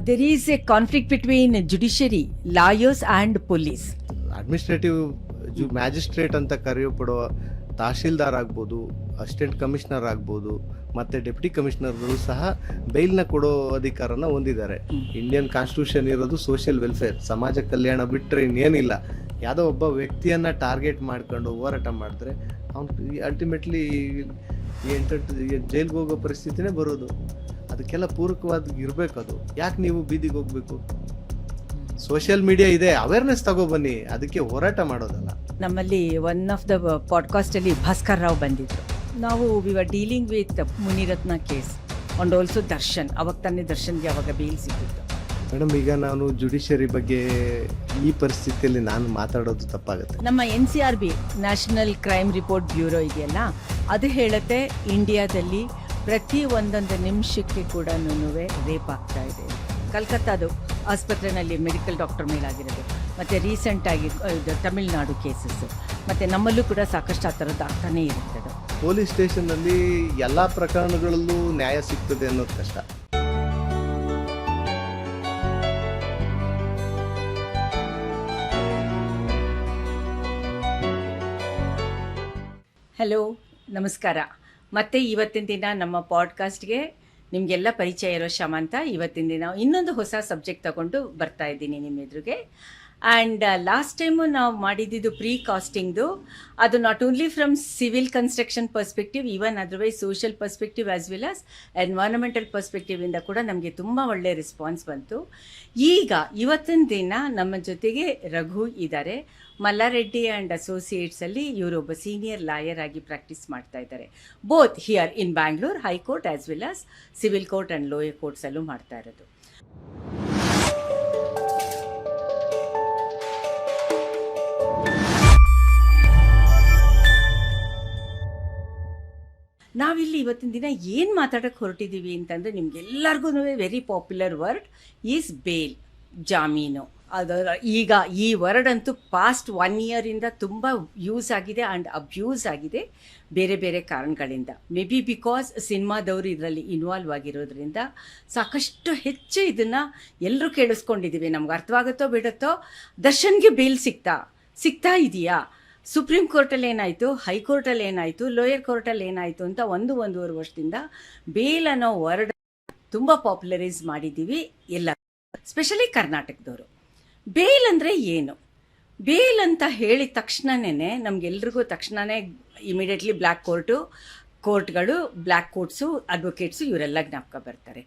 there is a conflict between judiciary, lawyers and police. Administrative magistrate ಅಂತ ಕರೆಯಲ್ಪಡುವ ತಹಶೀಲ್ದಾರ್ ಆಗ್ಬೋದು, assistant commissioner ಆಗ್ಬೋದು, ಮತ್ತು ಡೆಪ್ಯೂಟಿ ಕಮಿಷನರ್ಗಳು ಸಹ ಬೈಲ್ನ ಕೊಡೋ ಅಧಿಕಾರನ ಹೊಂದಿದ್ದಾರೆ. ಇಂಡಿಯನ್ ಕಾನ್ಸ್ಟಿಟ್ಯೂಷನ್ ಇರೋದು ಸೋಷಿಯಲ್ ವೆಲ್ಫೇರ್, ಸಮಾಜ ಕಲ್ಯಾಣ ಬಿಟ್ಟರೆ ಇನ್ನೇನಿಲ್ಲ. ಯಾವುದೋ ಒಬ್ಬ ವ್ಯಕ್ತಿಯನ್ನು ಟಾರ್ಗೆಟ್ ಮಾಡ್ಕೊಂಡು ಹೋರಾಟ ಮಾಡಿದ್ರೆ ಅವ್ನು ಅಲ್ಟಿಮೇಟ್ಲಿ ಜೈಲ್ಗೆ ಹೋಗೋ ಪರಿಸ್ಥಿತಿನೇ ಬರೋದು. ಅದಕ್ಕೆಲ್ಲ ಪೂರಕವಾಗಿ ಇರಬೇಕು. ಅದು ಯಾಕೆ ನೀವು ಬೀದಿಗೆ ಹೋಗ್ಬೇಕು? ಸೋಷಿಯಲ್ ಮೀಡಿಯಾ ಇದೆ, ಅವೇರ್ನೆಸ್ ತಗೊಬನ್ನಿ, ಅದಕ್ಕೆ ಹೋರಾಟ ಮಾಡೋದಲ್ಲ. ನಮ್ಮಲ್ಲಿ ಒನ್ ಆಫ್ ದ ಪಾಡ್ಕಾಸ್ಟ್ ಅಲ್ಲಿ ಭಾಸ್ಕರ್ ರಾವ್ ಬಂದಿದ್ರು. ನಾವು we are dealing with Munirathna case and also Darshan. ಅವಾಗ ತಾನೇ ದರ್ಶನ್ಗೆ ಅವಾಗ ಬೇಲ್ ಸಿಕ್ಕಿತ್ತು. ಮೇಡಮ್, ಈಗ ನಾನು ಜುಡಿಷಿಯರಿ ಬಗ್ಗೆ ಈ ಪರಿಸ್ಥಿತಿಯಲ್ಲಿ ನಾನು ಮಾತಾಡೋದು ತಪ್ಪಾಗುತ್ತೆ. ನಮ್ಮ NCRB national crime report bureau ಇದೆಯಲ್ಲ, ಅದು ಹೇಳುತ್ತೆ ಇಂಡಿಯಾದಲ್ಲಿ ಪ್ರತಿ ಒಂದೊಂದು ನಿಮಿಷಕ್ಕೆ ಕೂಡ ರೇಪ್ ಆಗ್ತಾ ಇದೆ. ಕಲ್ಕತ್ತಾದು ಆಸ್ಪತ್ರೆಯಲ್ಲಿ ಮೆಡಿಕಲ್ ಡಾಕ್ಟರ್ ಮೇಲಾಗಿರೋದು, ಮತ್ತು ರೀಸೆಂಟಾಗಿ ತಮಿಳ್ನಾಡು ಕೇಸಸ್ಸು, ಮತ್ತು ನಮ್ಮಲ್ಲೂ ಕೂಡ ಸಾಕಷ್ಟು ಆ ಥರದ್ದು ಆಗ್ತಾನೇ ಇರ್ತದೆ. ಪೊಲೀಸ್ ಸ್ಟೇಷನ್ನಲ್ಲಿ ಎಲ್ಲ ಪ್ರಕರಣಗಳಲ್ಲೂ ನ್ಯಾಯ ಸಿಗ್ತದೆ ಅನ್ನೋದು ಕಷ್ಟ. ಹಲೋ, ನಮಸ್ಕಾರ. ಮತ್ತೆ ಇವತ್ತಿನ ದಿನ ನಮ್ಮ ಪಾಡ್ಕಾಸ್ಟ್ಗೆ ನಿಮಗೆಲ್ಲ ಪರಿಚಯ ಇರೋ ಶಮಂತ. ಇವತ್ತಿನ ದಿನ ಇನ್ನೊಂದು ಹೊಸ ಸಬ್ಜೆಕ್ಟ್ ತಗೊಂಡು ಬರ್ತಾ ಇದ್ದೀನಿ ನಿಮ್ಮ ಎದುರಿಗೆ. ಆ್ಯಂಡ್ ಲಾಸ್ಟ್ ಟೈಮು ನಾವು ಮಾಡಿದ್ದು ಪ್ರೀ ಕಾಸ್ಟಿಂಗ್ದು. ಅದು not only from civil construction perspective, even otherwise social perspective as well as environmental ಪರ್ಸ್ಪೆಕ್ಟಿವಿಂದ ಕೂಡ ನಮಗೆ ತುಂಬ ಒಳ್ಳೆಯ ರೆಸ್ಪಾನ್ಸ್ ಬಂತು. ಈಗ ಇವತ್ತಿನ ದಿನ ನಮ್ಮ ಜೊತೆಗೆ ರಘು ಇದ್ದಾರೆ. ಮಲ್ಲಾರೆಡ್ಡಿ ಆ್ಯಂಡ್ ಅಸೋಸಿಯೇಟ್ಸಲ್ಲಿ ಇವರೊಬ್ಬ ಸೀನಿಯರ್ ಲಾಯರ್ ಆಗಿ ಪ್ರಾಕ್ಟೀಸ್ ಮಾಡ್ತಾ ಇದ್ದಾರೆ. Both here in Bangalore high court as well as civil court and lower ಕೋರ್ಟ್ಸಲ್ಲೂ ಮಾಡ್ತಾ ಇರೋದು. ನಾವಿಲ್ಲಿ ಇವತ್ತಿನ ದಿನ ಏನು ಮಾತಾಡೋಕ್ಕೆ ಹೊರಟಿದ್ದೀವಿ ಅಂತಂದರೆ, ನಿಮಗೆಲ್ಲರಿಗೂ very popular word is bail, ಜಾಮೀನು. ಅದರ ಈಗ ಈ ವರ್ಡ್ ಅಂತೂ ಪಾಸ್ಟ್ 1 ಇಯರಿಂದ ತುಂಬ ಯೂಸ್ ಆಗಿದೆ ಆ್ಯಂಡ್ ಅಬ್ಯೂಸ್ ಆಗಿದೆ ಬೇರೆ ಬೇರೆ ಕಾರಣಗಳಿಂದ. ಮೇ ಬಿ ಬಿಕಾಸ್ ಸಿನಿಮಾದವರು ಇದರಲ್ಲಿ ಇನ್ವಾಲ್ವ್ ಆಗಿರೋದ್ರಿಂದ ಸಾಕಷ್ಟು ಹೆಚ್ಚು ಇದನ್ನು ಎಲ್ಲರೂ ಕೇಳಿಸ್ಕೊಂಡಿದ್ದೀವಿ. ನಮ್ಗೆ ಅರ್ಥವಾಗುತ್ತೋ ಬಿಡುತ್ತೋ, ದರ್ಶನ್ಗೆ ಬೇಲ್ ಸಿಗ್ತಾ ಇದೆಯಾ, ಸುಪ್ರೀಂ ಕೋರ್ಟಲ್ಲಿ ಏನಾಯಿತು, ಹೈಕೋರ್ಟಲ್ಲಿ ಏನಾಯಿತು, ಲೋಯರ್ ಕೋರ್ಟಲ್ಲಿ ಏನಾಯಿತು ಅಂತ ಒಂದೂವರೆ ವರ್ಷದಿಂದ ಬೇಲ್ ಅನ್ನೋ ವರ್ಡ್ ತುಂಬ ಪಾಪ್ಯುಲರೈಸ್ ಮಾಡಿದ್ದೀವಿ ಎಲ್ಲ, ಸ್ಪೆಷಲಿ ಕರ್ನಾಟಕದವರು. ಬೇಲ್ ಅಂದರೆ ಏನು? ಬೇಲ್ ಅಂತ ಹೇಳಿದ ತಕ್ಷಣವೇ ನಮಗೆಲ್ರಿಗೂ ತಕ್ಷಣವೇ ಇಮಿಡಿಯೇಟ್ಲಿ ಕೋರ್ಟ್ಗಳು, ಬ್ಲ್ಯಾಕ್ ಕೋರ್ಟ್ಸು, ಅಡ್ವೊಕೇಟ್ಸು ಇವರೆಲ್ಲ ಜ್ಞಾಪಕ ಬರ್ತಾರೆ.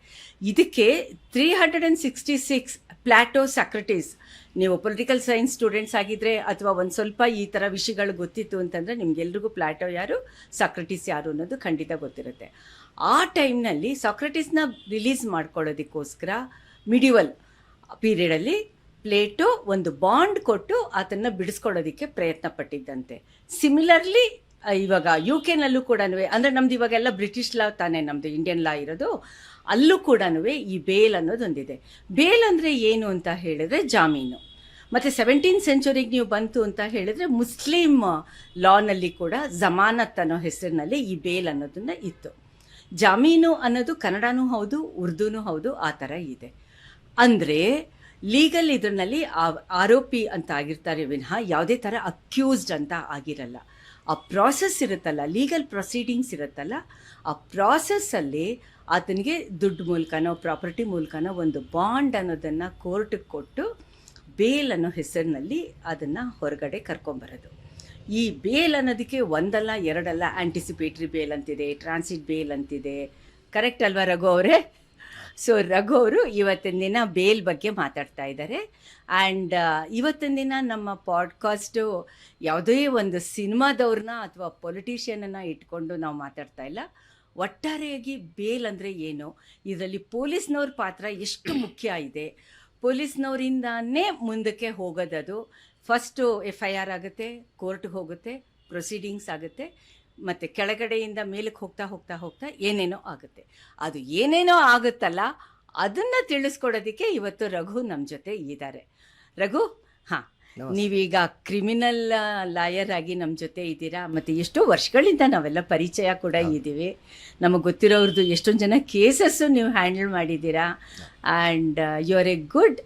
ಇದಕ್ಕೆ 366 ಪ್ಲಾಟೋ ಸಾಕ್ರಟೀಸ್. ನೀವು ಪೊಲಿಟಿಕಲ್ ಸೈನ್ಸ್ ಸ್ಟೂಡೆಂಟ್ಸ್ ಆಗಿದ್ದರೆ ಅಥವಾ ಒಂದು ಸ್ವಲ್ಪ ಈ ಥರ ವಿಷಯಗಳು ಗೊತ್ತಿತ್ತು ಅಂತಂದರೆ ನಿಮಗೆಲ್ರಿಗೂ ಪ್ಲಾಟೋ ಯಾರು, ಸಾಕ್ರಟೀಸ್ ಯಾರು ಅನ್ನೋದು ಖಂಡಿತ ಗೊತ್ತಿರುತ್ತೆ. ಆ ಟೈಮ್ನಲ್ಲಿ ಸಾಕ್ರಟೀಸ್ನ ರಿಲೀಸ್ ಮಾಡ್ಕೊಳ್ಳೋದಕ್ಕೋಸ್ಕರ ಮಿಡಿವಲ್ ಪೀರಿಯಡಲ್ಲಿ ಪ್ಲೇಟೋ ಒಂದು ಬಾಂಡ್ ಕೊಟ್ಟು ಆತನ್ನು ಬಿಡಿಸ್ಕೊಳ್ಳೋದಕ್ಕೆ ಪ್ರಯತ್ನ ಪಟ್ಟಿದ್ದಂತೆ. ಸಿಮಿಲರ್ಲಿ ಇವಾಗ UK ಕೂಡ, ಅಂದರೆ ನಮ್ದು ಇವಾಗೆಲ್ಲ ಬ್ರಿಟಿಷ್ ಲಾ ತಾನೇ ನಮ್ಮದು ಇಂಡಿಯನ್ ಲಾ ಇರೋದು, ಅಲ್ಲೂ ಕೂಡ ಈ ಬೇಲ್ ಅನ್ನೋದೊಂದಿದೆ. ಬೇಲ್ ಅಂದರೆ ಏನು ಅಂತ ಹೇಳಿದ್ರೆ ಜಾಮೀನು. ಮತ್ತು 17th ಸೆಂಚುರಿಗೆ ನೀವು ಬಂತು ಅಂತ ಹೇಳಿದ್ರೆ ಮುಸ್ಲಿಂ ಲಾನಲ್ಲಿ ಕೂಡ ಜಮಾನತ್ ಅನ್ನೋ ಹೆಸರಿನಲ್ಲಿ ಈ ಬೇಲ್ ಅನ್ನೋದನ್ನು ಇತ್ತು. ಜಾಮೀನು ಅನ್ನೋದು ಕನ್ನಡನೂ ಹೌದು, ಉರ್ದೂನೂ ಹೌದು, ಆ ಥರ ಇದೆ. ಅಂದರೆ ಲೀಗಲ್ ಇದರಲ್ಲಿ ಆರೋಪಿ ಅಂತ ಆಗಿರ್ತಾರೆ ವಿನಃ ಯಾವುದೇ ಥರ ಅಕ್ಯೂಸ್ಡ್ ಅಂತ ಆಗಿರಲ್ಲ. ಆ ಪ್ರಾಸೆಸ್ ಇರುತ್ತಲ್ಲ, ಲೀಗಲ್ ಪ್ರೊಸೀಡಿಂಗ್ಸ್ ಇರುತ್ತಲ್ಲ, ಆ ಪ್ರಾಸೆಸ್ಸಲ್ಲಿ ಆತನಿಗೆ ದುಡ್ಡು ಮೂಲಕನೋ ಪ್ರಾಪರ್ಟಿ ಮೂಲಕನೋ ಒಂದು ಬಾಂಡ್ ಅನ್ನೋದನ್ನು ಕೋರ್ಟಿಗೆ ಕೊಟ್ಟು ಬೇಲ್ ಅನ್ನೋ ಹೆಸರಿನಲ್ಲಿ ಅದನ್ನು ಹೊರಗಡೆ ಕರ್ಕೊಂಬರೋದು. ಈ ಬೇಲ್ ಅನ್ನೋದಕ್ಕೆ ಒಂದಲ್ಲ ಎರಡಲ್ಲ, ಆ್ಯಂಟಿಸಿಪೇಟ್ರಿ ಬೇಲ್ ಅಂತಿದೆ, ಟ್ರಾನ್ಸಿಟ್ ಬೇಲ್ ಅಂತಿದೆ. ಕರೆಕ್ಟ್ ಅಲ್ವಾ ರಘು ಅವರೇ? ಸೊ ರಘು ಅವರು ಇವತ್ತಿನ ದಿನ ಬೇಲ್ ಬಗ್ಗೆ ಮಾತಾಡ್ತಾ ಇದ್ದಾರೆ. ಆ್ಯಂಡ್ ಇವತ್ತಿನ ದಿನ ನಮ್ಮ ಪಾಡ್ಕಾಸ್ಟು ಯಾವುದೇ ಒಂದು ಸಿನಿಮಾದವ್ರನ್ನ ಅಥವಾ ಪೊಲಿಟಿಷಿಯನನ್ನು ಇಟ್ಕೊಂಡು ನಾವು ಮಾತಾಡ್ತಾ ಇಲ್ಲ. ಒಟ್ಟಾರೆಯಾಗಿ ಬೇಲ್ ಅಂದರೆ ಏನು, ಇದರಲ್ಲಿ ಪೊಲೀಸ್ನವ್ರ ಪಾತ್ರ ಎಷ್ಟು ಮುಖ್ಯ ಇದೆ, ಪೊಲೀಸ್ನವರಿಂದಾನೇ ಮುಂದಕ್ಕೆ ಹೋಗೋದದು. ಫಸ್ಟು FIR ಆಗುತ್ತೆ, ಕೋರ್ಟ್ಗೆ ಹೋಗುತ್ತೆ, ಪ್ರೊಸೀಡಿಂಗ್ಸ್ ಆಗುತ್ತೆ, ಮತ್ತು ಕೆಳಗಡೆಯಿಂದ ಮೇಲಕ್ಕೆ ಹೋಗ್ತಾ ಏನೇನೋ ಆಗುತ್ತೆ. ಅದು ಏನೇನೋ ಆಗುತ್ತಲ್ಲ, ಅದನ್ನು ತಿಳಿಸ್ಕೊಡೋದಕ್ಕೆ ಇವತ್ತು ರಘು ನಮ್ಮ ಜೊತೆ ಇದ್ದಾರೆ. ರಘು, ಹಾಂ, ನೀವೀಗ ಕ್ರಿಮಿನಲ್ ಲಾಯರ್ ಆಗಿ ನಮ್ಮ ಜೊತೆ ಇದ್ದೀರಾ, ಮತ್ತು ಎಷ್ಟೋ ವರ್ಷಗಳಿಂದ ನಾವೆಲ್ಲ ಪರಿಚಯ ಕೂಡ ಇದ್ದೀವಿ. ನಮಗೆ ಗೊತ್ತಿರೋರ್ದು ಎಷ್ಟೊಂದು ಜನ ಕೇಸಸ್ಸು ನೀವು ಹ್ಯಾಂಡಲ್ ಮಾಡಿದ್ದೀರಾ. And you are a good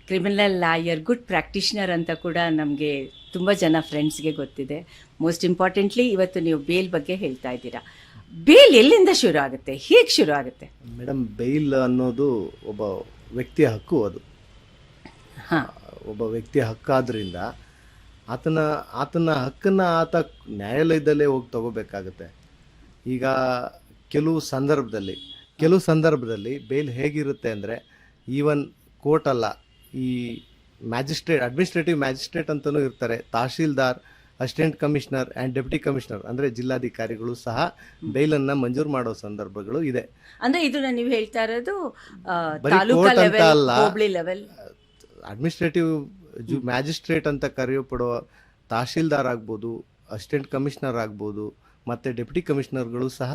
criminal lawyer, good practitioner ಅಂತ ಕೂಡ ನಮಗೆ ತುಂಬ ಜನ ಫ್ರೆಂಡ್ಸ್ಗೆ ಗೊತ್ತಿದೆ. ಮೋಸ್ಟ್ ಇಂಪಾರ್ಟೆಂಟ್ಲಿ ಇವತ್ತು ನೀವು ಬೇಲ್ ಬಗ್ಗೆ ಹೇಳ್ತಾ ಇದ್ದೀರಾ. ಬೇಲ್ ಎಲ್ಲಿಂದ ಶುರು ಆಗುತ್ತೆ, ಹೇಗೆ ಶುರು ಆಗುತ್ತೆ? ಮೇಡಮ್, ಬೇಲ್ ಅನ್ನೋದು ಒಬ್ಬ ವ್ಯಕ್ತಿಯ ಹಕ್ಕು. ಅದು ಹಾಂ, ಒಬ್ಬ ವ್ಯಕ್ತಿಯ ಹಕ್ಕಾದ್ರಿಂದ ಆತನ ಹಕ್ಕನ್ನು ಆತ ನ್ಯಾಯಾಲಯದಲ್ಲೇ ಹೋಗಿ ತಗೋಬೇಕಾಗುತ್ತೆ. ಈಗ ಕೆಲವು ಸಂದರ್ಭದಲ್ಲಿ ಬೇಲ್ ಹೇಗಿರುತ್ತೆ ಅಂದರೆ, ಈವನ್ ಕೋರ್ಟ್ ಅಲ್ಲ, ಈ ಅಡ್ಮಿನಿಸ್ಟ್ರೇಟಿವ್ ಮ್ಯಾಜಿಸ್ಟ್ರೇಟ್ ಅಂತಲೂ ಇರ್ತಾರೆ, tahsildar, assistant commissioner and deputy commissioner ಅಂದರೆ ಜಿಲ್ಲಾಧಿಕಾರಿಗಳು ಸಹ ಬೇಲನ್ನು ಮಂಜೂರು ಮಾಡೋ ಸಂದರ್ಭಗಳು ಇದೆ. ಅಂದರೆ ಇದನ್ನ ನೀವು ಹೇಳ್ತಾ ಇರೋದು ಬರೀ ತಾಲೂಕಾ ಕೋರ್ಟ್ ಅಂತ ಲೆವೆಲ್, ಅಲ್ಲ, ಹೋಬಳಿ ಲೆವೆಲ್. ಅಡ್ಮಿನಿಸ್ಟ್ರೇಟಿವ್ ಮ್ಯಾಜಿಸ್ಟ್ರೇಟ್ ಅಂತ ಕರೆಯಲ್ಪಡೋ ತಹಶೀಲ್ದಾರ್ ಆಗ್ಬೋದು, ಅಸಿಸ್ಟೆಂಟ್ ಕಮಿಷನರ್ ಆಗ್ಬೋದು, ಮತ್ತು ಡೆಪ್ಟಿ ಕಮಿಷನರ್ಗಳು ಸಹ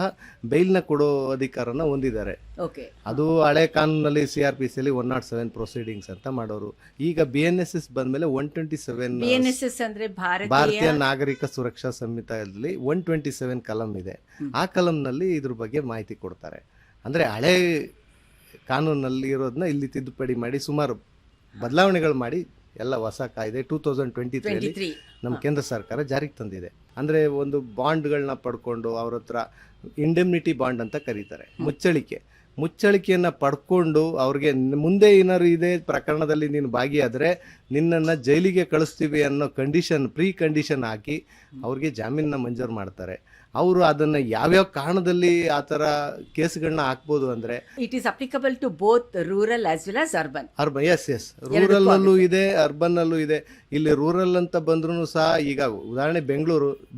ಬೇಲ್ನ ಕೊಡೋ ಅಧಿಕಾರನ ಹೊಂದಿದ್ದಾರೆ. ಓಕೆ, ಅದು ಹಳೆ ಕಾನೂನಲ್ಲಿ CRPCಯಲ್ಲಿ 107 ಪ್ರೊಸೀಡಿಂಗ್ಸ್ ಅಂತ ಮಾಡೋರು. ಈಗ BNSS ಬಂದಮೇಲೆ 127 BNSS ಅಂದರೆ ಭಾರತೀಯ ನಾಗರಿಕ ಸುರಕ್ಷಾ ಸಂಹಿತೆಯಲ್ಲಿ 127 ಕಲಂ ಇದೆ. ಆ ಕಲಂನಲ್ಲಿ ಇದ್ರ ಬಗ್ಗೆ ಮಾಹಿತಿ ಕೊಡ್ತಾರೆ. ಅಂದರೆ ಹಳೆ ಕಾನೂನಲ್ಲಿ ಇರೋದನ್ನ ಇಲ್ಲಿ ತಿದ್ದುಪಡಿ ಮಾಡಿ ಸುಮಾರು ಬದಲಾವಣೆಗಳು ಮಾಡಿ ಎಲ್ಲ ಹೊಸ ಕಾಯ್ದೆ 2023 ನಮ್ಮ ಕೇಂದ್ರ ಸರ್ಕಾರ ಜಾರಿಗೆ ತಂದಿದೆ. ಅಂದರೆ ಒಂದು ಬಾಂಡ್ಗಳನ್ನ ಪಡ್ಕೊಂಡು ಅವ್ರ ಹತ್ರ ಇಂಡೆಮ್ನಿಟಿ ಬಾಂಡ್ ಅಂತ ಕರೀತಾರೆ, ಮುಚ್ಚಳಿಕೆಯನ್ನು ಪಡ್ಕೊಂಡು ಅವ್ರಿಗೆ ಮುಂದೆ ಏನಾದ್ರು ಇದೇ ಪ್ರಕರಣದಲ್ಲಿ ನೀನು ಭಾಗಿಯಾದರೆ ನಿನ್ನನ್ನು ಜೈಲಿಗೆ ಕಳಿಸ್ತೀವಿ ಅನ್ನೋ ಪ್ರೀ ಕಂಡೀಷನ್ ಹಾಕಿ ಅವ್ರಿಗೆ ಜಾಮೀನನ್ನ ಮಂಜೂರು ಮಾಡ್ತಾರೆ. ಅವರು ಅದನ್ನು ಯಾವ್ಯಾವ ಕಾರಣದಲ್ಲಿ ಆ ಥರ ಕೇಸ್ಗಳನ್ನ ಹಾಕ್ಬೋದು ಅಂದರೆ, it is applicable to both rural as well as urban. Yes ರೂರಲ್ಲೂ ಇದೆ, ಅರ್ಬನ್ನಲ್ಲೂ ಇದೆ. ಇಲ್ಲಿ ರೂರಲ್ ಅಂತ ಬಂದ್ರೂ ಸಹ ಈಗ ಉದಾಹರಣೆ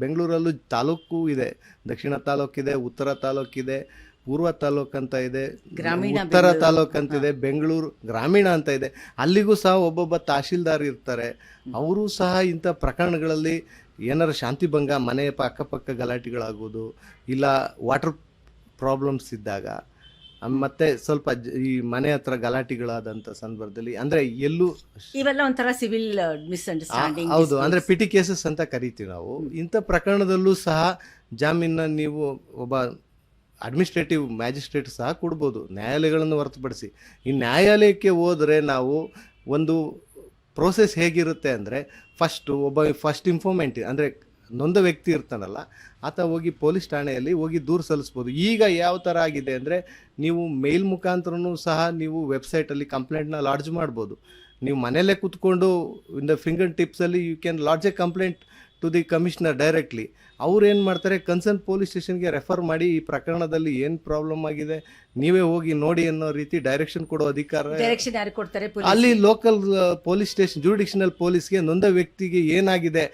ಬೆಂಗಳೂರಲ್ಲೂ ತಾಲೂಕು ಇದೆ, ದಕ್ಷಿಣ ತಾಲೂಕಿದೆ, ಉತ್ತರ ತಾಲೂಕಿದೆ, ಪೂರ್ವ ತಾಲೂಕು ಅಂತ ಇದೆ, ಉತ್ತರ ತಾಲೂಕು ಅಂತಿದೆ, ಬೆಂಗಳೂರು ಗ್ರಾಮೀಣ ಅಂತ ಇದೆ. ಅಲ್ಲಿಗೂ ಸಹ ಒಬ್ಬೊಬ್ಬ ತಹಶೀಲ್ದಾರ್ ಇರ್ತಾರೆ. ಅವರು ಸಹ ಇಂಥ ಪ್ರಕರಣಗಳಲ್ಲಿ ಏನಾರು ಶಾಂತಿಭಂಗ, ಮನೆ ಅಕ್ಕಪಕ್ಕ ಗಲಾಟೆಗಳಾಗೋದು, ಇಲ್ಲ ವಾಟರ್ ಪ್ರಾಬ್ಲಮ್ಸ್ ಇದ್ದಾಗ, ಮತ್ತೆ ಸ್ವಲ್ಪ ಈ ಮನೆ ಹತ್ರ ಗಲಾಟೆಗಳಾದಂಥ ಸಂದರ್ಭದಲ್ಲಿ, ಅಂದರೆ ಎಲ್ಲೂ ಇವೆಲ್ಲ ಒಂಥರ ಸಿವಿಲ್ ಮಿಸ್ಅಂಡರ್ಸ್ಟ್ಯಾಂಡಿಂಗ್. ಹೌದು, ಅಂದರೆ ಪಿಟಿ ಕೇಸಸ್ ಅಂತ ಕರಿತೀವಿ ನಾವು. ಇಂಥ ಪ್ರಕರಣದಲ್ಲೂ ಸಹ ಜಾಮೀನ ನೀವು ಒಬ್ಬ ಅಡ್ಮಿನಿಸ್ಟ್ರೇಟಿವ್ ಮ್ಯಾಜಿಸ್ಟ್ರೇಟ್ ಸಹ ಕೊಡ್ಬೋದು, ನ್ಯಾಯಾಲಯಗಳನ್ನು ಹೊರತುಪಡಿಸಿ. ಈ ನ್ಯಾಯಾಲಯಕ್ಕೆ ಹೋದರೆ ನಾವು ಒಂದು ಪ್ರೋಸೆಸ್ ಹೇಗಿರುತ್ತೆ ಅಂದರೆ, ಫಸ್ಟ್ ಇನ್ಫಾರ್ಮೆಂಟ್ ಅಂದರೆ ನೊಂದ ವ್ಯಕ್ತಿ ಇರ್ತಾನಲ್ಲ, ಆತ ಹೋಗಿ ಪೊಲೀಸ್ ಠಾಣೆಯಲ್ಲಿ ಹೋಗಿ ದೂರು ಸಲ್ಲಿಸ್ಬೋದು. ಈಗ ಯಾವ ಥರ ಆಗಿದೆ ಅಂದರೆ, ನೀವು ಮೇಲ್ ಮುಖಾಂತರನೂ ಸಹ ನೀವು ವೆಬ್ಸೈಟಲ್ಲಿ ಕಂಪ್ಲೇಂಟ್ನ ಲಾಡ್ಜ್ ಮಾಡ್ಬೋದು. ನೀವು ಮನೆಯಲ್ಲೇ ಕೂತ್ಕೊಂಡು ಇನ್ ದ ಫಿಂಗರ್ ಟಿಪ್ಸಲ್ಲಿ you can lodge a complaint to the commissioner directly. ಅವ್ರು ಏನು ಮಾಡ್ತಾರೆ, ಕನ್ಸರ್ನ್ ಪೊಲೀಸ್ ಸ್ಟೇಷನ್ಗೆ ರೆಫರ್ ಮಾಡಿ ಈ ಪ್ರಕರಣದಲ್ಲಿ ಏನು ಪ್ರಾಬ್ಲಮ್ ಆಗಿದೆ ನೀವೇ ಹೋಗಿ ನೋಡಿ ಅನ್ನೋ ರೀತಿ ಡೈರೆಕ್ಷನ್ ಕೊಡೋ ಅಧಿಕಾರ ಡೈರೆಕ್ಷನ್ ಯಾರು ಕೊಡ್ತಾರೆ? ಅಲ್ಲಿ ಲೋಕಲ್ ಪೊಲೀಸ್ ಸ್ಟೇಷನ್, ಜುಡಿಷನಲ್ ಪೊಲೀಸ್ಗೆ ನೊಂದ ವ್ಯಕ್ತಿಗೆ ಏನಾಗಿದೆ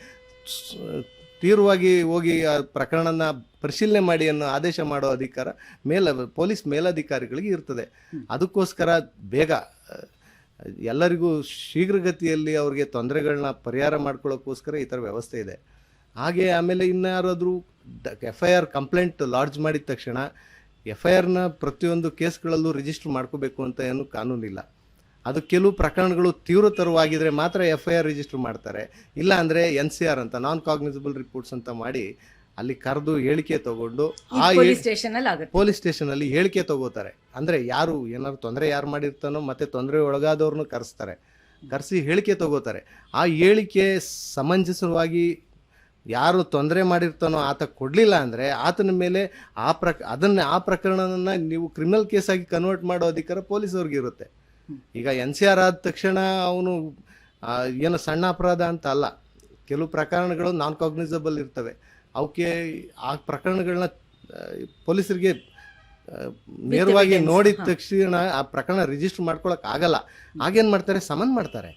ತೀವ್ರವಾಗಿ ಹೋಗಿ ಆ ಪ್ರಕರಣನ ಪರಿಶೀಲನೆ ಮಾಡಿ ಅನ್ನೋ ಆದೇಶ ಮಾಡೋ ಅಧಿಕಾರ ಪೊಲೀಸ್ ಮೇಲಧಿಕಾರಿಗಳಿಗೆ ಇರ್ತದೆ. ಅದಕ್ಕೋಸ್ಕರ ಬೇಗ ಎಲ್ಲರಿಗೂ ಶೀಘ್ರಗತಿಯಲ್ಲಿ ಅವ್ರಿಗೆ ತೊಂದರೆಗಳನ್ನ ಪರಿಹಾರ ಮಾಡ್ಕೊಳ್ಳೋಕ್ಕೋಸ್ಕರ ಈ ಥರ ವ್ಯವಸ್ಥೆ ಇದೆ. ಹಾಗೆ ಆಮೇಲೆ ಇನ್ಯಾರಾದರೂ FIR ಕಂಪ್ಲೇಂಟ್ ಲಾಡ್ಜ್ ಮಾಡಿದ ತಕ್ಷಣ FIRನ ಪ್ರತಿಯೊಂದು ಕೇಸ್ಗಳಲ್ಲೂ ರಿಜಿಸ್ಟರ್ ಮಾಡ್ಕೋಬೇಕು ಅಂತ ಏನು ಕಾನೂನಿಲ್ಲ. ಅದು ಕೆಲವು ಪ್ರಕರಣಗಳು ತೀವ್ರತರವಾಗಿದ್ರೆ ಮಾತ್ರ FIR ರಿಜಿಸ್ಟರ್ ಮಾಡ್ತಾರೆ. ಇಲ್ಲ ಅಂದರೆ NCR ಅಂತ ನಾನ್ ಕಾಗ್ನಿಸಬಲ್ ರಿಪೋರ್ಟ್ಸ್ ಅಂತ ಮಾಡಿ ಅಲ್ಲಿ ಕರೆದು ಹೇಳಿಕೆ ತಗೊಂಡು ಪೊಲೀಸ್ ಸ್ಟೇಷನಲ್ಲಿ ಹೇಳಿಕೆ ತಗೋತಾರೆ. ಅಂದರೆ ಯಾರು ಏನಾದ್ರು ತೊಂದರೆ ಯಾರು ಮಾಡಿರ್ತಾನೋ ಮತ್ತೆ ತೊಂದರೆ ಒಳಗಾದವ್ರನ್ನೂ ಕರೆಸಿ ಹೇಳಿಕೆ ತಗೋತಾರೆ. ಆ ಹೇಳಿಕೆ ಸಮಂಜಸವಾಗಿ ಯಾರು ತೊಂದರೆ ಮಾಡಿರ್ತಾನೋ ಆತ ಕೊಡಲಿಲ್ಲ ಅಂದರೆ ಆತನ ಮೇಲೆ ಆ ಪ್ರಕರಣನ ನೀವು ಕ್ರಿಮಿನಲ್ ಕೇಸಾಗಿ ಕನ್ವರ್ಟ್ ಮಾಡೋ ಅಧಿಕಾರ ಪೊಲೀಸವ್ರಿಗೆ ಇರುತ್ತೆ. ಈಗ NCR ಆದ ತಕ್ಷಣ ಅವನು ಏನೋ ಸಣ್ಣ ಅಪರಾಧ ಅಂತ ಅಲ್ಲ, ಕೆಲವು ಪ್ರಕರಣಗಳು ನಾನ್ ಕಾಗ್ನಿಸಬಲ್ ಇರ್ತವೆ. ಅವಕ್ಕೆ ಆ ಪ್ರಕರಣಗಳನ್ನ ಪೊಲೀಸರಿಗೆ ನೇರವಾಗಿ ನೋಡಿದ ತಕ್ಷಣ ಆ ಪ್ರಕರಣ ರಿಜಿಸ್ಟರ್ ಮಾಡ್ಕೊಳಕ್ ಆಗಲ್ಲ. ಆಗೇನ್ ಮಾಡ್ತಾರೆ, ಸಮನ್ ಮಾಡ್ತಾರೆ.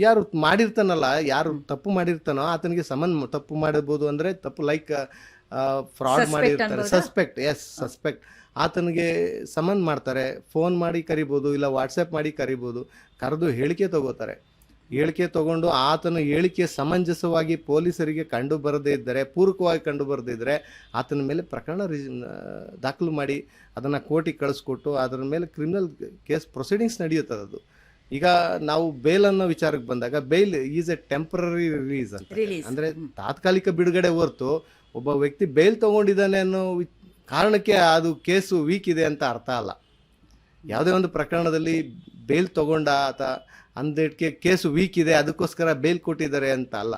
ಯಾರು ಮಾಡಿರ್ತಾನಲ್ಲ, ಯಾರು ತಪ್ಪು ಮಾಡಿರ್ತಾನೋ ಆತನಿಗೆ ತಪ್ಪು ಮಾಡಬಹುದು. ಅಂದ್ರೆ ತಪ್ಪು ಲೈಕ್ ಫ್ರಾಡ್ ಮಾಡಿರ್ತಾರೆ, ಸಸ್ಪೆಕ್ಟ್ ಆತನಿಗೆ ಸಮನ್ ಮಾಡ್ತಾರೆ. ಫೋನ್ ಮಾಡಿ ಕರಿಬೋದು, ಇಲ್ಲ ವಾಟ್ಸಪ್ ಮಾಡಿ ಕರಿಬೋದು. ಕರೆದು ಹೇಳಿಕೆ ತಗೋತಾರೆ. ಹೇಳಿಕೆ ತಗೊಂಡು ಆತನ ಹೇಳಿಕೆ ಸಮಂಜಸವಾಗಿ ಪೊಲೀಸರಿಗೆ ಕಂಡು ಬರದೇ ಇದ್ದರೆ, ಪೂರಕವಾಗಿ ಕಂಡು ಬರದೇ ಇದ್ದರೆ ಆತನ ಮೇಲೆ ಪ್ರಕರಣ ದಾಖಲು ಮಾಡಿ ಅದನ್ನು ಕೋರ್ಟಿಗೆ ಕಳಿಸ್ಕೊಟ್ಟು ಅದರ ಮೇಲೆ ಕ್ರಿಮಿನಲ್ ಕೇಸ್ ಪ್ರೊಸೀಡಿಂಗ್ಸ್ ನಡೆಯುತ್ತದೆ. ಅದು ಈಗ ನಾವು ಬೇಲ್ ಅನ್ನೋ ವಿಚಾರಕ್ಕೆ ಬಂದಾಗ bail is a temporary release ಅಂತ, Release. ಅಂದ್ರೆ ತಾತ್ಕಾಲಿಕ ಬಿಡುಗಡೆ ಹೊರತು ಒಬ್ಬ ವ್ಯಕ್ತಿ ಬೇಲ್ ತಗೊಂಡಿದ್ದಾನೆ ಅನ್ನೋ ಕಾರಣಕ್ಕೆ ಅದು ಕೇಸು ವೀಕ್ ಇದೆ ಅಂತ ಅರ್ಥ ಅಲ್ಲ. ಯಾವುದೇ ಒಂದು ಪ್ರಕರಣದಲ್ಲಿ ಬೇಲ್ ತಗೊಂಡ ಅಥವಾ ಅಂದೇಟ್ಗೆ ಕೇಸು ವೀಕ್ ಇದೆ ಅದಕ್ಕೋಸ್ಕರ ಬೇಲ್ ಕೊಟ್ಟಿದ್ದಾರೆ ಅಂತ ಅಲ್ಲ.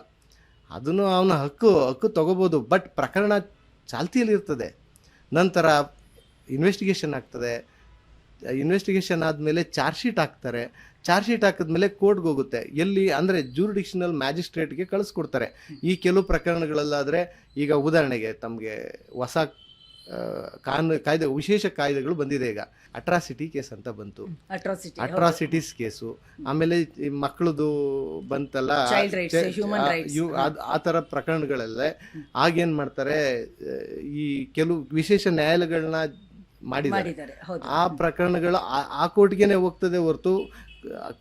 ಅದನ್ನು ಅವನ ಹಕ್ಕು ತಗೋಬೋದು. ಬಟ್ ಪ್ರಕರಣ ಚಾಲ್ತಿಯಲ್ಲಿ ಇರ್ತದೆ, ನಂತರ ಇನ್ವೆಸ್ಟಿಗೇಷನ್ ಆಗ್ತದೆ, ಇನ್ವೆಸ್ಟಿಗೇಷನ್ ಆದಮೇಲೆ ಚಾರ್ಜ್ ಶೀಟ್ ಹಾಕ್ತಾರೆ, ಚಾರ್ಜ್ ಶೀಟ್ ಹಾಕಿದ್ಮೇಲೆ ಕೋರ್ಟ್ಗೆ ಹೋಗುತ್ತೆ. ಎಲ್ಲಿ ಅಂದರೆ ಜೂರಿಡಿಕ್ಷನಲ್ ಮ್ಯಾಜಿಸ್ಟ್ರೇಟ್ಗೆ ಕಳಿಸ್ಕೊಡ್ತಾರೆ. ಈ ಕೆಲವು ಪ್ರಕರಣಗಳಲ್ಲಾದರೆ ಈಗ ಉದಾಹರಣೆಗೆ ತಮಗೆ ಹೊಸ ಕಾಯ್ದೆ, ವಿಶೇಷ ಕಾಯ್ದೆಗಳು ಬಂದಿದೆ. ಈಗ ಅಟ್ರಾಸಿಟಿ ಕೇಸ್ ಅಂತ ಬಂತು, ಅಟ್ರಾಸಿಟೀಸ್ ಕೇಸು, ಆಮೇಲೆ ಈ ಮಕ್ಕಳದು ಬಂತಲ್ಲ, Child rights, human rights. ಆ ಥರ ಪ್ರಕರಣಗಳೆಲ್ಲ ಆಗೇನು ಮಾಡ್ತಾರೆ, ಈ ಕೆಲವು ವಿಶೇಷ ನ್ಯಾಯಾಲಯಗಳನ್ನ ಮಾಡಿದ್ದಾರೆ. ಆ ಪ್ರಕರಣಗಳು ಆ ಕೋರ್ಟ್ಗೆನೆ ಹೋಗ್ತದೆ ಹೊರತು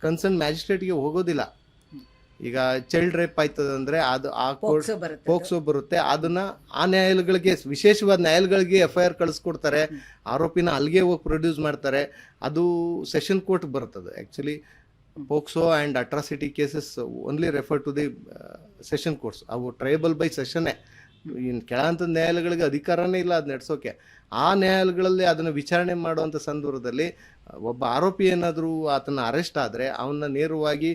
ಕನ್ಸರ್ನ್ ಮ್ಯಾಜಿಸ್ಟ್ರೇಟ್ಗೆ ಹೋಗೋದಿಲ್ಲ. ಈಗ ಚೈಲ್ಡ್ ರೇಪ್ ಆಯ್ತದಂದ್ರೆ ಅದು ಆ ಕೋರ್ಟ್ ಪೋಕ್ಸೋ ಬರುತ್ತೆ, ಅದನ್ನ ಆ ನ್ಯಾಯಾಲಯಗಳಿಗೆ, ವಿಶೇಷವಾದ ನ್ಯಾಯಾಲಯಗಳಿಗೆ FIR ಕಳಿಸ್ಕೊಡ್ತಾರೆ, ಆರೋಪಿನ ಅಲ್ಲಿಗೆ ಹೋಗಿ ಪ್ರೊಡ್ಯೂಸ್ ಮಾಡ್ತಾರೆ, ಅದು ಸೆಷನ್ ಕೋರ್ಟ್ ಬರ್ತದೆ. Actually POCSO and atrocity cases only refer to the session courts. ಅವು ಟ್ರೈಬಲ್ ಬೈ ಸೆಷನ್ನೇ, ಇನ್ನು ಕೆಳಹಂತದ ನ್ಯಾಯಾಲಯಗಳಿಗೆ ಅಧಿಕಾರನೇ ಇಲ್ಲ ಅದು ನಡೆಸೋಕೆ. ಆ ನ್ಯಾಯಾಲಯಗಳಲ್ಲಿ ಅದನ್ನು ವಿಚಾರಣೆ ಮಾಡುವಂಥ ಸಂದರ್ಭದಲ್ಲಿ ಒಬ್ಬ ಆರೋಪಿ ಏನಾದರೂ ಆತನ ಅರೆಸ್ಟ್ ಆದರೆ ಅವನ್ನ ನೇರವಾಗಿ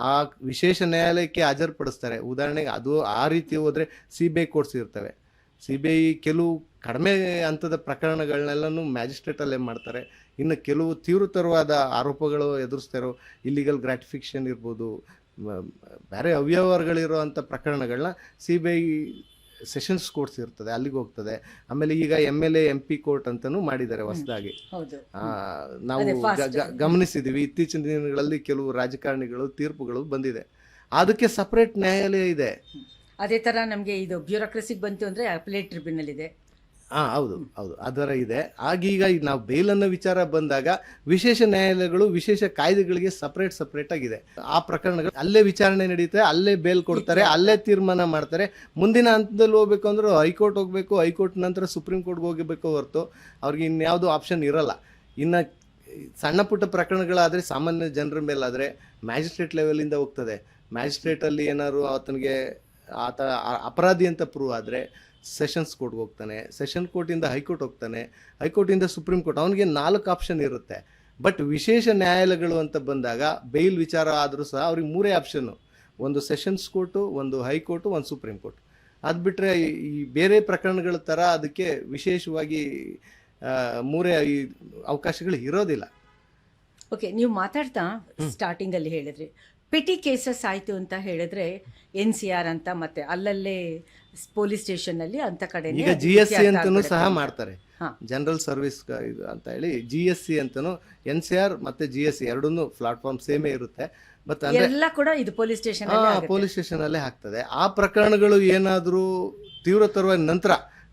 ಆ ವಿಶೇಷ ನ್ಯಾಯಾಲಯಕ್ಕೆ ಹಾಜರುಪಡಿಸ್ತಾರೆ. ಉದಾಹರಣೆಗೆ ಅದು ಆ ರೀತಿ ಹೋದರೆ CBI ಕೋರ್ಟ್ಸ್ ಇರ್ತವೆ. CBI ಕೆಲವು ಕಡಿಮೆ ಹಂತದ ಪ್ರಕರಣಗಳನ್ನೆಲ್ಲನೂ ಮ್ಯಾಜಿಸ್ಟ್ರೇಟಲ್ಲೇ ಮಾಡ್ತಾರೆ. ಇನ್ನು ಕೆಲವು ತೀವ್ರತರವಾದ ಆರೋಪಗಳು ಎದುರಿಸ್ತಾರೋ, ಇಲ್ಲಿಗಲ್ ಗ್ರಾಟಿಫಿಕೇಷನ್ ಇರ್ಬೋದು, ಬೇರೆ ಅವ್ಯವಹಾರಗಳಿರುವಂಥ ಪ್ರಕರಣಗಳನ್ನ CBI ಸೆಷನ್ಸ್ ಕೋರ್ಟ್ಸ್ ಇರ್ತದೆ, ಅಲ್ಲಿಗೆ ಹೋಗ್ತದೆ. ಆಮೇಲೆ ಈಗ MLA MP ಕೋರ್ಟ್ ಅಂತಲೂ ಮಾಡಿದ್ದಾರೆ ಹೊಸದಾಗಿ. ನಾವು ಗಮನಿಸಿದ್ದೀವಿ ಇತ್ತೀಚಿನ ದಿನಗಳಲ್ಲಿ ಕೆಲವು ರಾಜಕಾರಣಿಗಳು ತೀರ್ಪುಗಳು ಬಂದಿದೆ, ಅದಕ್ಕೆ ಸಪರೇಟ್ ನ್ಯಾಯಾಲಯ ಇದೆ. ಅದೇ ತರ ನಮಗೆ ಇದು ಬ್ಯೂರೋಕ್ರಸಿಗೆ ಬಂತು ಅಂದ್ರೆ ಅಪಲೇಟ್ ಟ್ರಿಬ್ಯುನಲ್ ಇದೆ. ಹೌದು, ಅದರ ಇದೆ. ಆಗೀಗ ನಾವು ಬೇಲನ್ನ ವಿಚಾರ ಬಂದಾಗ ವಿಶೇಷ ನ್ಯಾಯಾಲಯಗಳು ವಿಶೇಷ ಕಾಯ್ದೆಗಳಿಗೆ ಸಪರೇಟ್ ಆಗಿದೆ. ಆ ಪ್ರಕರಣಗಳು ಅಲ್ಲೇ ವಿಚಾರಣೆ ನಡೀತಾರೆ, ಅಲ್ಲೇ ಬೇಲ್ ಕೊಡ್ತಾರೆ, ಅಲ್ಲೇ ತೀರ್ಮಾನ ಮಾಡ್ತಾರೆ. ಮುಂದಿನ ಹಂತದಲ್ಲಿ ಹೋಗ್ಬೇಕು ಅಂದ್ರೆ ಹೈಕೋರ್ಟ್ ಹೋಗ್ಬೇಕು, ಹೈಕೋರ್ಟ್ ನಂತರ ಸುಪ್ರೀಂ ಕೋರ್ಟ್ಗೆ ಹೋಗಬೇಕು ಹೊರತು ಅವ್ರಿಗೆ ಇನ್ಯಾವುದು ಆಪ್ಷನ್ ಇರಲ್ಲ. ಇನ್ನು ಸಣ್ಣ ಪುಟ್ಟ ಪ್ರಕರಣಗಳಾದರೆ, ಸಾಮಾನ್ಯ ಜನರ ಮೇಲಾದರೆ ಮ್ಯಾಜಿಸ್ಟ್ರೇಟ್ ಲೆವೆಲಿಂದ ಹೋಗ್ತದೆ. ಮ್ಯಾಜಿಸ್ಟ್ರೇಟಲ್ಲಿ ಏನಾದ್ರು ಆತನಿಗೆ ಆತ ಅಪರಾಧಿ ಅಂತ ಪ್ರೂವ್ ಆದರೆ ಸೆಷನ್ಸ್ ಕೋರ್ಟ್ಗೆ ಹೋಗ್ತಾನೆ, ಸೆಷನ್ ಕೋರ್ಟಿಂದ ಹೈಕೋರ್ಟ್ ಹೋಗ್ತಾನೆ, ಹೈಕೋರ್ಟಿಂದ ಸುಪ್ರೀಂ ಕೋರ್ಟ್. ಅವನಿಗೆ 4 ಆಪ್ಷನ್ ಇರುತ್ತೆ. ಬಟ್ ವಿಶೇಷ ನ್ಯಾಯಾಲಯಗಳು ಅಂತ ಬಂದಾಗ ಬೇಲ್ ವಿಚಾರ ಆದರೂ ಸಹ ಅವ್ರಿಗೆ 3 ಆಪ್ಷನ್ನು, ಒಂದು ಸೆಷನ್ಸ್ ಕೋರ್ಟು, ಒಂದು ಹೈಕೋರ್ಟು, ಒಂದು ಸುಪ್ರೀಂ ಕೋರ್ಟ್. ಅದು ಬಿಟ್ಟರೆ ಈ ಬೇರೆ ಪ್ರಕರಣಗಳ ಥರ ಅದಕ್ಕೆ ವಿಶೇಷವಾಗಿ 3 ಅವಕಾಶಗಳು ಇರೋದಿಲ್ಲ. ಓಕೆ, ನೀವು ಮಾತಾಡ್ತಾ ಸ್ಟಾರ್ಟಿಂಗಲ್ಲಿ ಹೇಳಿದ್ರಿ ಪೆಟಿ ಕೇಸಸ್ ಆಯಿತು ಅಂತ ಹೇಳಿದ್ರೆ NCR ಅಂತ ಮತ್ತೆ ಅಲ್ಲಲ್ಲೇ ಪೊಲೀಸ್ ಸ್ಟೇಷನ್ನಲ್ಲಿ ಅಂತ ಕಡೆ ಈಗ GSC ಅಂತನೂ ಸಹ ಮಾಡ್ತಾರೆ, ಜನರಲ್ ಸರ್ವಿಸ್ ಇದು ಅಂತ ಹೇಳಿ. GSC ಅಂತನೂ NCR ಮತ್ತೆ GSC ಎರಡನ್ನೂ ಪ್ಲಾಟ್ಫಾರ್ಮ್ ಸೇಮೇ ಇರುತ್ತೆ. ಮತ್ತೆ ಎಲ್ಲ ಕೂಡ ಇದು ಪೊಲೀಸ್ ಸ್ಟೇಷನ್ ಅಲ್ಲೇ ಆಗ್ತದೆ. ಆ ಪ್ರಕರಣಗಳು ಏನಾದರೂ ತೀವ್ರತರವಾಗಿ ನಂತರ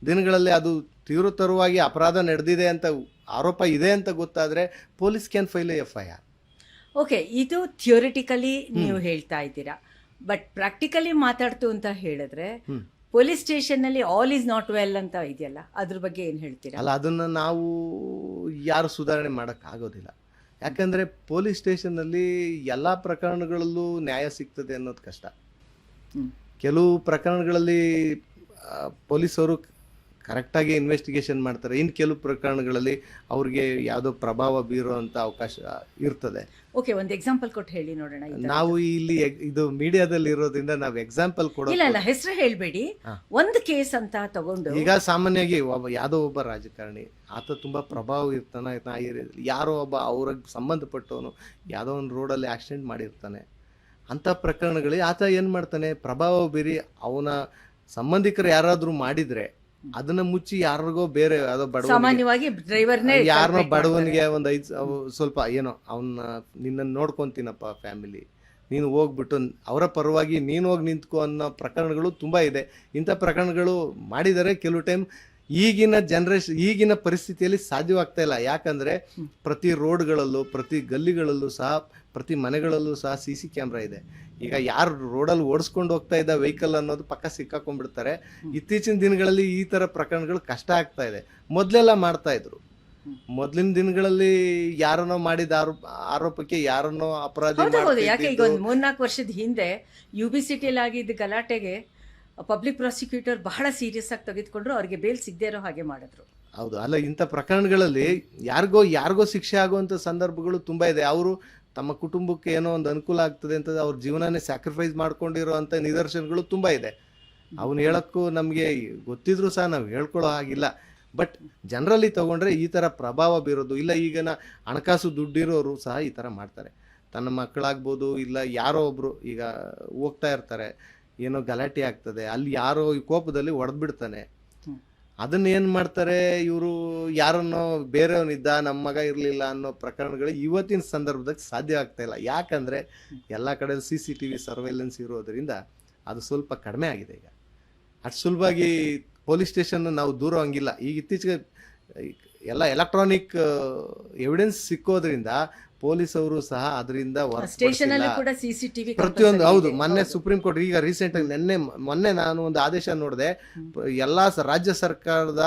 ದಿನಗಳಲ್ಲಿ ಅದು ತೀವ್ರತರವಾಗಿ ಅಪರಾಧ ನಡೆದಿದೆ ಅಂತ ಆರೋಪ ಇದೆ ಅಂತ ಗೊತ್ತಾದ್ರೆ police can file FIR. Okay, ಇದು ಥಿಯೋರಿಟಿಕಲಿ ನೀವು ಹೇಳ್ತಾ ಇದ್ದೀರಾ. ಬಟ್ ಪ್ರಾಕ್ಟಿಕಲಿ ಮಾತಾಡ್ತು ಅಂತ ಹೇಳಿದ್ರೆ ಪೊಲೀಸ್ ಸ್ಟೇಷನ್ನಲ್ಲಿ ಆಲ್ ಈಸ್ ನಾಟ್ ವೆಲ್ ಅಂತ ಇದೆಯಲ್ಲ, ಅದ್ರ ಬಗ್ಗೆ ಏನು ಹೇಳ್ತೀರಾ? ಅಲ್ಲ, ಅದನ್ನು ನಾವು ಯಾರು ಸುಧಾರಣೆ ಮಾಡೋಕ್ಕಾಗೋದಿಲ್ಲ. ಯಾಕಂದರೆ ಪೊಲೀಸ್ ಸ್ಟೇಷನ್ನಲ್ಲಿ ಎಲ್ಲ ಪ್ರಕರಣಗಳಲ್ಲೂ ನ್ಯಾಯ ಸಿಗ್ತದೆ ಅನ್ನೋದು ಕಷ್ಟ. ಕೆಲವು ಪ್ರಕರಣಗಳಲ್ಲಿ ಪೊಲೀಸವರು ಕರೆಕ್ಟಾಗಿ ಇನ್ವೆಸ್ಟಿಗೇಷನ್ ಮಾಡ್ತಾರೆ, ಇನ್ನು ಕೆಲವು ಪ್ರಕರಣಗಳಲ್ಲಿ ಅವ್ರಿಗೆ ಯಾವುದೋ ಪ್ರಭಾವ ಬೀರುವಂಥ ಅವಕಾಶ ಇರ್ತದೆ. ಓಕೆ, ಒಂದು ಎಕ್ಸಾಂಪಲ್ ಕೊಟ್ಟು ಹೇಳಿ ನೋಡೋಣ. ನಾವು ಇಲ್ಲಿ ಇದು ಮೀಡಿಯಾದಲ್ಲಿ ಇರೋದ್ರಿಂದ ನಾವು ಎಕ್ಸಾಂಪಲ್ ಇಲ್ಲ, ಹೆಸರು ಹೇಳಬೇಡಿ, ಒಂದು ಕೇಸ್ ಅಂತ ತಗೊಂಡು. ಈಗ ಸಾಮಾನ್ಯವಾಗಿ ಯಾವುದೋ ಒಬ್ಬ ರಾಜಕಾರಣಿ, ಆತ ತುಂಬ ಪ್ರಭಾವ ಇರ್ತಾನೆ, ಯಾರೋ ಒಬ್ಬ ಅವ್ರಿಗೆ ಸಂಬಂಧಪಟ್ಟವನು ಯಾವುದೋ ಒಂದು ರೋಡಲ್ಲಿ ಆಕ್ಸಿಡೆಂಟ್ ಮಾಡಿರ್ತಾನೆ. ಅಂಥ ಪ್ರಕರಣಗಳಿಗೆ ಆತ ಏನು ಮಾಡ್ತಾನೆ, ಪ್ರಭಾವ ಬೀರಿ ಅವನ ಸಂಬಂಧಿಕರು ಯಾರಾದರೂ ಮಾಡಿದರೆ ಅದನ್ನ ಮುಚ್ಚಿ ಯಾರಿಗೋ ಬೇರೆ ಯಾವುದೋ ಸಾಮಾನ್ಯವಾಗಿ ಡ್ರೈವರ್ನೇ ಯಾರನ್ನೋ ಬಡವನಿಗೆ ಒಂದು 5 ಸ್ವಲ್ಪ ಏನೋ ನಿನ್ನನ್ನು ನೋಡ್ಕೊತೀನಪ್ಪ ಫ್ಯಾಮಿಲಿ, ನೀನು ಹೋಗ್ಬಿಟ್ಟು ಅವರ ಪರವಾಗಿ ನೀನು ಹೋಗಿ ನಿಂತ್ಕೊ ಅನ್ನೋ ಪ್ರಕರಣಗಳು ತುಂಬ ಇದೆ. ಇಂಥ ಪ್ರಕರಣಗಳು ಮಾಡಿದರೆ ಕೆಲವು ಟೈಮ್ ಈಗಿನ ಪರಿಸ್ಥಿತಿಯಲ್ಲಿ ಸಾಧ್ಯವಾಗ್ತಾ ಇಲ್ಲ. ಯಾಕಂದರೆ ಪ್ರತಿ ರೋಡ್ಗಳಲ್ಲೂ, ಪ್ರತಿ ಗಲ್ಲಿಗಳಲ್ಲೂ ಸಹ, ಪ್ರತಿ ಮನೆಗಳಲ್ಲೂ ಸಹ CC ಕ್ಯಾಮ್ರಾ ಇದೆ. ಈಗ ಯಾರು ರೋಡಲ್ಲಿ ಓಡಿಸ್ಕೊಂಡು ಹೋಗ್ತಾ ಇದ್ದ ವೆಹಿಕಲ್ ಅನ್ನೋದು ಪಕ್ಕ ಸಿಕ್ಕಾಕೊಂಡ್ಬಿಡ್ತಾರೆ. ಇತ್ತೀಚಿನ ದಿನಗಳಲ್ಲಿ ಈ ಥರ ಪ್ರಕರಣಗಳು ಕಷ್ಟ ಆಗ್ತಾ ಇದೆ. ಮೊದಲೆಲ್ಲ ಮಾಡ್ತಾ ಇದ್ರು. ಮೊದಲಿನ ದಿನಗಳಲ್ಲಿ ಯಾರನ್ನೋ ಮಾಡಿದ ಆರೋಪಕ್ಕೆ ಯಾರನ್ನೋ ಅಪರಾಧಿ ಹೌದು ಹೌದು, ಯಾಕೆ ಈಗ ಮಾಡ್ತಿದ್ದಿದ್ದು. ಒಂದು 3-4 ವರ್ಷದ ಹಿಂದೆ UB ಸಿಟಿಯಲ್ಲಿ ಆಗಿದ್ದ ಗಲಾಟೆಗೆ ಪಬ್ಲಿಕ್ ಪ್ರಾಸಿಕ್ಯೂಟರ್ ಬಹಳ ಸೀರಿಯಸ್ ಆಗಿ ತೆಗೆದುಕೊಂಡ್ರು, ಅವ್ರಿಗೆ ಬೇಲ್ ಸಿಗದೆ ಇರೋ ಹಾಗೆ ಮಾಡಿದ್ರು. ಹೌದು, ಅಲ್ಲ ಇಂಥ ಪ್ರಕರಣಗಳಲ್ಲಿ ಯಾರಿಗೋ ಶಿಕ್ಷೆ ಆಗುವಂತ ಸಂದರ್ಭಗಳು ತುಂಬಾ ಇದೆ. ಅವರು ತಮ್ಮ ಕುಟುಂಬಕ್ಕೆ ಏನೋ ಒಂದು ಅನುಕೂಲ ಆಗ್ತದೆ ಅಂತ ಅವ್ರ ಜೀವನನೇ ಸ್ಯಾಕ್ರಿಫೈಸ್ ಮಾಡ್ಕೊಂಡಿರುವಂತ ನಿದರ್ಶನಗಳು ತುಂಬಾ ಇದೆ. ಅವನು ಹೇಳಕ್ಕೂ ನಮಗೆ ಗೊತ್ತಿದ್ರು ಸಹ ನಾವು ಹೇಳ್ಕೊಳ್ಳೋ ಹಾಗಿಲ್ಲ. ಬಟ್ ಜನರಲ್ಲಿ ತಗೊಂಡ್ರೆ ಈ ತರ ಪ್ರಭಾವ ಬೀರೋದು ಇಲ್ಲ. ಈಗಿನ ಹಣಕಾಸು ದುಡ್ಡಿರೋರು ಸಹ ಈ ತರ ಮಾಡ್ತಾರೆ. ತನ್ನ ಮಕ್ಕಳಾಗ್ಬೋದು, ಇಲ್ಲ ಯಾರೋ ಒಬ್ರು ಈಗ ಹೋಗ್ತಾ ಇರ್ತಾರೆ, ಏನೋ ಗಲಾಟೆ ಆಗ್ತದೆ, ಅಲ್ಲಿ ಯಾರೋ ಈ ಕೋಪದಲ್ಲಿ ಹೊಡೆದ್ಬಿಡ್ತಾನೆ. ಅದನ್ನ ಏನ್ ಮಾಡ್ತಾರೆ ಇವರು, ಯಾರನ್ನೋ ಬೇರೆಯವನಿದ್ದ ನಮ್ಮ ಮಗ ಇರಲಿಲ್ಲ ಅನ್ನೋ ಪ್ರಕರಣಗಳು ಇವತ್ತಿನ ಸಂದರ್ಭದಾಗ ಸಾಧ್ಯ ಆಗ್ತಾ ಇಲ್ಲ. ಯಾಕಂದ್ರೆ ಎಲ್ಲ ಕಡೆ CCTV ಸರ್ವೆಲೆನ್ಸ್ ಇರೋದ್ರಿಂದ ಅದು ಸ್ವಲ್ಪ ಕಡಿಮೆ ಆಗಿದೆ. ಈಗ ಅಷ್ಟು ಸುಲಭವಾಗಿ ಪೊಲೀಸ್ ಸ್ಟೇಷನ್ ನಾವು ದೂರ ಹಂಗಿಲ್ಲ. ಈಗ ಇತ್ತೀಚೆಗೆ ಎಲ್ಲ ಎಲೆಕ್ಟ್ರಾನಿಕ್ ಎವಿಡೆನ್ಸ್ ಸಿಕ್ಕೋದ್ರಿಂದ ಪೊಲೀಸ್ ಅವರು ಸಹ ಅದರಿಂದ ಸ್ಟೇಷನ್ ಅಲ್ಲಿ ಕೂಡ CCTV ಪ್ರತಿಯೊಂದು. ಹೌದು, ಮೊನ್ನೆ ಸುಪ್ರೀಂ ಕೋರ್ಟ್ ಈಗ ರೀಸೆಂಟ್ ಆಗಿ ಮೊನ್ನೆ ನಾನು ಒಂದು ಆದೇಶ ನೋಡಿದೆ. ಎಲ್ಲಾ ರಾಜ್ಯ ಸರ್ಕಾರದ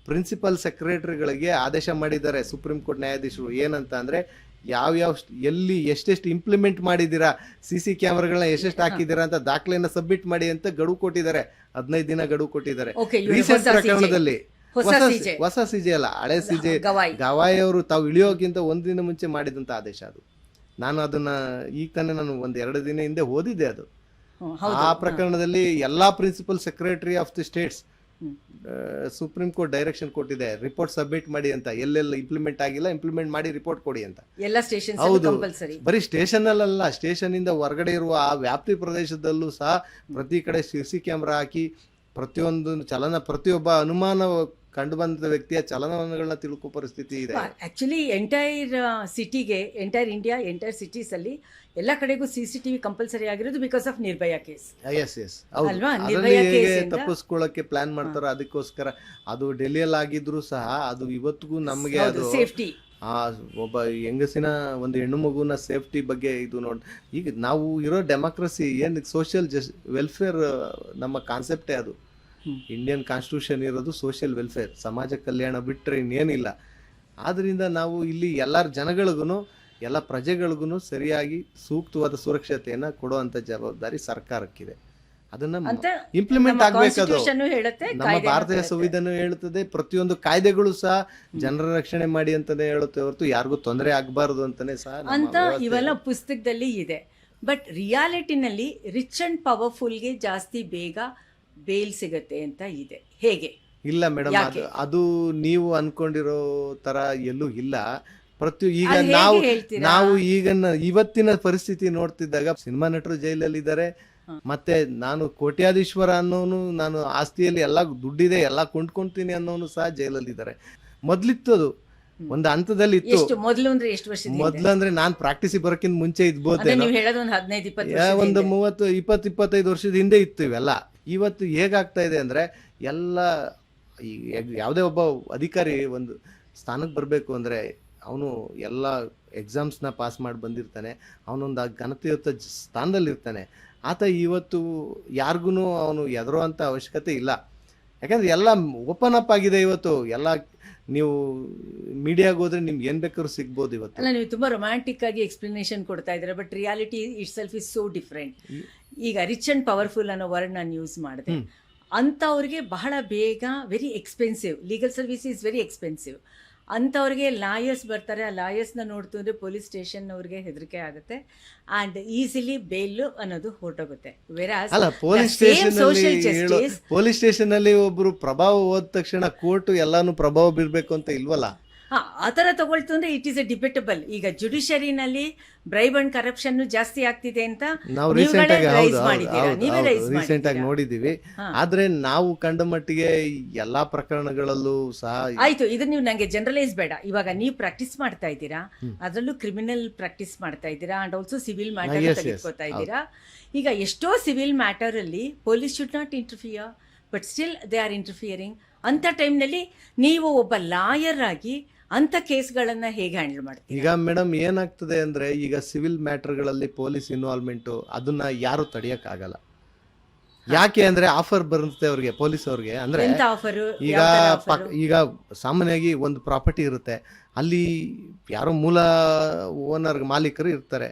ಪ್ರಿನ್ಸಿಪಲ್ ಸೆಕ್ರೆಟರಿಗಳಿಗೆ ಆದೇಶ ಮಾಡಿದ್ದಾರೆ ಸುಪ್ರೀಂ ಕೋರ್ಟ್ ನ್ಯಾಯಾಧೀಶರು. ಏನಂತ ಅಂದ್ರೆ ಯಾವ್ಯಾವ ಎಲ್ಲಿ ಎಷ್ಟೆಷ್ಟು ಇಂಪ್ಲಿಮೆಂಟ್ ಮಾಡಿದ್ದೀರಾ, CC ಕ್ಯಾಮ್ರಾಗಳನ್ನ ಎಷ್ಟೆಷ್ಟು ಹಾಕಿದ್ದೀರಾ ಅಂತ ದಾಖಲೆಯನ್ನ ಸಬ್ಮಿಟ್ ಮಾಡಿ ಅಂತ ಗಡುವು ಕೊಟ್ಟಿದ್ದಾರೆ. 15 ದಿನ ಗಡುವು ಕೊಟ್ಟಿದ್ದಾರೆ. ರೀಸೆಂಟ್ ಪ್ರಕರಣದಲ್ಲಿ ಹೊಸ ಸಿಜೆ ಅಲ್ಲ, ಹಳೆ ಸಿಜೆ ಗವಾಯಿ ಅವರು ತಾವು ಇಳಿಯೋಕ್ಕಿಂತ ಒಂದಿನ ಮುಂಚೆ ಮಾಡಿದಂತ ಆದೇಶ ಅದು. ನಾನು ಅದನ್ನ ಈಗ ತಾನೇ ನಾನು 1-2 ದಿನ ಹಿಂದೆ ಓದಿದ್ದೆ. ಅದು ಆ ಪ್ರಕರಣದಲ್ಲಿ ಎಲ್ಲಾ principal secretary of the states supreme court direction ಕೊಟ್ಟಿದೆ, ರಿಪೋರ್ಟ್ ಸಬ್ಮಿಟ್ ಮಾಡಿ ಅಂತ. ಎಲ್ಲೆಲ್ಲ ಇಂಪ್ಲಿಮೆಂಟ್ ಆಗಿಲ್ಲ ಇಂಪ್ಲಿಮೆಂಟ್ ಮಾಡಿ ರಿಪೋರ್ಟ್ ಕೊಡಿ ಅಂತ. ಎಲ್ಲ ಸ್ಟೇಷನ್ ಹೌದು, ಬರೀ ಸ್ಟೇಷನ್ ಅಲ್ಲ, ಸ್ಟೇಷನ್ ಇಂದ ಹೊರಗಡೆ ಇರುವ ಆ ವ್ಯಾಪ್ತಿ ಪ್ರದೇಶದಲ್ಲೂ ಸಹ ಪ್ರತಿ ಕಡೆ CC ಕ್ಯಾಮ್ರಾ ಹಾಕಿ ಪ್ರತಿಯೊಂದು ಪ್ರತಿಯೊಬ್ಬ ಅನುಮಾನ ಕಂಡು ಬಂದ ವ್ಯಕ್ತಿಯ ಚಲನವಲನಗಳನ್ನ ತಿಳ್ಕೋ ಪರಿಸ್ಥಿತಿ ಇದೆ. ಆಕ್ಚುಲಿ ಎಂಟೈರ್ ಸಿಟಿಗೆ, ಎಂಟೈರ್ ಇಂಡಿಯಾ, ಎಂಟೈರ್ ಸಿಟೀಸ್ ಅಲ್ಲಿ ಎಲ್ಲ ಕಡೆಗೂ CCTV ಕಂಪಲ್ಸರಿ ಆಗಿರೋದು ಬಿಕಾಸ್ ಆಫ್ ನಿರ್ಭಯ ಕೇಸ್. ಅಲ್ವಾ? ನಿರ್ಭಯ ಕೇಸ್ ತಪ್ಪಿಸ್ಕೊಳ್ಳಕ್ಕೆ ಪ್ಲಾನ್ ಮಾಡ್ತಾರ. ಅದಕ್ಕೋಸ್ಕರ ಅದು ಡೆಲ್ಲಿಯಲ್ಲಿ ಆಗಿದ್ರು ಸಹ ಅದು ಇವತ್ತಿಗೂ ನಮಗೆ ಅದು ಸೇಫ್ಟಿ, ಒಬ್ಬ ಹೆಂಗಸಿನ ಒಂದು ಹೆಣ್ಣು ಮಗುನ ಸೇಫ್ಟಿ ಬಗ್ಗೆ ಇದು ನೋಡಿ. ಈಗ ನಾವು ಇರೋ ಡೆಮಾಕ್ರಸಿ ಏನು ಸೋಷಿಯಲ್ ವೆಲ್ಫೇರ್ ನಮ್ಮ ಕಾನ್ಸೆಪ್ಟೇ ಅದು. ಇಂಡಿಯನ್ ಕಾನ್ಸ್ಟಿಟ್ಯೂಷನ್ ಇರೋದು ಸೋಷಿಯಲ್ ವೆಲ್ಫೇರ್, ಸಮಾಜ ಕಲ್ಯಾಣ ಬಿಟ್ಟರೆ ಇನ್ನೇನಿಲ್ಲ. ಆದ್ರಿಂದ ನಾವು ಇಲ್ಲಿ ಎಲ್ಲರ ಜನಗಳಿಗೂ ಎಲ್ಲ ಪ್ರಜೆಗಳಿಗೂ ಸರಿಯಾಗಿ ಸೂಕ್ತವಾದ ಸುರಕ್ಷತೆಯನ್ನ ಕೊಡುವಂತ ಜವಾಬ್ದಾರಿ ಸರ್ಕಾರಕ್ಕಿದೆ. ಅದನ್ನ ಇಂಪ್ಲಿಮೆಂಟ್ ಆಗ್ಬೇಕದು. ನಮ್ಮ ಭಾರತೀಯ ಸಂವಿಧಾನ ಹೇಳುತ್ತದೆ, ಪ್ರತಿಯೊಂದು ಕಾಯ್ದೆಗಳು ಸಹ ಜನರ ರಕ್ಷಣೆ ಮಾಡಿ ಅಂತಾನೆ ಹೇಳುತ್ತೆ ಹೊರತು ಯಾರಿಗೂ ತೊಂದರೆ ಆಗ್ಬಾರ್ದು ಅಂತಾನೆ ಸಹ ಅಂತ ಇವೆಲ್ಲ ಪುಸ್ತಕದಲ್ಲಿ ಇದೆ. ಬಟ್ ರಿಯಾಲಿಟಿನಲ್ಲಿ ರಿಚ್ ಅಂಡ್ ಪವರ್ಫುಲ್ಗೆ ಜಾಸ್ತಿ ಬೇಗ ಬೇಲ್ ಸಿಗತ್ತೆ ಅಂತ ಇದೆ. ಹೇಗೆ? ಇಲ್ಲ ಮೇಡಮ್, ಅದು ನೀವು ಅನ್ಕೊಂಡಿರೋ ತರ ಎಲ್ಲೂ ಇಲ್ಲ. ಈಗ ನಾವು ಈಗ ಇವತ್ತಿನ ಪರಿಸ್ಥಿತಿ ನೋಡ್ತಿದ್ದಾಗ ಸಿನಿಮಾ ನಟರು ಜೈಲಲ್ಲಿ ಇದ್ದಾರೆ. ಮತ್ತೆ ನಾನು ಕೋಟ್ಯಾಧೀಶ್ವರ ಅನ್ನೋನು, ನಾನು ಆಸ್ತಿಯಲ್ಲಿ ಎಲ್ಲ ದುಡ್ಡಿದೆ ಎಲ್ಲ ಕೊಂಡ್ಕೊಂತೀನಿ ಅನ್ನೋನು ಸಹ ಜೈಲಲ್ಲಿ ಇದ್ದಾರೆ. ಮೊದ್ಲಿತ್ತು ಅದು ಒಂದು ಹಂತದಲ್ಲಿ ಇತ್ತು. ಮೊದ್ಲಂದ್ರೆ ನಾನ್ ಪ್ರಾಕ್ಟೀಸ್ ಬರೋಕ್ಕಿಂತ ಮುಂಚೆ ಇದ್ಬೋದೇ, ಒಂದು 30-25 ವರ್ಷದ ಹಿಂದೆ ಇತ್ತು ಇವೆಲ್ಲ. ಇವತ್ತು ಹೇಗಾಗ್ತಾ ಇದೆ ಅಂದ್ರೆ ಎಲ್ಲ ಯಾವುದೇ ಒಬ್ಬ ಅಧಿಕಾರಿ ಒಂದು ಸ್ಥಾನಕ್ಕೆ ಬರಬೇಕು ಅಂದ್ರೆ ಅವನು ಎಲ್ಲ ಎಕ್ಸಾಮ್ಸ್ನ ಪಾಸ್ ಮಾಡಿ ಬಂದಿರ್ತಾನೆ, ಅವನೊಂದು ಘನತೆಯುತ ಸ್ಥಾನದಲ್ಲಿ ಇರ್ತಾನೆ. ಆತ ಇವತ್ತು ಯಾರಿಗೂ ಅವನು ಎದುರೋ ಅಂತ ಅವಶ್ಯಕತೆ ಇಲ್ಲ. ಯಾಕಂದ್ರೆ ಎಲ್ಲ ಓಪನ್ ಅಪ್ ಆಗಿದೆ ಇವತ್ತು. ಎಲ್ಲ ನೀವು ಮೀಡಿಯಾಗೆ ಹೋದ್ರೆ ನಿಮ್ಗೆ ಏನ್ ಬೇಕಾದ್ರೂ ಸಿಗ್ಬೋದು ಇವತ್ತು. ಅಲ್ಲ, ನೀವು ತುಂಬಾ ರೊಮ್ಯಾಂಟಿಕ್ ಆಗಿ ಎಕ್ಸ್ಪ್ಲನೇಷನ್ ಕೊಡ್ತಾ ಇದ್ದೀರಾ, but reality it self is so different. ಈಗ ರಿಚ್ ಅಂಡ್ ಪವರ್ಫುಲ್ ಅನ್ನೋ ವರ್ಡ್ ನಾನು ಯೂಸ್ ಮಾಡಿದೆ. ಅಂಥವ್ರಿಗೆ ಬಹಳ ಬೇಗ very expensive, legal service is very expensive. ಅಂಥವ್ರಿಗೆ ಲಾಯರ್ಸ್ ಬರ್ತಾರೆ. ಆ ಲಾಯರ್ಸ್ನ ನೋಡ್ತು ಅಂದರೆ ಪೊಲೀಸ್ ಸ್ಟೇಷನ್ ಅವ್ರಿಗೆ ಹೆದರಿಕೆ ಆಗುತ್ತೆ ಆ್ಯಂಡ್ ಈಸಿಲಿ ಬೇಲ್ ಅನ್ನೋದು ಹೊರಟೋಗುತ್ತೆ. ಪೊಲೀಸ್ ಸ್ಟೇಷನ್ ಅಲ್ಲಿ ಒಬ್ರು ಪ್ರಭಾವ ಹೋದ ತಕ್ಷಣ ಕೋರ್ಟ್ ಎಲ್ಲಾನು ಪ್ರಭಾವ ಬೀರ್ಬೇಕು ಅಂತ ಇಲ್ವಲ್ಲ. ಆ ಥರ ತಗೊಳ್ತು ಅಂದ್ರೆ ಇಟ್ ಈಸ್ ಎ ಡಿಬೇಟಬಲ್. ಈಗ ಜುಡಿಷರಿನಲ್ಲಿ ಬ್ರೈಬ್ ಅಂಡ್ ಕರಪ್ಷನ್ ಜಾಸ್ತಿ ಆಗ್ತಿದೆ ಅಂತ ನಾವು ರೀಸೆಂಟ್ ಆಗಿ ನೋಡಿದೀವಿ. ಆದ್ರೆ ನಾವು ಕಂಡ ಮಟ್ಟಿಗೆ ಎಲ್ಲಾ ಪ್ರಕರಣಗಳಲ್ಲೂ ಸಹ ಆಯ್ತು. ಇದನ್ನ ನೀವು ನಂಗೆ ಜನರಲೈಸ್ ಬೇಡ. ಇವಾಗ ನೀವು ಪ್ರಾಕ್ಟೀಸ್ ಮಾಡ್ತಾ ಇದ್ದೀರಾ, ಅದರಲ್ಲೂ ಕ್ರಿಮಿನಲ್ ಪ್ರಾಕ್ಟೀಸ್ ಮಾಡ್ತಾ ಇದ್ದೀರಾ ಅಂಡ್ ಆಲ್ಸೋ ಸಿವಿಲ್ ಮ್ಯಾಟರ್ ತೆಗೆದುಕೊತಾ ಇದ್ದೀರಾ. ಈಗ ಎಷ್ಟೋ ಸಿವಿಲ್ ಮ್ಯಾಟರ್ ಅಲ್ಲಿ police should not interfere, but still they are interfering. ಅಂತ ಟೈಮ್ನಲ್ಲಿ ನೀವು ಒಬ್ಬ ಲಾಯರ್ ಆಗಿ ಅಂತ ಕೇಸ್ಗಳನ್ನ ಹೇಗೆ ಹ್ಯಾಂಡಲ್ ಮಾಡ್ತೀವಿ? ಈಗ ಮೇಡಮ್ ಏನಾಗ್ತದೆ ಅಂದ್ರೆ, ಈಗ ಸಿವಿಲ್ ಮ್ಯಾಟರ್ಗಳಲ್ಲಿ ಪೊಲೀಸ್ ಇನ್ವಾಲ್ವ್ಮೆಂಟ್ ಅದನ್ನ ಯಾರು ತಡೆಯಕ್ ಆಗಲ್ಲ. ಯಾಕೆ ಅಂದ್ರೆ ಆಫರ್ ಬರುತ್ತೆ ಅವ್ರಿಗೆ, ಪೊಲೀಸ್ ಅವ್ರಿಗೆ. ಅಂದ್ರೆ ಎಂತ ಆಫರು? ಈಗ ಈಗ ಸಾಮಾನ್ಯವಾಗಿ ಒಂದು ಪ್ರಾಪರ್ಟಿ ಇರುತ್ತೆ, ಅಲ್ಲಿ ಯಾರೋ ಮೂಲ ಓನರ್ ಮಾಲೀಕರು ಇರ್ತಾರೆ,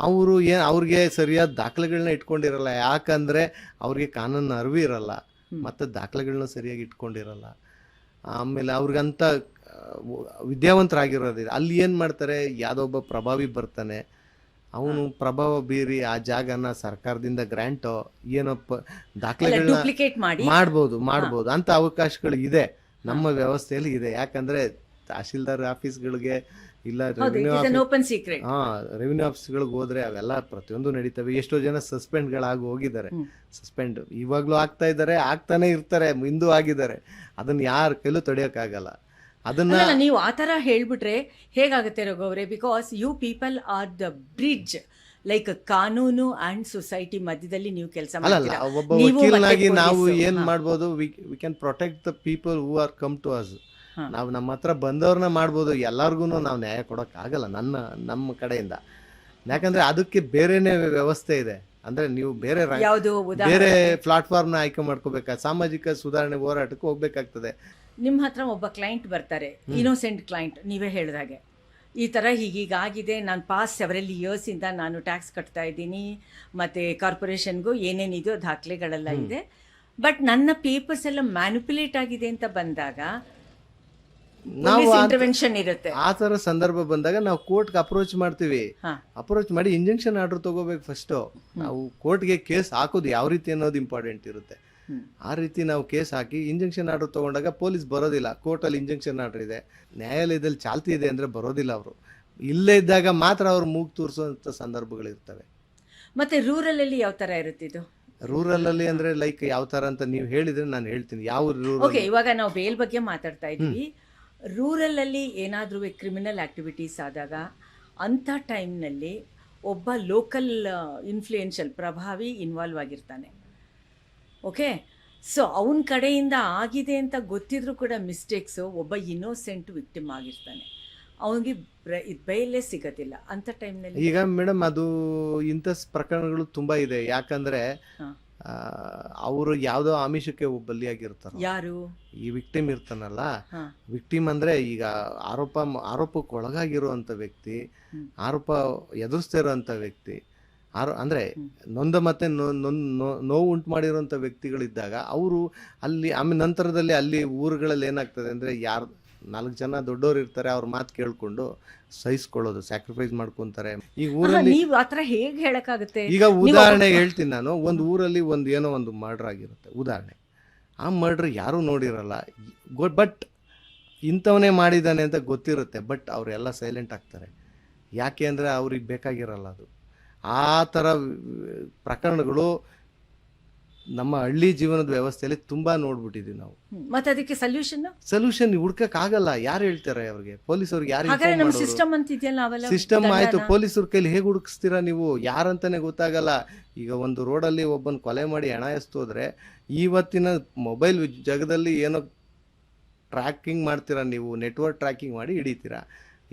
ಅವರು ಅವ್ರಿಗೆ ಸರಿಯಾದ ದಾಖಲೆಗಳನ್ನ ಇಟ್ಕೊಂಡಿರಲ್ಲ. ಯಾಕಂದ್ರೆ ಅವ್ರಿಗೆ ಕಾನೂನು ಅರಿವು ಇರಲ್ಲ, ಮತ್ತೆ ದಾಖಲೆಗಳನ್ನ ಸರಿಯಾಗಿ ಇಟ್ಕೊಂಡಿರಲ್ಲ. ಆಮೇಲೆ ಅವ್ರಿಗಂತ ವಿದ್ಯಾವಂತರಾಗಿರೋದಿಲ್ಲ. ಅಲ್ಲಿ ಏನು ಮಾಡ್ತಾರೆ, ಯಾವುದೋ ಒಬ್ಬ ಪ್ರಭಾವಿ ಬರ್ತಾನೆ, ಅವನು ಪ್ರಭಾವ ಬೀರಿ ಆ ಜಾಗನ ಸರ್ಕಾರದಿಂದ ಗ್ರ್ಯಾಂಟೋ ಏನಪ್ಪ ದಾಖಲೆಗಳನ್ನ ಡೂಪ್ಲಿಕೇಟ್ ಮಾಡಿ ಮಾಡ್ಬೋದು ಅಂತ ಅವಕಾಶಗಳು ಇದೆ, ನಮ್ಮ ವ್ಯವಸ್ಥೆಯಲ್ಲಿ ಇದೆ. ಯಾಕಂದ್ರೆ ತಹಶೀಲ್ದಾರ್ ಆಫೀಸ್ಗಳಿಗೆ ಇಲ್ಲ ಓಪನ್ ಸೀಕ್ರೆಟ್ ರೆವಿನ್ಯೂ ಆಫೀಸ್ಗಳಿಗೆ ಹೋದ್ರೆ ಅವೆಲ್ಲ ಪ್ರತಿಯೊಂದು ನಡೀತವೆ. ಎಷ್ಟೋ ಜನ ಸಸ್ಪೆಂಡ್ಗಳಾಗಿ ಹೋಗಿದ್ದಾರೆ, ಸಸ್ಪೆಂಡ್ ಇವಾಗ್ಲೂ ಆಗ್ತಾ ಇದ್ದಾರೆ, ಆಗ್ತಾನೆ ಇರ್ತಾರೆ, ಇಂದು ಆಗಿದ್ದಾರೆ. ಅದನ್ನ ಯಾರ ಕೈಲೂ ತಡೆಯೋಕ್ಕಾಗಲ್ಲ. ಅದನ್ನ ನೀವು ಆತರ ಹೇಳ್ಬಿಟ್ರೆ ಹೇಗಾಗುತ್ತೆ ರಘುವರೇ? Because you people are the bridge, like ಕಾನೂನು ಅಂಡ್ ಸೊಸೈಟಿ ಮಧ್ಯದಲ್ಲಿ ನೀವು ಕೆಲಸ ಅಲ್ಲಲ್ಲ, ಒಬ್ಬ ವಕೀಲನಾಗಿ ನಾವು ಏನ್ ಮಾಡ್ಬೋದು, we can protect the people who are come to us. ನಾವು ನಮ್ಮ ಹತ್ರ ಬಂದವ್ರನ್ನ ಮಾಡ್ಬೋದು, ಎಲ್ಲಾರ್ಗು ನಾವು ನ್ಯಾಯ ಕೊಡಕ್ ಆಗಲ್ಲ ನಮ್ಮ ಕಡೆಯಿಂದ. ಯಾಕಂದ್ರೆ ಅದಕ್ಕೆ ಬೇರೆನೆ ವ್ಯವಸ್ಥೆ ಇದೆ. ಅಂದ್ರೆ ನೀವು ಬೇರೆ ಪ್ಲಾಟ್ಫಾರ್ಮ್ ನ ಆಯ್ಕೆ ಮಾಡ್ಕೋಬೇಕಾ, ಸಾಮಾಜಿಕ ಸುಧಾರಣೆ ಹೋರಾಟಕ್ಕೆ ಹೋಗ್ಬೇಕಾಗ್ತದೆ. ನಿಮ್ಮ ಹತ್ರ ಒಬ್ಬ ಕ್ಲೈಂಟ್ ಬರ್ತಾರೆ, ಇನ್ನೋಸೆಂಟ್ ಕ್ಲೈಂಟ್, ನೀವೇ ಹೇಳಿದಾಗೆ ಈ ಥರ ಹೀಗಾಗಿದೆ, ನಾನು ಪಾಸ್ಟ್ ಸೆವರಲ್ ಇಯರ್ಸಿಂದ ನಾನು ಟ್ಯಾಕ್ಸ್ ಕಟ್ತಾ ಇದ್ದೀನಿ, ಮತ್ತು ಕಾರ್ಪೊರೇಷನ್ಗೂ ಏನೇನಿದೆಯೋ ದಾಖಲೆಗಳೆಲ್ಲ ಇದೆ, ಬಟ್ ನನ್ನ ಪೇಪರ್ಸ್ ಎಲ್ಲ ಮ್ಯಾನಿಪುಲೇಟ್ ಆಗಿದೆ ಅಂತ ಬಂದಾಗ ನಾವು ಇಂಟರ್ವೆನ್ಷನ್ ಇರುತ್ತೆ. ಆ ಥರ ಸಂದರ್ಭ ಬಂದಾಗ ನಾವು ಕೋರ್ಟ್ಗೆ ಅಪ್ರೋಚ್ ಮಾಡ್ತೀವಿ. ಅಪ್ರೋಚ್ ಮಾಡಿ ಇಂಜೆಕ್ಷನ್ ಆರ್ಡರ್ ತಗೋಬೇಕು ಫಸ್ಟು. ನಾವು ಕೋರ್ಟ್ಗೆ ಕೇಸ್ ಹಾಕೋದು ಯಾವ ರೀತಿ ಅನ್ನೋದು ಇಂಪಾರ್ಟೆಂಟ್ ಇರುತ್ತೆ. ಆ ರೀತಿ ನಾವು ಕೇಸ್ ಹಾಕಿ ಇಂಜೆಕ್ಷನ್ ಆರ್ಡರ್ ತಗೊಂಡಾಗ ಪೊಲೀಸ್ ಬರೋದಿಲ್ಲ. ಕೋರ್ಟಲ್ಲಿ ಇಂಜೆಕ್ಷನ್ ಆರ್ಡರ್ ಇದೆ, ನ್ಯಾಯಾಲಯದಲ್ಲಿ ಚಾಲ್ತಿ ಇದೆ ಅಂದರೆ ಬರೋದಿಲ್ಲ ಅವರು. ಇಲ್ಲೇ ಇದ್ದಾಗ ಮಾತ್ರ ಅವ್ರು ಮೂಗು ತೋರಿಸುವಂಥ ಸಂದರ್ಭಗಳಿರ್ತವೆ. ಮತ್ತೆ ರೂರಲಲ್ಲಿ ಯಾವ ಥರ ಇರುತ್ತೆ ಇದು? ರೂರಲಲ್ಲಿ ಅಂದರೆ ಲೈಕ್ ಯಾವ ಥರ ಅಂತ ನೀವು ಹೇಳಿದ್ರೆ ನಾನು ಹೇಳ್ತೀನಿ. ಯಾವ ರೂರಲ್? ಓಕೆ, ಇವಾಗ ನಾವು ಬೇಲ್ ಬಗ್ಗೆ ಮಾತಾಡ್ತಾ ಇದ್ದೀವಿ. ರೂರಲಲ್ಲಿ ಏನಾದರೂ ಕ್ರಿಮಿನಲ್ ಆ್ಯಕ್ಟಿವಿಟೀಸ್ ಆದಾಗ ಅಂಥ ಟೈಮ್ನಲ್ಲಿ ಒಬ್ಬ ಲೋಕಲ್ ಇನ್ಫ್ಲೂಯೆನ್ಷಿಯಲ್ ಪ್ರಭಾವಿ ಇನ್ವಾಲ್ವ್ ಆಗಿರ್ತಾನೆ. ಓಕೆ, ಸೊ ಅವನ ಕಡೆಯಿಂದ ಆಗಿದೆ ಅಂತ ಗೊತ್ತಿದ್ರೂ ಕೂಡ ಮಿಸ್ಟೇಕ್ಸು, ಒಬ್ಬ ಇನ್ನೋಸೆಂಟ್ ವಿಕ್ಟಿಮ್ ಆಗಿರ್ತಾನೆ, ಅವನಿಗೆ ಬೈಲೇ ಸಿಗೋದಿಲ್ಲ ಅಂಥ ಟೈಮ್ನಲ್ಲಿ. ಈಗ ಮೇಡಮ್ ಅದು ಇಂಥ ಪ್ರಕರಣಗಳು ತುಂಬ ಇದೆ. ಯಾಕಂದರೆ ಅವರು ಯಾವುದೋ ಆಮಿಷಕ್ಕೆ ಬಲಿಯಾಗಿರ್ತಾರೆ. ಯಾರು? ಈ ವಿಕ್ಟಿಮ್ ಇರ್ತಾನಲ್ಲ, ವಿಕ್ಟಿಮ್ ಅಂದರೆ ಈಗ ಆರೋಪಕ್ಕೆ ಒಳಗಾಗಿರುವಂಥ ವ್ಯಕ್ತಿ, ಆರೋಪ ಎದುರಿಸ್ತಾ ಇರೋಂಥ ವ್ಯಕ್ತಿ, ಅಂದರೆ ನೊಂದ ಮತ್ತೆ ನೋವು ಉಂಟು ಮಾಡಿರೋಂಥ ವ್ಯಕ್ತಿಗಳಿದ್ದಾಗ ಅವರು ಅಲ್ಲಿ ಆಮೇಲೆ ನಂತರದಲ್ಲಿ ಅಲ್ಲಿ ಊರುಗಳಲ್ಲಿ ಏನಾಗ್ತದೆ ಅಂದರೆ 4 ಜನ ದೊಡ್ಡವರು ಇರ್ತಾರೆ, ಅವ್ರ ಮಾತು ಕೇಳ್ಕೊಂಡು ಸಹಿಸ್ಕೊಳ್ಳೋದು, ಸ್ಯಾಕ್ರಿಫೈಸ್ ಮಾಡ್ಕೊಂತಾರೆ. ಈ ಊರಲ್ಲಿ ಹೇಗೆ ಹೇಳಕ್ಕಾಗುತ್ತೆ? ಈಗ ಉದಾಹರಣೆ ಹೇಳ್ತೀನಿ ನಾನು. ಒಂದು ಊರಲ್ಲಿ ಏನೋ ಒಂದು ಮರ್ಡರ್ ಆಗಿರುತ್ತೆ ಉದಾಹರಣೆ. ಆ ಮರ್ಡರ್ ಯಾರೂ ನೋಡಿರಲ್ಲ, ಬಟ್ ಇಂಥವನೇ ಮಾಡಿದ್ದಾನೆ ಅಂತ ಗೊತ್ತಿರುತ್ತೆ, ಬಟ್ ಅವರೆಲ್ಲ ಸೈಲೆಂಟ್ ಆಗ್ತಾರೆ. ಯಾಕೆ ಅಂದರೆ ಅವ್ರಿಗೆ ಬೇಕಾಗಿರಲ್ಲ ಅದು. ಆ ಥರ ಪ್ರಕರಣಗಳು ನಮ್ಮ ಹಳ್ಳಿ ಜೀವನದ ವ್ಯವಸ್ಥೆಯಲ್ಲಿ ತುಂಬಾ ನೋಡ್ಬಿಟ್ಟಿದೀವಿ ನಾವು. ಮತ್ತೆ ಅದಕ್ಕೆ ಸೊಲ್ಯೂಷನ್ ಹುಡ್ಕಕ್ಕಾಗಲ್ಲ. ಯಾರು ಹೇಳ್ತಾರೆ ಅವ್ರಿಗೆ? ಪೊಲೀಸವ್ರಿಗೆ ಯಾರು? ಸಿಸ್ಟಮ್ ಆಯ್ತು, ಪೊಲೀಸರ ಕೈಲಿ ಹೇಗೆ ಹುಡುಕಿಸ್ತೀರಾ ನೀವು? ಯಾರಂತಾನೆ ಗೊತ್ತಾಗಲ್ಲ. ಈಗ ಒಂದು ರೋಡಲ್ಲಿ ಒಬ್ಬನ ಕೊಲೆ ಮಾಡಿ ಹಣ ಎಸ್ತೋದ್ರೆ ಇವತ್ತಿನ ಮೊಬೈಲ್ ಜಗದಲ್ಲಿ ಏನೋ ಟ್ರ್ಯಾಕಿಂಗ್ ಮಾಡ್ತೀರಾ ನೀವು, ನೆಟ್ವರ್ಕ್ ಟ್ರ್ಯಾಕಿಂಗ್ ಮಾಡಿ ಹಿಡಿತೀರಾ.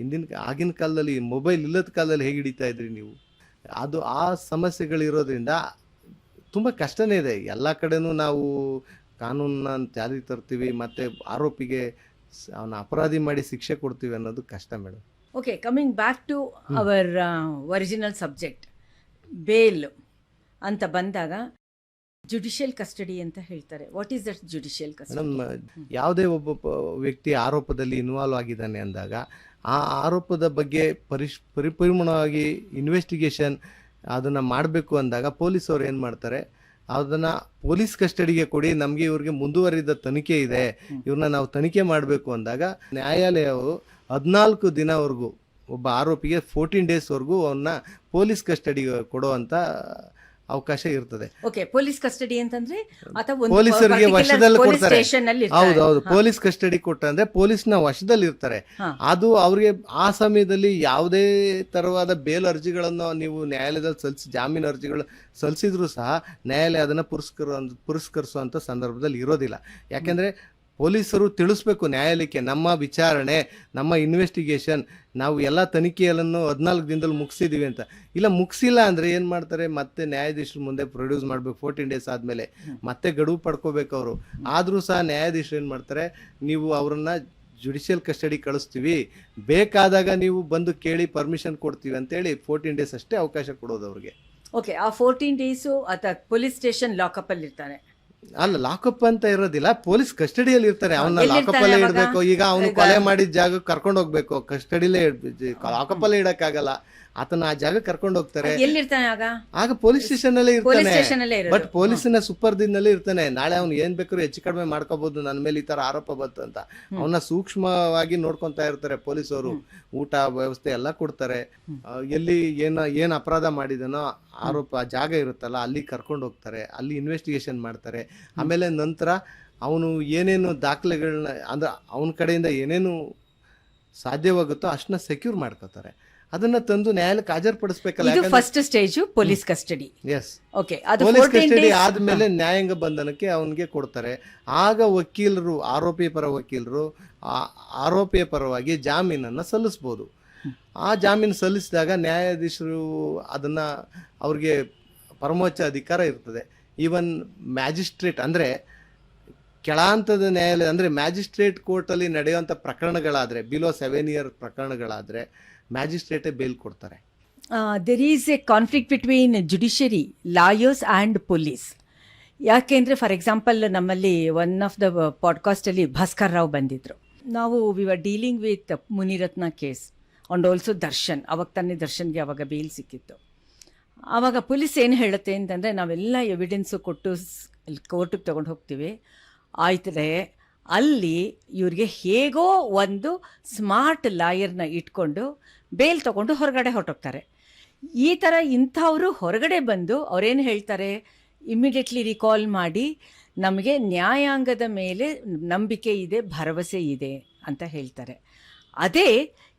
ಆಗಿನ ಕಾಲದಲ್ಲಿ ಮೊಬೈಲ್ ಇಲ್ಲದ ಕಾಲದಲ್ಲಿ ಹೇಗೆ ಹಿಡಿತಾ ಇದ್ರಿ ನೀವು? ಅದು ಆ ಸಮಸ್ಯೆಗಳಿರೋದ್ರಿಂದ ತುಂಬ ಕಷ್ಟನೇ ಇದೆ. ಎಲ್ಲ ಕಡೆನೂ ನಾವು ಕಾನೂನನ್ನ ಜಾರಿಗೆ ತರ್ತೀವಿ, ಮತ್ತು ಆರೋಪಿಗೆ ಅವನ ಅಪರಾಧಿ ಮಾಡಿ ಶಿಕ್ಷೆ ಕೊಡ್ತೀವಿ ಅನ್ನೋದು ಕಷ್ಟ madam. Okay, coming back to our original subject, bail ಅಂತ ಬಂದಾಗ ಜುಡಿಷಿಯಲ್ ಕಸ್ಟಡಿ ಅಂತ ಹೇಳ್ತಾರೆ. What is that judicial custody? Madam, ಯಾವುದೇ ಒಬ್ಬ ವ್ಯಕ್ತಿ ಆರೋಪದಲ್ಲಿ ಇನ್ವಾಲ್ವ್ ಆಗಿದ್ದಾನೆ ಅಂದಾಗ ಆ ಆರೋಪದ ಬಗ್ಗೆ ಪರಿಪೂರ್ಣವಾಗಿ ಇನ್ವೆಸ್ಟಿಗೇಷನ್ ಅದನ್ನು ಮಾಡಬೇಕು ಅಂದಾಗ ಪೊಲೀಸವ್ರು ಏನು ಮಾಡ್ತಾರೆ, ಅದನ್ನು ಪೊಲೀಸ್ ಕಸ್ಟಡಿಗೆ ಕೊಡಿ, ನಮಗೆ ಇವ್ರಿಗೆ ಮುಂದುವರಿದ ತನಿಖೆ ಇದೆ, ಇವ್ರನ್ನ ನಾವು ತನಿಖೆ ಮಾಡಬೇಕು ಅಂದಾಗ ನ್ಯಾಯಾಲಯವು 14 ದಿನವರೆಗೂ ಒಬ್ಬ ಆರೋಪಿಗೆ 14 ಡೇಸ್ವರೆಗೂ ಅವನ್ನ ಪೊಲೀಸ್ ಕಸ್ಟಡಿಗೆ ಕೊಡುವಂಥ ಅವಕಾಶ ಇರ್ತದೆ. ಓಕೆ, ಪೊಲೀಸ್ ಕಸ್ಟಡಿ ಅಂತಂದ್ರೆ ಪೊಲೀಸರಿಗೆ ವಶದಲ್ಲಿ ಕೊಡ್ತಾರೆ. ಹೌದೌದು, ಪೊಲೀಸ್ ಕಸ್ಟಡಿ ಕೊಟ್ಟಂದ್ರೆ ಪೊಲೀಸ್ನ ವಶದಲ್ಲಿ ಇರ್ತಾರೆ. ಅದು ಅವ್ರಿಗೆ ಆ ಸಮಯದಲ್ಲಿ ಯಾವುದೇ ತರವಾದ ಬೇಲ್ ಅರ್ಜಿಗಳನ್ನು ನೀವು ನ್ಯಾಯಾಲಯದಲ್ಲಿ ಜಾಮೀನು ಅರ್ಜಿಗಳು ಸಲ್ಲಿಸಿದ್ರು ಸಹ ನ್ಯಾಯಾಲಯ ಅದನ್ನ ಪುರಸ್ಕರಿಸುವಂತ ಸಂದರ್ಭದಲ್ಲಿ ಇರೋದಿಲ್ಲ. ಯಾಕೆಂದ್ರೆ ಪೊಲೀಸರು ತಿಳಿಸ್ಬೇಕು ನ್ಯಾಯಾಲಯಕ್ಕೆ, ನಮ್ಮ ವಿಚಾರಣೆ, ನಮ್ಮ ಇನ್ವೆಸ್ಟಿಗೇಷನ್, ನಾವು ಎಲ್ಲ ತನಿಖೆಯನ್ನು 14 ದಿನದಲ್ಲಿ ಮುಗಿಸಿದೀವಿ ಅಂತ. ಇಲ್ಲ ಮುಗಿಸಿಲ್ಲ ಅಂದರೆ ಏನು ಮಾಡ್ತಾರೆ, ಮತ್ತೆ ನ್ಯಾಯಾಧೀಶರ ಮುಂದೆ ಪ್ರೊಡ್ಯೂಸ್ ಮಾಡಬೇಕು 14 ಡೇಸ್ ಆದಮೇಲೆ, ಮತ್ತೆ ಗಡುವು ಪಡ್ಕೋಬೇಕು ಅವರು. ಆದರೂ ಸಹ ನ್ಯಾಯಾಧೀಶರು ಏನು ಮಾಡ್ತಾರೆ, ನೀವು ಅವರನ್ನು ಜುಡಿಷಿಯಲ್ ಕಸ್ಟಡಿ ಕಳಿಸ್ತೀವಿ, ಬೇಕಾದಾಗ ನೀವು ಬಂದು ಕೇಳಿ ಪರ್ಮಿಷನ್ ಕೊಡ್ತೀವಿ ಅಂತೇಳಿ 14 ಡೇಸ್ ಅಷ್ಟೇ ಅವಕಾಶ ಕೊಡೋದು ಅವ್ರಿಗೆ. ಓಕೆ, ಆ 14 ಡೇಸು ಆತ ಪೊಲೀಸ್ ಸ್ಟೇಷನ್ ಲಾಕಪ್ಪಲ್ಲಿ ಇರ್ತಾನೆ. ಅಲ್ಲ, ಲಾಕಪ್ ಅಂತ ಇರೋದಿಲ್ಲ, ಪೊಲೀಸ್ ಕಸ್ಟಡಿಯಲ್ಲಿ ಇರ್ತಾನೆ. ಅವನ್ನ ಲಾಕಪ್ ಅಲ್ಲೇ ಇಡಬೇಕು. ಈಗ ಅವನು ಕೊಲೆ ಮಾಡಿದ ಜಾಗಕ್ಕೆ ಕರ್ಕೊಂಡು ಹೋಗ್ಬೇಕು, ಕಸ್ಟಡಿಲೇ ಲಾಕಪ್ ಅಲ್ಲೇ ಇಡಕ್ಕಾಗಲ್ಲ. ಆತನ ಆ ಜಾಗ ಕರ್ಕೊಂಡು ಹೋಗ್ತಾರೆ. ಎಲ್ಲಿರ್ತಾನೆ ಆಗ ಪೊಲೀಸ್ ಸ್ಟೇಷನ್ ಅಲ್ಲೇ ಸ್ಟೇಷನ್ ಇರ್ತಾನೆ. ಬಟ್ ಪೊಲೀಸಿನ ಸುಪರ್ದಿನಲ್ಲೇ ಇರ್ತಾನೆ. ನಾಳೆ ಅವ್ನು ಏನ್ ಬೇಕಾದ್ರೂ ಹೆಚ್ಚು ಕಡಿಮೆ ಮಾಡ್ಕೋಬಹುದು, ನನ್ನ ಮೇಲೆ ಈ ತರ ಆರೋಪ ಬಂತು ಅಂತ. ಅವನ್ನ ಸೂಕ್ಷ್ಮವಾಗಿ ನೋಡ್ಕೊಂತಾ ಇರ್ತಾರೆ ಪೊಲೀಸರು. ಊಟ ವ್ಯವಸ್ಥೆ ಎಲ್ಲ ಕೊಡ್ತಾರೆ. ಎಲ್ಲಿ ಏನ್ ಅಪರಾಧ ಮಾಡಿದನೋ ಆರೋಪ ಜಾಗ ಇರುತ್ತಲ್ಲ ಅಲ್ಲಿ ಕರ್ಕೊಂಡು ಹೋಗ್ತಾರೆ, ಅಲ್ಲಿ ಇನ್ವೆಸ್ಟಿಗೇಷನ್ ಮಾಡ್ತಾರೆ. ಆಮೇಲೆ ನಂತರ ಅವನು ಏನೇನು ದಾಖಲೆಗಳನ್ನ ಅಂದ್ರೆ ಅವನ ಕಡೆಯಿಂದ ಏನೇನು ಸಾಧ್ಯವಾಗುತ್ತೋ ಅಷ್ಟನ್ನ ಸೆಕ್ಯೂರ್ ಮಾಡ್ಕೋತಾರೆ. ಅದನ್ನ ತಂದು ನ್ಯಾಯಾಲಯಕ್ಕೆ ಹಾಜರುಪಡಿಸಬೇಕಲ್ಲ. ಇದು first stage police custody. Yes, okay, ಅದು ಪೊಲೀಸ್ ಕಸ್ಟಡಿ ಆದ್ಮೇಲೆ ನ್ಯಾಯಾಂಗ ಬಂಧನಕ್ಕೆ ಅವನಿಗೆ ಕೊಡ್ತಾರೆ. ಆಗ ವಕೀಲರು, ಆರೋಪಿ ಪರ ವಕೀಲರು ಆರೋಪಿಯ ಪರವಾಗಿ ಜಾಮೀನನ್ನು ಸಲ್ಲಿಸ್ಬೋದು. ಆ ಜಾಮೀನು ಸಲ್ಲಿಸಿದಾಗ ನ್ಯಾಯಾಧೀಶರು ಅದನ್ನ ಅವ್ರಿಗೆ ಪರಮೋಚ್ಚ ಅಧಿಕಾರ ಇರ್ತದೆ. ಈವನ್ ಮ್ಯಾಜಿಸ್ಟ್ರೇಟ್ ಅಂದರೆ ಕೆಳಹಂತದ ನ್ಯಾಯಾಲಯ ಅಂದರೆ ಮ್ಯಾಜಿಸ್ಟ್ರೇಟ್ ಕೋರ್ಟಲ್ಲಿ ನಡೆಯುವಂಥ ಪ್ರಕರಣಗಳಾದರೆ, ಬಿಲೋ 7 ಇಯರ್ ಪ್ರಕರಣಗಳಾದರೆ ಮ್ಯಾಜಿಸ್ಟ್ರೇಟೇ ಬೇಲ್ ಕೊಡ್ತಾರೆ. There is a conflict between judiciary, lawyers and police. ಯಾಕೆಂದರೆ ಫಾರ್ ಎಕ್ಸಾಂಪಲ್ ನಮ್ಮಲ್ಲಿ ಒನ್ ಆಫ್ ದ ಪಾಡ್ಕಾಸ್ಟಲ್ಲಿ ಭಾಸ್ಕರ್ ರಾವ್ ಬಂದಿದ್ದರು. ನಾವು we are dealing with Munirathna case and also Darshan. ಅವಾಗ ತಾನೇ ದರ್ಶನ್ಗೆ ಅವಾಗ ಬೇಲ್ ಸಿಕ್ಕಿತ್ತು. ಆವಾಗ ಪೊಲೀಸ್ ಏನು ಹೇಳುತ್ತೆ ಅಂತಂದರೆ, ನಾವೆಲ್ಲ ಎವಿಡೆನ್ಸು ಕೊಟ್ಟು ಕೋರ್ಟಿಗೆ ತೊಗೊಂಡು ಹೋಗ್ತೀವಿ, ಆಯ್ತದೆ ಅಲ್ಲಿ ಇವ್ರಿಗೆ ಹೇಗೋ ಒಂದು ಸ್ಮಾರ್ಟ್ ಲಾಯರ್ನ ಇಟ್ಕೊಂಡು ಬೇಲ್ ತೊಗೊಂಡು ಹೊರಗಡೆ ಹೊರಟೋಗ್ತಾರೆ. ಈ ಥರ ಇಂಥವರು ಹೊರಗಡೆ ಬಂದು ಅವರೇನು ಹೇಳ್ತಾರೆ, ಇಮ್ಮಿಡಿಯೇಟ್ಲಿ ರಿಕಾಲ್ ಮಾಡಿ ನಮಗೆ ನ್ಯಾಯಾಂಗದ ಮೇಲೆ ನಂಬಿಕೆ ಇದೆ, ಭರವಸೆ ಇದೆ ಅಂತ ಹೇಳ್ತಾರೆ. ಅದೇ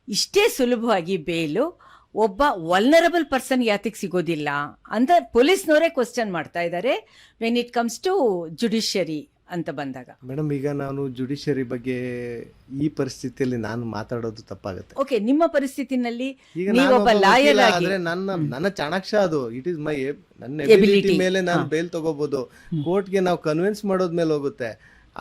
ಇಷ್ಟೇ ಸುಲಭವಾಗಿ ಬೇಲು ಒಬ್ಬ ವಲ್ನರಬಲ್ ಪರ್ಸನ್ ಯಾತಿಗೆ ಸಿಗೋದಿಲ್ಲ ಅಂತ ಪೊಲೀಸ್ನವರೇ ಕ್ವಶನ್ ಮಾಡ್ತಾ ಇದ್ದಾರೆ when it comes to judiciary ಅಂತ ಬಂದಾಗ. ಮೇಡಮ್, ಈಗ ನಾನು ಜುಡಿಷಿಯರಿ ಬಗ್ಗೆ ಈ ಪರಿಸ್ಥಿತಿಯಲ್ಲಿ ನಾನು ಮಾತಾಡೋದು ತಪ್ಪಾಗುತ್ತೆ. ಓಕೆ, ನಿಮ್ಮ ಪರಿಸ್ಥಿತಿನಲ್ಲಿ ಈಗ ನೀವೊಬ್ಬ ಲಾಯರ್ ಆಗಿ ನನ್ನ ಚಾಣಾಕ್ಷ ಅದು, ಇಟ್ ಇಸ್ ಮೈ ನನ್ನ ಎಬಿಲಿಟಿ ಮೇಲೆ ನಾನು ಬೇಲ್ ತಗೋಬಹುದು. ಕೋರ್ಟ್ಗೆ ನಾವು ಕನ್ವಿನ್ಸ್ ಮಾಡೋದ್ ಮೇಲೆ ಹೋಗುತ್ತೆ.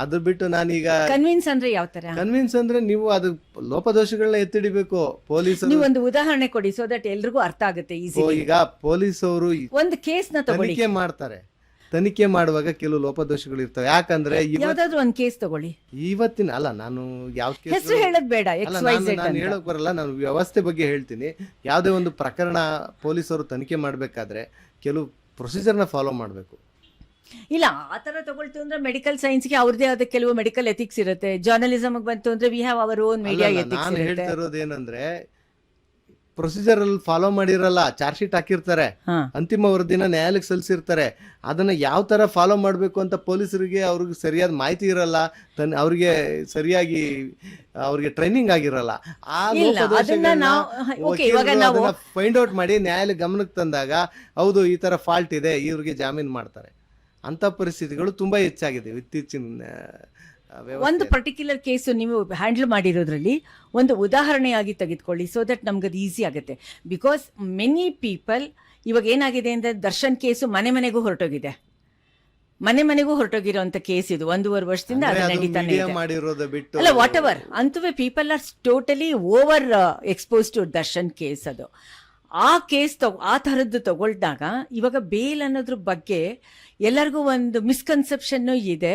ಅದು ಬಿಟ್ಟು ನಾನೀಗ ಕನ್ವಿನ್ಸ್ ಅಂದ್ರೆ ಯಾವ ತರ ಕನ್ವಿನ್ಸ್ ಅಂದ್ರೆ ನೀವು ಅದು ಲೋಪದೋಷಗಳನ್ನ ಎತ್ತಿಡಿಬೇಕು. ಪೊಲೀಸರು ನೀವು ಒಂದು ಉದಾಹರಣೆ ಕೊಡಿ, ಸೊ ದಟ್ ಎಲ್ರಿಗೂ ಅರ್ಥ ಆಗುತ್ತೆ ಈಸಿ. ಈಗ ಪೊಲೀಸರು ಒಂದು ಕೇಸ್ ನ ತಗೊಳ್ಳಿ, ತನಿಖೆ ಮಾಡ್ತಾರೆ. ತನಿಖೆ ಮಾಡುವಾಗ ಕೆಲವು ಲೋಪದೋಷಗಳು ಇರ್ತವೆ. ಯಾಕಂದ್ರೆ ಯಾವ್ದಾದ್ರು ಒಂದು ಕೇಸ್ ತಗೊಳ್ಳಿ. ಇವತ್ತಿನ ಅಲ್ಲ, ನಾನು ಯಾವ ಹೆಸರು ಹೇಳೋದ್ ಬೇಡ, ನಾನು ಹೇಳಕ್ ಬರಲ್ಲ, ನಾನು ವ್ಯವಸ್ಥೆ ಬಗ್ಗೆ ಹೇಳ್ತೀನಿ. ಯಾವುದೇ ಒಂದು ಪ್ರಕರಣ ಪೊಲೀಸರು ತನಿಖೆ ಮಾಡ್ಬೇಕಾದ್ರೆ ಕೆಲವು ಪ್ರೊಸೀಜರ್ನ ಫಾಲೋ ಮಾಡಬೇಕು. ಇಲ್ಲ, ಆ ಥರ ತಗೊಳ್ತೀವಿ ಅಂದ್ರೆ ಮೆಡಿಕಲ್ ಸೈನ್ಸ್ಗೆ ಅವ್ರದೇ ಆದ ಕೆಲವು ಮೆಡಿಕಲ್ ಎಥಿಕ್ಸ್ ಇರುತ್ತೆ. ಜರ್ನಲಿಸಮ್ಗೆ ಬಂತು ಅಂದ್ರೆ we have our own media ethics. ನಾನು ಹೇಳ್ತಾ ಇರೋದು ಏನಂದ್ರೆ, ಪ್ರೊಸೀಜರ್ ಅಲ್ಲಿ ಫಾಲೋ ಮಾಡಿರಲ್ಲ, ಚಾರ್ಜ್ ಶೀಟ್ ಹಾಕಿರ್ತಾರೆ, ಅಂತಿಮ ವರದಿನ ನ್ಯಾಯಾಲಯಕ್ಕೆ ಸಲ್ಲಿಸಿರ್ತಾರೆ. ಅದನ್ನ ಯಾವ ತರ ಫಾಲೋ ಮಾಡಬೇಕು ಅಂತ ಪೊಲೀಸರಿಗೆ ಅವ್ರಿಗೆ ಸರಿಯಾದ ಮಾಹಿತಿ ಇರಲ್ಲ, ಅವ್ರಿಗೆ ಸರಿಯಾಗಿ ಅವ್ರಿಗೆ ಟ್ರೈನಿಂಗ್ ಆಗಿರಲ್ಲ. ಆ ಫೈಂಡ್ ಔಟ್ ಮಾಡಿ ನ್ಯಾಯಾಲಯ ಗಮನಕ್ಕೆ ತಂದಾಗ ಹೌದು ಈ ತರ ಫಾಲ್ಟ್ ಇದೆ, ಇವ್ರಿಗೆ ಜಾಮೀನು ಮಾಡ್ತಾರೆ. ಅಂತ ಪರಿಸ್ಥಿತಿಗಳು ತುಂಬಾ ಹೆಚ್ಚಾಗಿದೆ ಇತ್ತೀಚಿನ. ಒಂದು ಪರ್ಟಿಕ್ಯುಲರ್ ಕೇಸು ನೀವು ಹ್ಯಾಂಡಲ್ ಮಾಡಿರೋದ್ರಲ್ಲಿ ಒಂದು ಉದಾಹರಣೆಯಾಗಿ ತೆಗೆದುಕೊಳ್ಳಿ, ಸೊ ದಟ್ ನಮ್ಗೆ ಅದು ಈಸಿ ಆಗುತ್ತೆ. ಬಿಕಾಸ್ ಮೆನಿ ಪೀಪಲ್ ಇವಾಗ ಏನಾಗಿದೆ ಅಂದರೆ, ದರ್ಶನ್ ಕೇಸು ಮನೆಗೂ ಹೊರಟೋಗಿದೆ. ಮನೆಗೂ ಹೊರಟೋಗಿರೋಂಥ ಕೇಸ್ ಇದು 1.5 ವರ್ಷದಿಂದ ಅದು ನಡೀತಾನೆ ಇದೆ. ಅಲ್ಲ, ವಾಟ್ ಎವರ್, ಅಂತವೇ people are totally over expose to Darshan case. ಅದು ಆ ಕೇಸ್ ಆ ಥರದ್ದು ತಗೊಳ್ದಾಗ ಇವಾಗ ಬೇಲ್ ಅನ್ನೋದ್ರ ಬಗ್ಗೆ ಎಲ್ಲರಿಗೂ ಒಂದು ಮಿಸ್ಕನ್ಸೆಪ್ಷನ್ ಇದೆ.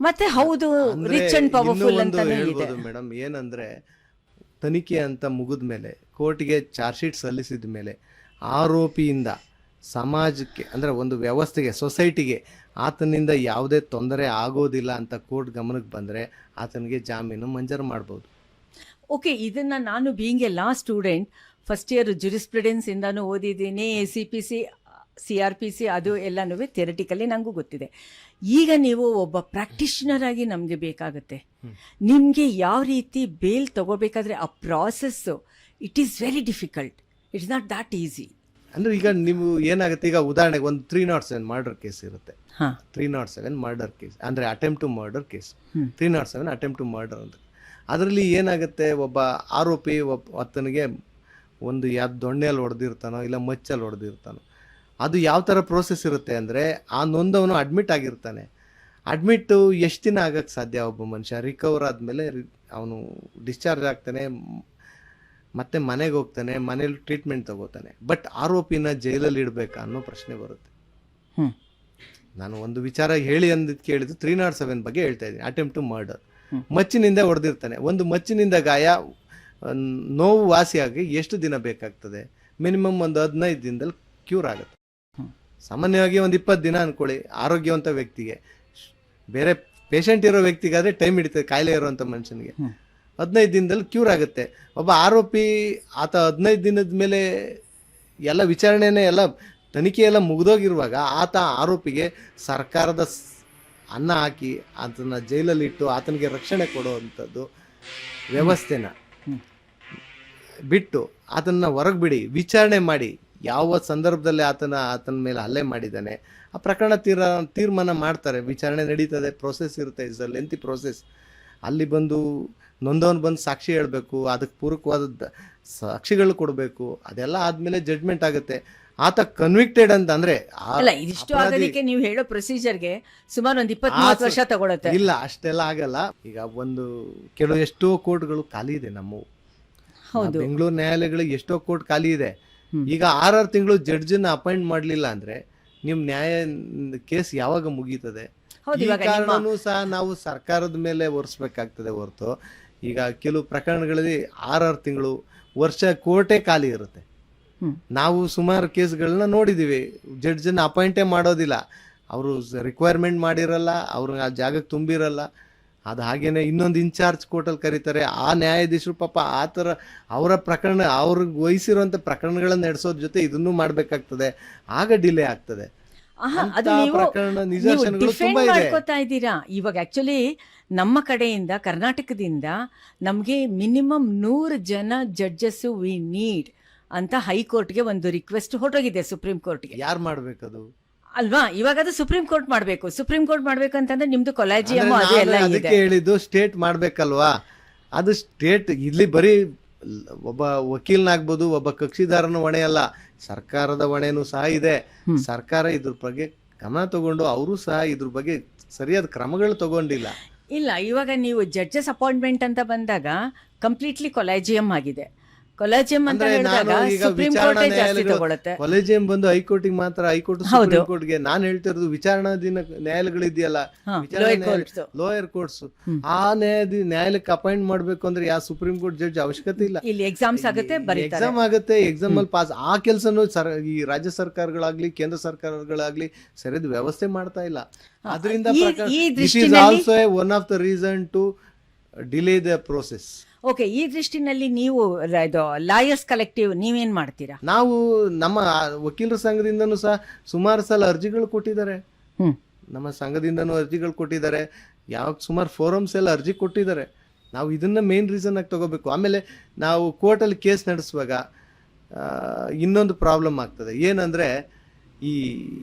ಮತ್ತೆ ಹೌದು, ರಿಚ್ ಅಂಡ್ ಪವರ್ಫುಲ್ ಅಂತಾನೆ ಇದೆ. ಮೇಡಮ್, ಏನಂದ್ರೆ ತನಿಖೆ ಅಂತ ಮುಗಿದ ಮೇಲೆ, ಕೋರ್ಟ್ಗೆ ಚಾರ್ಜ್ ಶೀಟ್ ಸಲ್ಲಿಸಿದ ಮೇಲೆ ಆರೋಪಿಯಿಂದ ಸಮಾಜಕ್ಕೆ ಅಂದ್ರೆ ಒಂದು ವ್ಯವಸ್ಥೆಗೆ, ಸೊಸೈಟಿಗೆ ಆತನಿಂದ ಯಾವುದೇ ತೊಂದರೆ ಆಗೋದಿಲ್ಲ ಅಂತ ಕೋರ್ಟ್ ಗಮನಕ್ಕೆ ಬಂದರೆ ಆತನಿಗೆ ಜಾಮೀನು ಮಂಜೂರು ಮಾಡ್ಬೋದು. ಓಕೆ, ಇದನ್ನ ನಾನು being a law student, first year jurisprudence ಇಂದಾನು ಓದಿದ್ದೀನಿ, CPC CRPC ಅದು ಎಲ್ಲನೂ ಥಿಯರಿಟಿಕಲಿ ನನಗೂ ಗೊತ್ತಿದೆ. ಈಗ ನೀವು ಒಬ್ಬ ಪ್ರಾಕ್ಟಿಷನರ್ ಆಗಿ ನಮಗೆ ಬೇಕಾಗುತ್ತೆ. ನಿಮಗೆ ಯಾವ ರೀತಿ ಬೇಲ್ ತಗೋಬೇಕಾದ್ರೆ ಆ process it is very difficult, it's not that easy. ಅಂದರೆ ಈಗ ನೀವು ಏನಾಗುತ್ತೆ, ಈಗ ಉದಾಹರಣೆಗೆ ಒಂದು 307 ಮರ್ಡರ್ ಕೇಸ್ ಇರುತ್ತೆ. ಹಾಂ 307 ಮರ್ಡರ್ ಕೇಸ್ ಅಂದರೆ attempt to murder case. 307 attempt to murder ಅಂತ. ಅದರಲ್ಲಿ ಏನಾಗುತ್ತೆ, ಒಬ್ಬ ಆರೋಪಿ ಆತನಿಗೆ ಒಂದು ಯಾವ್ದು ದೊಣ್ಣೆಯಲ್ಲಿ ಹೊಡೆದಿರ್ತಾನೋ ಇಲ್ಲ ಮಚ್ಚಲ್ಲಿ ಹೊಡೆದಿರ್ತಾನೋ, ಅದು ಯಾವ ಥರ ಪ್ರೋಸೆಸ್ ಇರುತ್ತೆ ಅಂದರೆ, ಆ ನೊಂದವನು ಅಡ್ಮಿಟ್ ಆಗಿರ್ತಾನೆ. ಅಡ್ಮಿಟ್ಟು ಎಷ್ಟು ದಿನ ಆಗಕ್ಕೆ ಸಾಧ್ಯ? ಒಬ್ಬ ಮನುಷ್ಯ ರಿಕವರ್ ಆದಮೇಲೆ ಅವನು ಡಿಸ್ಚಾರ್ಜ್ ಆಗ್ತಾನೆ, ಮತ್ತೆ ಮನೆಗೆ ಹೋಗ್ತಾನೆ, ಮನೇಲಿ ಟ್ರೀಟ್ಮೆಂಟ್ ತಗೋತಾನೆ. ಬಟ್ ಆರೋಪಿನ ಜೈಲಲ್ಲಿ ಇಡಬೇಕಾ ಅನ್ನೋ ಪ್ರಶ್ನೆ ಬರುತ್ತೆ. ನಾನು ಒಂದು ವಿಚಾರ ಹೇಳಿ ಅಂದಿದ್ದು ಕೇಳಿದ್ದು 307 ಬಗ್ಗೆ ಹೇಳ್ತಾ ಇದ್ದೀನಿ. ಅಟೆಂಪ್ಟ್ ಟು ಮರ್ಡರ್, ಮಚ್ಚಿನಿಂದ ಹೊಡೆದಿರ್ತಾನೆ. ಒಂದು ಮಚ್ಚಿನಿಂದ ಗಾಯ, ನೋವು ವಾಸಿಯಾಗಿ ಎಷ್ಟು ದಿನ ಬೇಕಾಗ್ತದೆ? ಮಿನಿಮಮ್ ಒಂದು 15 ದಿನದಲ್ಲಿ ಕ್ಯೂರ್ ಆಗುತ್ತೆ. ಸಾಮಾನ್ಯವಾಗಿ ಒಂದು 20 ದಿನ ಅಂದ್ಕೊಳ್ಳಿ ಆರೋಗ್ಯವಂತ ವ್ಯಕ್ತಿಗೆ. ಬೇರೆ ಪೇಷಂಟ್ ಇರೋ ವ್ಯಕ್ತಿಗಾದರೆ ಟೈಮ್ ಹಿಡಿತದೆ, ಕಾಯಿಲೆ ಇರೋವಂಥ ಮನುಷ್ಯನಿಗೆ 15 ದಿನದಲ್ಲಿ ಕ್ಯೂರ್ ಆಗುತ್ತೆ. ಒಬ್ಬ ಆರೋಪಿ ಆತ 15 ದಿನದ ಮೇಲೆ ಎಲ್ಲ ವಿಚಾರಣೆನೇ ಎಲ್ಲ ತನಿಖೆ ಎಲ್ಲ ಮುಗಿದೋಗಿರುವಾಗ ಆತ ಆರೋಪಿಗೆ ಸರ್ಕಾರದ ಅನ್ನ ಹಾಕಿ ಆತನ ಜೈಲಲ್ಲಿ ಇಟ್ಟು ಆತನಿಗೆ ರಕ್ಷಣೆ ಕೊಡುವಂಥದ್ದು ವ್ಯವಸ್ಥೆನ ಬಿಟ್ಟು ಆತನ ಹೊರಗೆ ಬಿಡಿ, ವಿಚಾರಣೆ ಮಾಡಿ ಯಾವ ಸಂದರ್ಭದಲ್ಲಿ ಆತನ ಮೇಲೆ ಹಲ್ಲೆ ಮಾಡಿದ್ದಾನೆ ಆ ಪ್ರಕರಣ ತೀರ್ಮಾನ ಮಾಡ್ತಾರೆ. ವಿಚಾರಣೆ ನಡೀತದೆ, ಪ್ರೋಸೆಸ್ ಇರುತ್ತೆ, ಇಸ್ ಅ ಲೆಂತಿ ಪ್ರೋಸೆಸ್. ಅಲ್ಲಿ ಬಂದು ನೊಂದವನು ಬಂದು ಸಾಕ್ಷಿ ಹೇಳಬೇಕು, ಅದಕ್ಕೆ ಪೂರಕವಾದ ಸಾಕ್ಷಿಗಳು ಕೊಡಬೇಕು. ಅದೆಲ್ಲ ಆದಮೇಲೆ ಜಡ್ಜ್ಮೆಂಟ್ ಆಗುತ್ತೆ. ಆತ ಕನ್ವಿಕ್ಟೆಡ್ ಅಂತ ಅಂದ್ರೆ ಅಲ್ಲ, ಇದಿಷ್ಟು ಆಗೋದಕ್ಕೆ ನೀವು ಹೇಳೋ ಪ್ರೊಸೀಜರ್ಗೆ ಸುಮಾರು ಒಂದು 20-30 ವರ್ಷ ತಗೊಳುತ್ತೆ. ಇಲ್ಲ, ಅಷ್ಟೆಲ್ಲ ಆಗಲ್ಲ. ಈಗ ಒಂದು ಕೆಲವು ಎಷ್ಟೋ ಕೋರ್ಟ್ಗಳು ಖಾಲಿ ಇದೆ ನಮ್ಮವು. ಹೌದು, ಬೆಂಗಳೂರು ನ್ಯಾಯಾಲಯಗಳಿಗೆ ಎಷ್ಟೋ ಕೋರ್ಟ್ ಖಾಲಿ ಇದೆ. ಈಗ 6 ತಿಂಗಳು ಜಡ್ಜನ್ನ ಅಪಾಯಿಂಟ್ ಮಾಡಲಿಲ್ಲ ಅಂದ್ರೆ ನಿಮ್ ನ್ಯಾಯ ಕೇಸ್ ಯಾವಾಗ ಮುಗೀತದೆ? ಈ ಕಾರಣನೂ ಸಹ ನಾವು ಸರ್ಕಾರದ ಮೇಲೆ ಒರೆಸ್ಬೇಕಾಗ್ತದೆ ಹೊರತು, ಈಗ ಕೆಲವು ಪ್ರಕರಣಗಳಲ್ಲಿ 6 ತಿಂಗಳು ವರ್ಷ ಕೋರ್ಟೇ ಖಾಲಿ ಇರುತ್ತೆ. ನಾವು ಸುಮಾರು ಕೇಸ್ಗಳನ್ನ ನೋಡಿದ್ದೀವಿ. ಜಡ್ಜನ್ನ ಅಪಾಯಿಂಟೇ ಮಾಡೋದಿಲ್ಲ, ಅವರು ರಿಕ್ವೈರ್ಮೆಂಟ್ ಮಾಡಿರಲ್ಲ, ಅವ್ರಿಗೆ ಆ ಜಾಗಕ್ಕೆ ತುಂಬಿರಲ್ಲ. ಅದು ಹಾಗೇನೆ ಇನ್ನೊಂದು ಇನ್ಚಾರ್ಜ್ ಕೋರ್ಟಲ್ಲಿ ಕರೀತಾರೆ. ಆ ನ್ಯಾಯಾಧೀಶರು ಪಾಪ ಆ ಥರ ಅವರ ಪ್ರಕರಣ, ಅವ್ರಿಗೆ ವಹಿಸಿರುವಂಥ ಪ್ರಕರಣಗಳನ್ನ ನಡೆಸೋದ್ರ ಜೊತೆ ಇದನ್ನು ಮಾಡಬೇಕಾಗ್ತದೆ. ಆಗ ಡಿಲೇ ಆಗ್ತದೆ. ಮಾಡ್ಕೋತಾ ಇದ್ದೀರಾ. ಇವಾಗ ಆಕ್ಚುಲಿ ನಮ್ಮ ಕಡೆಯಿಂದ, ಕರ್ನಾಟಕದಿಂದ ನಮಗೆ ಮಿನಿಮಮ್ 100 ಜನ ಜಡ್ಜಸ್ ವಿ ನೀಡ್ ಅಂತ ಹೈಕೋರ್ಟ್ಗೆ ಒಂದು ರಿಕ್ವೆಸ್ಟ್ ಹೊರಟೋಗಿದೆ ಸುಪ್ರೀಂ ಕೋರ್ಟ್ಗೆ. ಯಾರು ಮಾಡ್ಬೇಕದು ಅಲ್ವಾ? ಇವಾಗ ಅದು ಸುಪ್ರೀಂ ಕೋರ್ಟ್ ಮಾಡಬೇಕು. ಸುಪ್ರೀಂ ಕೋರ್ಟ್ ಮಾಡ್ಬೇಕು ಅಂತಂದ್ರೆ ನಿಮ್ದು ಕೊಲಾಜಿಯಂ ಅದು ಎಲ್ಲ ಇದೆ. ಅದಕ್ಕೆ ಹೇಳಿದ್ದು ಸ್ಟೇಟ್ ಮಾಡ್ಬೇಕಲ್ವಾ. ಅದು ಸ್ಟೇಟ್ ಇಲ್ಲಿ ಬರೀ ಒಬ್ಬ ವಕೀಲನಾಗ್ಬೋದು, ಒಬ್ಬ ಕಕ್ಷಿದಾರನ ಹೊಣೆ ಅಲ್ಲ, ಸರ್ಕಾರದ ಹೊಣೆನೂ ಸಹ ಇದೆ. ಸರ್ಕಾರ ಇದ್ರ ಬಗ್ಗೆ ಗಮನ ತಗೊಂಡು ಅವರು ಸಹ ಇದ್ರ ಬಗ್ಗೆ ಸರಿಯಾದ ಕ್ರಮಗಳು ತಗೊಂಡಿಲ್ಲ. ಇಲ್ಲ, ಇವಾಗ ನೀವು ಜಡ್ಜಸ್ ಅಪಾಯಿಂಟ್ಮೆಂಟ್ ಅಂತ ಬಂದಾಗ ಕಂಪ್ಲೀಟ್ಲಿ ಕೊಲಾಜಿಯಂ ಆಗಿದೆ. ಕೊಲಾಜಿಯಂ ಅಂತ ಹೇಳಿದಾಗ ಸುಪ್ರೀಂ ಕೋರ್ಟೇ ಜಾಸ್ತಿ ತಗೊಳುತ್ತೆ. ಕೊಲಾಜಿಯಂ ಬಂದು ಹೈಕೋರ್ಟಿಗೆ ಮಾತ್ರ, ಹೈಕೋರ್ಟ್ ಸುಪ್ರೀಂ ಕೋರ್ಟ್ಗೆ. ನಾನು ಹೇಳ್ತಿರೋದು ವಿಚಾರಣಾಧೀನ ನ್ಯಾಯಾಲಯಗಳಿದೆಯಲ್ಲ, ಲೋಯರ್ ಕೋರ್ಟ್ಸ್, ಆ ನ್ಯಾಯಾಲಯಕ್ಕೆ ಅಪಾಯಿಂಟ್ ಮಾಡ್ಬೇಕು ಅಂದ್ರೆ ಯಾವ ಸುಪ್ರೀಂ ಕೋರ್ಟ್ ಜಡ್ಜ್ ಅವಶ್ಯಕತೆ ಇಲ್ಲ. ಇಲ್ಲಿ ಎಕ್ಸಾಮ್ಸ್ ಆಗುತ್ತೆ, ಎಕ್ಸಾಮ್ ಆಗುತ್ತೆ, ಎಕ್ಸಾಮ್ ಅಲ್ಲಿ ಪಾಸ್. ಆ ಕೆಲಸನು ಈ ರಾಜ್ಯ ಸರ್ಕಾರಗಳಾಗ್ಲಿ ಕೇಂದ್ರ ಸರ್ಕಾರಗಳಾಗ್ಲಿ ಸರಿಯಾದ ವ್ಯವಸ್ಥೆ ಮಾಡ್ತಾ ಇಲ್ಲ. ಅದರಿಂದ this is also one of the reason to delay the process. Okay, ಈ ದೃಷ್ಟಿನಲ್ಲಿ ನೀವು ಲಾಯರ್ಸ್ ಕಲೆಕ್ಟಿವ್ ನೀವೇನ್ ಮಾಡ್ತೀರಾ? ನಾವು ನಮ್ಮ ವಕೀಲರ ಸಂಘದಿಂದನೂ ಸಹ ಸುಮಾರು ಸಲ ಅರ್ಜಿಗಳು ಕೊಟ್ಟಿದ್ದಾರೆ. ನಮ್ಮ ಸಂಘದಿಂದನೂ ಅರ್ಜಿಗಳು ಕೊಟ್ಟಿದ್ದಾರೆ. ಯಾವಾಗ ಸುಮಾರು ಫೋರಮ್ಸ್ ಎಲ್ಲ ಅರ್ಜಿ ಕೊಟ್ಟಿದ್ದಾರೆ. ನಾವು ಇದನ್ನ ಮೇನ್ ರೀಸನ್ ಆಗಿ ತಗೋಬೇಕು. ಆಮೇಲೆ ನಾವು ಕೋರ್ಟಲ್ಲಿ ಕೇಸ್ ನಡೆಸುವಾಗ ಇನ್ನೊಂದು ಪ್ರಾಬ್ಲಮ್ ಆಗ್ತದೆ. ಏನಂದ್ರೆ ಈ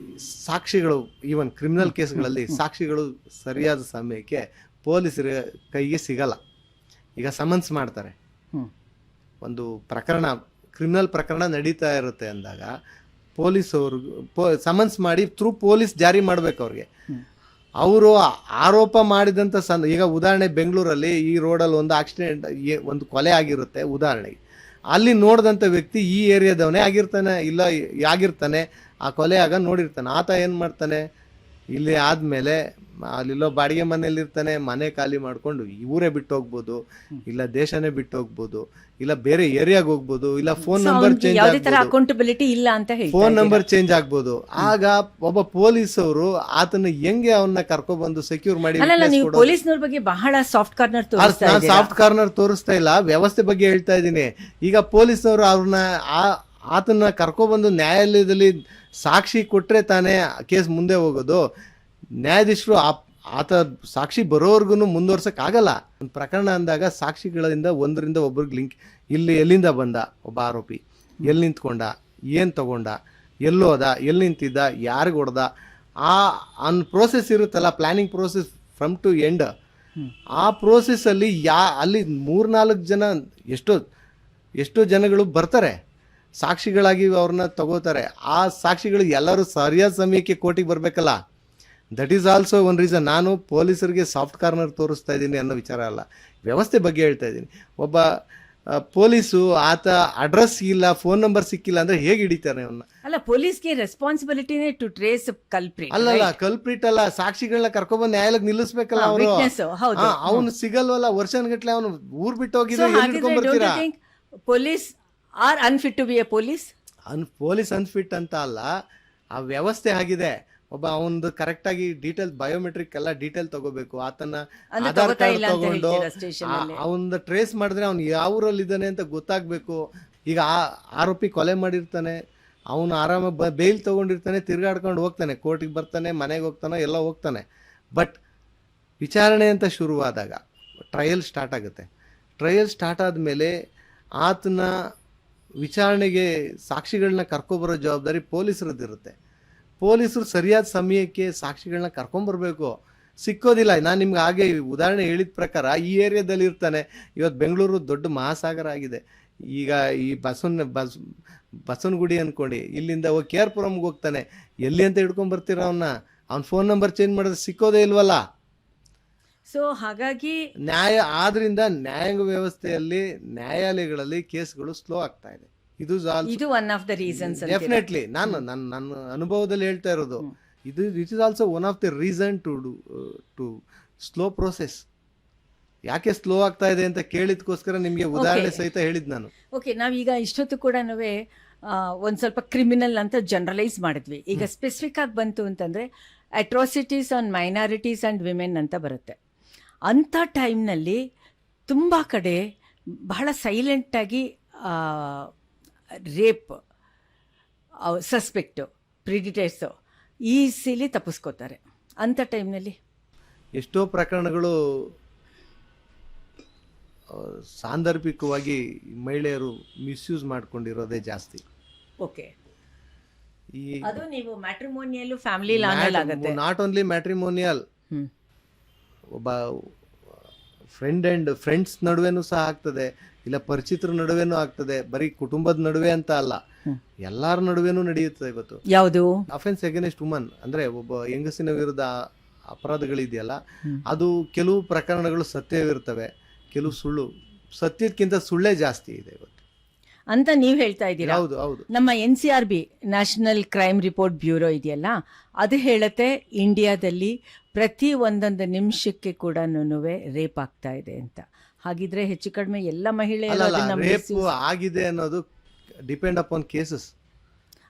ಸಾಕ್ಷಿಗಳು, ಈವನ್ ಕ್ರಿಮಿನಲ್ ಕೇಸ್ಗಳಲ್ಲಿ ಸಾಕ್ಷಿಗಳು ಸರಿಯಾದ ಸಮಯಕ್ಕೆ ಪೊಲೀಸರ ಕೈಗೆ ಸಿಗಲ್ಲ. ಈಗ ಸಮನ್ಸ್ ಮಾಡ್ತಾರೆ, ಒಂದು ಪ್ರಕರಣ ಕ್ರಿಮಿನಲ್ ಪ್ರಕರಣ ನಡೀತಾ ಇರುತ್ತೆ ಅಂದಾಗ ಪೊಲೀಸವ್ರಿಗೂ ಸಮನ್ಸ್ ಮಾಡಿ ಥ್ರೂ ಪೊಲೀಸ್ ಜಾರಿ ಮಾಡ್ಬೇಕು ಅವ್ರಿಗೆ. ಅವರು ಆರೋಪ ಮಾಡಿದಂಥ ಈಗ ಉದಾಹರಣೆ ಬೆಂಗಳೂರಲ್ಲಿ ಈ ರೋಡಲ್ಲಿ ಒಂದು ಆಕ್ಸಿಡೆಂಟ್, ಒಂದು ಕೊಲೆ ಆಗಿರುತ್ತೆ ಉದಾಹರಣೆಗೆ. ಅಲ್ಲಿ ನೋಡಿದಂಥ ವ್ಯಕ್ತಿ ಈ ಏರಿಯಾದವನೇ ಆಗಿರ್ತಾನೆ, ಇಲ್ಲ ಆಗಿರ್ತಾನೆ, ಆ ಕೊಲೆ ಆಗ ನೋಡಿರ್ತಾನೆ. ಆತ ಏನು ಮಾಡ್ತಾನೆ, ಇಲ್ಲಿ ಆದಮೇಲೆ ಅಲ್ಲಿಲ್ಲೋ ಬಾಡಿಗೆ ಮನೇಲಿ ಇರ್ತಾನೆ, ಮನೆ ಖಾಲಿ ಮಾಡ್ಕೊಂಡು ಊರೇ ಬಿಟ್ಟು ಹೋಗ್ಬೋದು, ಇಲ್ಲ ದೇಶನೇ ಬಿಟ್ಟು ಹೋಗ್ಬೋದು, ಇಲ್ಲ ಬೇರೆ ಏರಿಯಾಗ ಹೋಗ್ಬೋದು, ಇಲ್ಲ ಫೋನ್ ನಂಬರ್ ಚೇಂಜ್ ಆಗ್ಬೋದು. ಆಗ ಒಬ್ಬ ಪೊಲೀಸ್ ಅವರು ಆತನ ಹೆಂಗೆ ಅವನ್ನ ಕರ್ಕೊಬಂದು ಸೆಕ್ಯೂರ್ ಮಾಡಿ, ಪೊಲೀಸ್ನವ್ರ ಬಗ್ಗೆ ಬಹಳ ಸಾಫ್ಟ್ ಕಾರ್ನರ್ ತೋರಿಸ್ತಾ ಇಲ್ಲ, ವ್ಯವಸ್ಥೆ ಬಗ್ಗೆ ಹೇಳ್ತಾ ಇದ್ದೀನಿ. ಈಗ ಪೊಲೀಸ್ನವರು ಅವ್ರನ್ನ ಆತನ ಕರ್ಕೊಬಂದು ನ್ಯಾಯಾಲಯದಲ್ಲಿ ಸಾಕ್ಷಿ ಕೊಟ್ರೆ ತಾನೇ ಕೇಸ್ ಮುಂದೆ ಹೋಗೋದು. ನ್ಯಾಯಾಧೀಶರು ಆತ ಸಾಕ್ಷಿ ಬರೋವರೆಗೂ ಮುಂದುವರ್ಸಕ್ ಆಗಲ್ಲ. ಒಂದು ಪ್ರಕರಣ ಅಂದಾಗ ಸಾಕ್ಷಿಗಳಿಂದ ಒಂದರಿಂದ ಒಬ್ಬರಿಗೆ ಲಿಂಕ್, ಇಲ್ಲಿ ಎಲ್ಲಿಂದ ಬಂದ ಒಬ್ಬ ಆರೋಪಿ, ಎಲ್ಲಿ ನಿಂತ್ಕೊಂಡ, ಏನು ತಗೊಂಡ, ಎಲ್ಲೋದ, ಎಲ್ಲಿ ನಿಂತಿದ್ದ, ಯಾರಿಗೆ ಹೊಡೆದ, ಪ್ರೋಸೆಸ್ ಇರುತ್ತಲ್ಲ, planning process from to end. ಆ ಪ್ರೋಸೆಸ್ಸಲ್ಲಿ ಅಲ್ಲಿ 3-4 ಜನ ಎಷ್ಟೋ ಜನಗಳು ಬರ್ತಾರೆ, ಸಾಕ್ಷಿಗಳಾಗಿ ಅವ್ರನ್ನ ತಗೋತಾರೆ. ಆ ಸಾಕ್ಷಿಗಳು ಎಲ್ಲರೂ ಸರಿಯಾದ ಸಮಯಕ್ಕೆ ಕೋರ್ಟಿಗೆ ಬರಬೇಕಲ್ಲ. That is also one reason. ನಾನು ಪೊಲೀಸರಿಗೆ ಸಾಫ್ಟ್ ಕಾರ್ನರ್ ತೋರಿಸ್ತಾ ಇದ್ದೀನಿ ಅನ್ನೋ ವಿಚಾರ ಅಲ್ಲ, ವ್ಯವಸ್ಥೆ ಬಗ್ಗೆ ಹೇಳ್ತಾ ಇದ್ದೀನಿ. ಒಬ್ಬ ಪೊಲೀಸು ಆತ ಅಡ್ರೆಸ್ ಇಲ್ಲ, ಫೋನ್ ನಂಬರ್ ಸಿಕ್ಕಿಲ್ಲ ಅಂದ್ರೆ ಹೇಗೆ ಹಿಡಿತಾರೆ ಅವನ್ನ? ಅಲ್ಲ, ಪೊಲೀಸ್ಗೆ ರೆಸ್ಪಾನ್ಸಿಬಿಲಿಟಿನೇ ಟು ಟ್ರೇಸ್ ಕಲ್ಪ್ರಿಟ್. ಅಲ್ಲಲ್ಲ, ಕಲ್ಪ್ರಿಟ್ ಅಲ್ಲ, ಸಾಕ್ಷಿಗಳನ್ನ ಕರ್ಕೊಂಡ್ಬಂದು ನ್ಯಾಯಾಲಯಕ್ಕೆ ನಿಲ್ಲಿಸ್ಬೇಕಲ್ಲ ಅವರು. ಅವನು ಸಿಗಲ್ವಲ್ಲ, ವರ್ಷಗಟ್ಲೆ ಅವನು ಊರ್ ಬಿಟ್ಟು ಹೋಗಿದ್ರೆ ಹಿಡ್ಕೊಂಡ್ ಬರ್ತೀರಾ? Police are unfit to be a police? Police unfit ಅಂತ ಅಲ್ಲ, ಆ ವ್ಯವಸ್ಥೆ ಆಗಿದೆ. ಒಬ್ಬ ಅವನದು ಕರೆಕ್ಟ್ ಆಗಿ ಡೀಟೇಲ್, ಬಯೋಮೆಟ್ರಿಕ್ ಎಲ್ಲ ಡೀಟೇಲ್ ತಗೋಬೇಕು. ಆತನ ಆಧಾರ್ ಕಾರ್ಡ್ ತಗೊಂಡು ಅವನ ಟ್ರೇಸ್ ಮಾಡಿದ್ರೆ ಅವ್ನು ಯಾವ ಊರಲ್ಲಿ ಇದ್ದಾನೆ ಅಂತ ಗೊತ್ತಾಗ್ಬೇಕು. ಈಗ ಆರೋಪಿ ಕೊಲೆ ಮಾಡಿರ್ತಾನೆ, ಅವನು ಆರಾಮಾಗಿ ಬೇಲ್ ತಗೊಂಡಿರ್ತಾನೆ, ತಿರ್ಗಾಡ್ಕೊಂಡು ಹೋಗ್ತಾನೆ, ಕೋರ್ಟಿಗೆ ಬರ್ತಾನೆ, ಮನೆಗೆ ಹೋಗ್ತಾನೆ, ಎಲ್ಲ ಹೋಗ್ತಾನೆ. ಬಟ್ ವಿಚಾರಣೆ ಅಂತ ಶುರುವಾದಾಗ ಟ್ರಯಲ್ ಸ್ಟಾರ್ಟ್ ಆಗುತ್ತೆ. ಟ್ರಯಲ್ ಸ್ಟಾರ್ಟ್ ಆದಮೇಲೆ ಆತನ ವಿಚಾರಣೆಗೆ ಸಾಕ್ಷಿಗಳನ್ನ ಕರ್ಕೊಬರೋ ಜವಾಬ್ದಾರಿ ಪೊಲೀಸರದ್ದಿರುತ್ತೆ. ಪೊಲೀಸರು ಸರಿಯಾದ ಸಮಯಕ್ಕೆ ಸಾಕ್ಷಿಗಳನ್ನ ಕರ್ಕೊಂಬರ್ಬೇಕು. ಸಿಕ್ಕೋದಿಲ್ಲ. ನಾನು ನಿಮ್ಗೆ ಹಾಗೆ ಉದಾಹರಣೆ ಹೇಳಿದ ಪ್ರಕಾರ ಈ ಏರಿಯಾದಲ್ಲಿ ಇರ್ತಾನೆ. ಇವತ್ತು ಬೆಂಗಳೂರು ದೊಡ್ಡ ಮಹಾಸಾಗರ ಆಗಿದೆ. ಈಗ ಈ ಬಸವನಗುಡಿ ಅಂದ್ಕೊಂಡು ಇಲ್ಲಿಂದ ಹೋಗಿ KR ಪುರಂಗೆ ಹೋಗ್ತಾನೆ, ಎಲ್ಲಿ ಅಂತ ಹಿಡ್ಕೊಂಬರ್ತೀರ ಅವನ್ನ? ಅವ್ನ ಫೋನ್ ನಂಬರ್ ಚೇಂಜ್ ಮಾಡಿದ್ರೆ ಸಿಕ್ಕೋದೇ ಇಲ್ವಲ್ಲ. ಸೊ ಹಾಗಾಗಿ ಆದ್ರಿಂದ ನ್ಯಾಯಾಂಗ ವ್ಯವಸ್ಥೆಯಲ್ಲಿ, ನ್ಯಾಯಾಲಯಗಳಲ್ಲಿ ಕೇಸ್ಗಳು ಸ್ಲೋ ಆಗ್ತಾ ಇದೆ. ಇದು one of the reasons. Definitely ನನ್ನ ಅನುಭವದಲ್ಲಿ ಹೇಳ್ತಾ ಇರೋದು ಇದು. It is also one of the reason to slow process. ಯಾಕೆ ಸ್ಲೋ ಆಗ್ತಾ ಇದೆ ಅಂತ ಕೇಳಿದ್ಕೋಸ್ಕರ ನಿಮಗೆ ಉದಾಹರಣೆ ಸಹಿತ ಹೇಳಿದ್ ನಾನು. ಓಕೆ, ನಾವೀಗ ಇಷ್ಟೊತ್ತು ಕೂಡ ಒಂದು ಸ್ವಲ್ಪ ಕ್ರಿಮಿನಲ್ ಅಂತ ಜನರಲೈಸ್ ಮಾಡಿದ್ವಿ. ಈಗ ಸ್ಪೆಸಿಫಿಕ್ ಆಗಿ ಬಂತು ಅಂತಂದರೆ atrocities on minorities and women ಅಂತ ಬರುತ್ತೆ. ಅಂಥ ಟೈಮ್ನಲ್ಲಿ ತುಂಬ ಕಡೆ ಬಹಳ ಸೈಲೆಂಟಾಗಿ ರೇಪ್ ಸಸ್ಪೆಕ್ಟು, ಪ್ರಿಡಿಟರ್ಸು ಈಸಿಲಿ ತಪ್ಪಿಸ್ಕೋತಾರೆ. ಅಂಥ ಟೈಮ್ನಲ್ಲಿ ಎಷ್ಟೋ ಪ್ರಕರಣಗಳು ಸಾಂದರ್ಭಿಕವಾಗಿ ಮಹಿಳೆಯರು ಮಿಸ್ಯೂಸ್ ಮಾಡ್ಕೊಂಡಿರೋದೇ ಜಾಸ್ತಿ. ಓಕೆ, ಅದು ನೀವು ಮ್ಯಾಟ್ರಿಮೋನಿಯಲ್ ಫ್ಯಾಮಿಲಿ ಲಾನಲ್ಲಿ ಆಗುತ್ತೆ. ನಾಟ್ ಓನ್ಲಿ ಮ್ಯಾಟ್ರಿಮೋನಿಯಲ್, ಒಬ್ಬ ಫ್ರೆಂಡ್ಸ್ ನಡುವೆನೂ ಸಹ ಆಗ್ತದೆ, ಇಲ್ಲ ಪರಿಚಿತರ ನಡುವೆನೂ ಆಗ್ತದೆ. ಬರೀ ಕುಟುಂಬದ ನಡುವೆ ಅಂತ ಅಲ್ಲ, ಎಲ್ಲಾರ ನಡುವೆನೂ ನಡೆಯುತ್ತದೆ. ಇವತ್ತು ಯಾವುದು ಅಫೆನ್ಸ್ ಅಗೇನೆಸ್ಟ್ ವುಮನ್ ಅಂದ್ರೆ ಒಬ್ಬ ಹೆಂಗಸಿನ ವಿರುದ್ಧ ಅಪರಾಧಗಳಿದೆಯಲ್ಲ, ಅದು ಕೆಲವು ಪ್ರಕರಣಗಳು ಸತ್ಯವಿರ್ತವೆ, ಕೆಲವು ಸುಳ್ಳು. ಸತ್ಯಕ್ಕಿಂತ ಸುಳ್ಳೇ ಜಾಸ್ತಿ ಇದೆ ಇವತ್ತು ಅಂತ ನೀವು ಹೇಳ್ತಾ ಇದ್ದೀರಾ? ಹೌದು ಹೌದು. ನಮ್ಮ NCRB national crime report bureau ಇದೆಯಲ್ಲ, ಅದು ಹೇಳುತ್ತೆ ಇಂಡಿಯಾದಲ್ಲಿ ಪ್ರತಿ ಒಂದೊಂದು ನಿಮಿಷಕ್ಕೆ ಕೂಡ ರೇಪ್ ಆಗ್ತಾ ಇದೆ ಅಂತ. ಹಾಗಿದ್ರೆ ಹೆಚ್ಚು ಕಡಿಮೆ ಎಲ್ಲ ಮಹಿಳೆಯರು ರೇಪ್ ಆಗಿದೆ ಅನ್ನೋದು ಡಿಪೆಂಡ್ ಅಪಾನ್ ಕೇಸಸ್.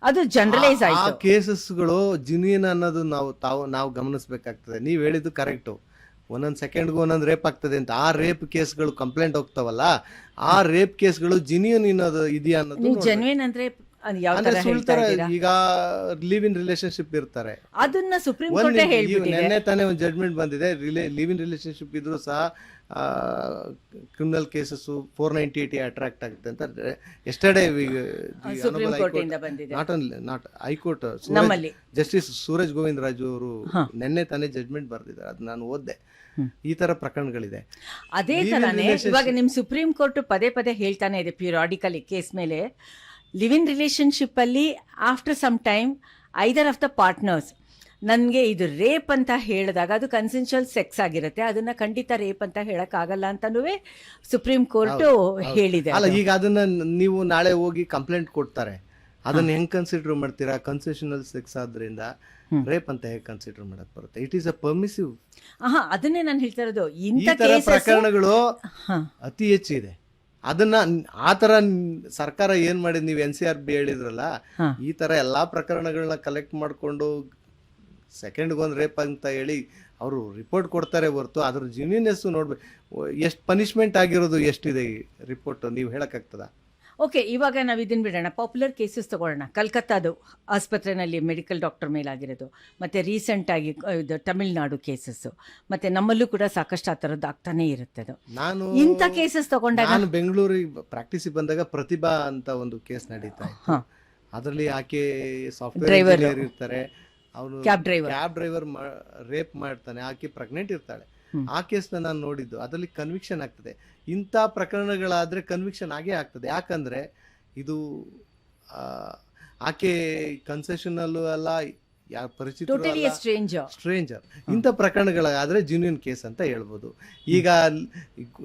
ಅದು ಜನರಲೈಸ್ ಆಯ್ತು. ಕೇಸಸ್ಗಳು ಜಿನಿಯನ್ ಅನ್ನೋದು ನಾವು ಗಮನಿಸಬೇಕಾಗ್ತದೆ. ನೀವು ಹೇಳಿದ್ದು ಕರೆಕ್ಟು. ಒಂದೊಂದು ಸೆಕೆಂಡ್ಗೂ ಒಂದೊಂದು ರೇಪ್ ಆಗ್ತದೆ ಅಂತ. ಆ ರೇಪ್ ಕೇಸ್ಗಳು ಕಂಪ್ಲೇಂಟ್ ಹೋಗ್ತಾವಲ್ಲ, ಆ ರೇಪ್ ಕೇಸ್ಗಳು ಜಿನಿಯನ್ ಅನ್ನೋದು ಇದೆಯಾ ಅನ್ನೋದು. ಜೆನ್ಯೂನ್ ಅಂದ್ರೆ ಈಗ ಲಿವ್ ಇನ್ ರಿಲೇಶನ್ಶಿಪ್ ಇರ್ತಾರೆ, ಅದನ್ನ ಸುಪ್ರೀಂ ಕೋರ್ಟ್ ಹೇಳ್ಬಿಟ್ಟಿದೆ. ನೆನ್ನೆ ತಾನೇ ಒಂದು ಜಡ್ಜ್ಮೆಂಟ್ ಬಂದಿದೆ. ಲಿವ್ ಇನ್ ರಿಲೇಶನ್ಶಿಪ್ ಇದ್ರೂ ಸಹ ಕ್ರಿಮಿನಲ್ ಕೇಸಸ್ 498 ಅಟ್ರಾಕ್ಟ್ ಆಗುತ್ತೆ ಅಂತ yesterday not high court justice Suraj Govinda Raju ಅವರು ನೆನ್ನೆ ತಾನೇ ಜಡ್ಜ್ಮೆಂಟ್ ಬರ್ದಿದ್ದಾರೆ. ಅದು ನಾನು ಓದ್ದೆ. ಈ ತರ ಪ್ರಕರಣಗಳಿದೆ. ಅದೇ ತರಾನೇ ಇವಾಗ ನಿಮ್ ಸುಪ್ರೀಂ ಕೋರ್ಟ್ ಪದೇ ಪದೇ ಹೇಳ್ತಾನೆ ಇದೆ ಪಿರಿಯಾಡಿಕಲಿ ಕೇಸ್ ಮೇಲೆ, ಲಿವ್ ಇನ್ ರಿಲೇಶನ್ಶಿಪ್ ಅಲ್ಲಿ after some time either of the partners ನನಗೆ ಇದು ರೇಪ್ ಅಂತ ಹೇಳಿದಾಗ ಅದು ಕನ್ಸೆನ್ಷುವಲ್ ಸೆಕ್ಸ್ ಆಗಿರುತ್ತೆ, ಅದನ್ನ ಖಂಡಿತ ರೇಪ್ ಅಂತ ಹೇಳಕ್ಕಾಗಲ್ಲ ಅಂತನೂ ಸುಪ್ರೀಂ ಕೋರ್ಟ್ ಹೇಳಿದೆ. ಅಲ್ಲ, ಈಗ ಅದನ್ನ ನೀವು ನಾಳೆ ಹೋಗಿ ಕಂಪ್ಲೇಂಟ್ ಕೊಡ್ತಾರೆ, ಅದನ್ನ ಹೆಂಗ್ ಕನ್ಸಿಡರ್ ಮಾಡ್ತೀರಾ? ಕನ್ಸೆಷನಲ್ ಸೆಕ್ಸ್ ಆದ್ರಿಂದ ರೇಪ್ ಅಂತ ಹೇಗೆ ಕನ್ಸಿಡರ್ ಮಾಡಕ್ ಬರುತ್ತೆ? It is a permissive. ಅದನ್ನೇ ನಾನು ಹೇಳ್ತಾ ಇರೋದು. ಈ ತರ ಪ್ರಕರಣಗಳು ಅತಿ ಹೆಚ್ಚು ಇದೆ. ಅದನ್ನ ಆ ತರ ಸರ್ಕಾರ ಏನ್ ಮಾಡಿದ್, ನೀವು NCRB ಹೇಳಿದ್ರಲ್ಲ, ಈ ತರ ಎಲ್ಲಾ ಪ್ರಕರಣಗಳನ್ನ ಕಲೆಕ್ಟ್ ಮಾಡ್ಕೊಂಡು ಸೆಕೆಂಡ್ಗೊಂದು ರೇಪ್ ಅಂತ ಹೇಳಿ ಅವರು ರಿಪೋರ್ಟ್ ಕೊಡ್ತಾರೆ ಹೊರತು ಅದ್ರ ಜಿನ್ಯೂನೆಸ್ ನೋಡ್ಬೇಕು. ಎಷ್ಟು ಪನಿಷ್ಮೆಂಟ್ ಆಗಿರೋದು ಎಷ್ಟಿದೆ ಈ ರಿಪೋರ್ಟ್ ನೀವು ಹೇಳಕ್ಕಾಗ್ತದ? ಓಕೆ, ಇವಾಗ ನಾವು ಇದನ್ನ ಬಿಡೋಣ. ಪಾಪ್ಯುಲರ್ ಕೇಸಸ್ ತಗೊಳ್ಳೋಣ. ಕಲ್ಕತ್ತಾದು ಆಸ್ಪತ್ರೆಯಲ್ಲಿ ಮೆಡಿಕಲ್ ಡಾಕ್ಟರ್ ಮೇಲಾಗಿರೋದು, ಮತ್ತು ರೀಸೆಂಟಾಗಿ ಇದು ತಮಿಳ್ನಾಡು ಕೇಸಸ್ಸು, ಮತ್ತು ನಮ್ಮಲ್ಲೂ ಕೂಡ ಸಾಕಷ್ಟು ಆ ಥರದ್ದು ಆಗ್ತಾನೇ ಇರುತ್ತೆ. ಅದು ನಾನು ಇಂಥ ಕೇಸಸ್ ತಗೊಂಡಾಗ ನಾನು ಬೆಂಗಳೂರಿಗೆ ಪ್ರಾಕ್ಟೀಸಿಗೆ ಬಂದಾಗ ಪ್ರತಿಭಾ ಅಂತ ಒಂದು ಕೇಸ್ ನಡೀತಾ ಇತ್ತು. ಅದರಲ್ಲಿ ಆಕೆ ಸಾಫ್ಟ್ವೇರ್ Driver. ಇಂಜಿನಿಯರ್ ಇರ್ತಾರೆ, ಅವನು cab driver. Cab driver rape ಮಾಡ್ತಾನೆ, ಆಕೆ ಪ್ರೆಗ್ನೆಂಟ್ ಇರ್ತಾಳೆ. ಆ ಕೇಸ್ನ ನಾನು ನೋಡಿದ್ದು, ಅದರಲ್ಲಿ ಕನ್ವಿಕ್ಷನ್ ಆಗ್ತದೆ. ಇಂಥ ಪ್ರಕರಣಗಳಾದ್ರೆ ಕನ್ವಿಕ್ಷನ್ ಆಗೇ ಆಗ್ತದೆ. ಯಾಕಂದ್ರೆ ಇದು ಆಕೆ ಕನ್ಸೆಷನಲ್ಲೂ ಅಲ್ಲ, ಯಾರ ಟೋಟಲಿ ಪರಿಚಿತ ಸ್ಟ್ರೇಂಜರ್. ಸ್ಟ್ರೇಂಜರ್. ಇಂಥ ಪ್ರಕರಣಗಳಾದ್ರೆ ಜೆನ್ಯೂನ್ ಕೇಸ್ ಅಂತ ಹೇಳ್ಬೋದು. ಈಗ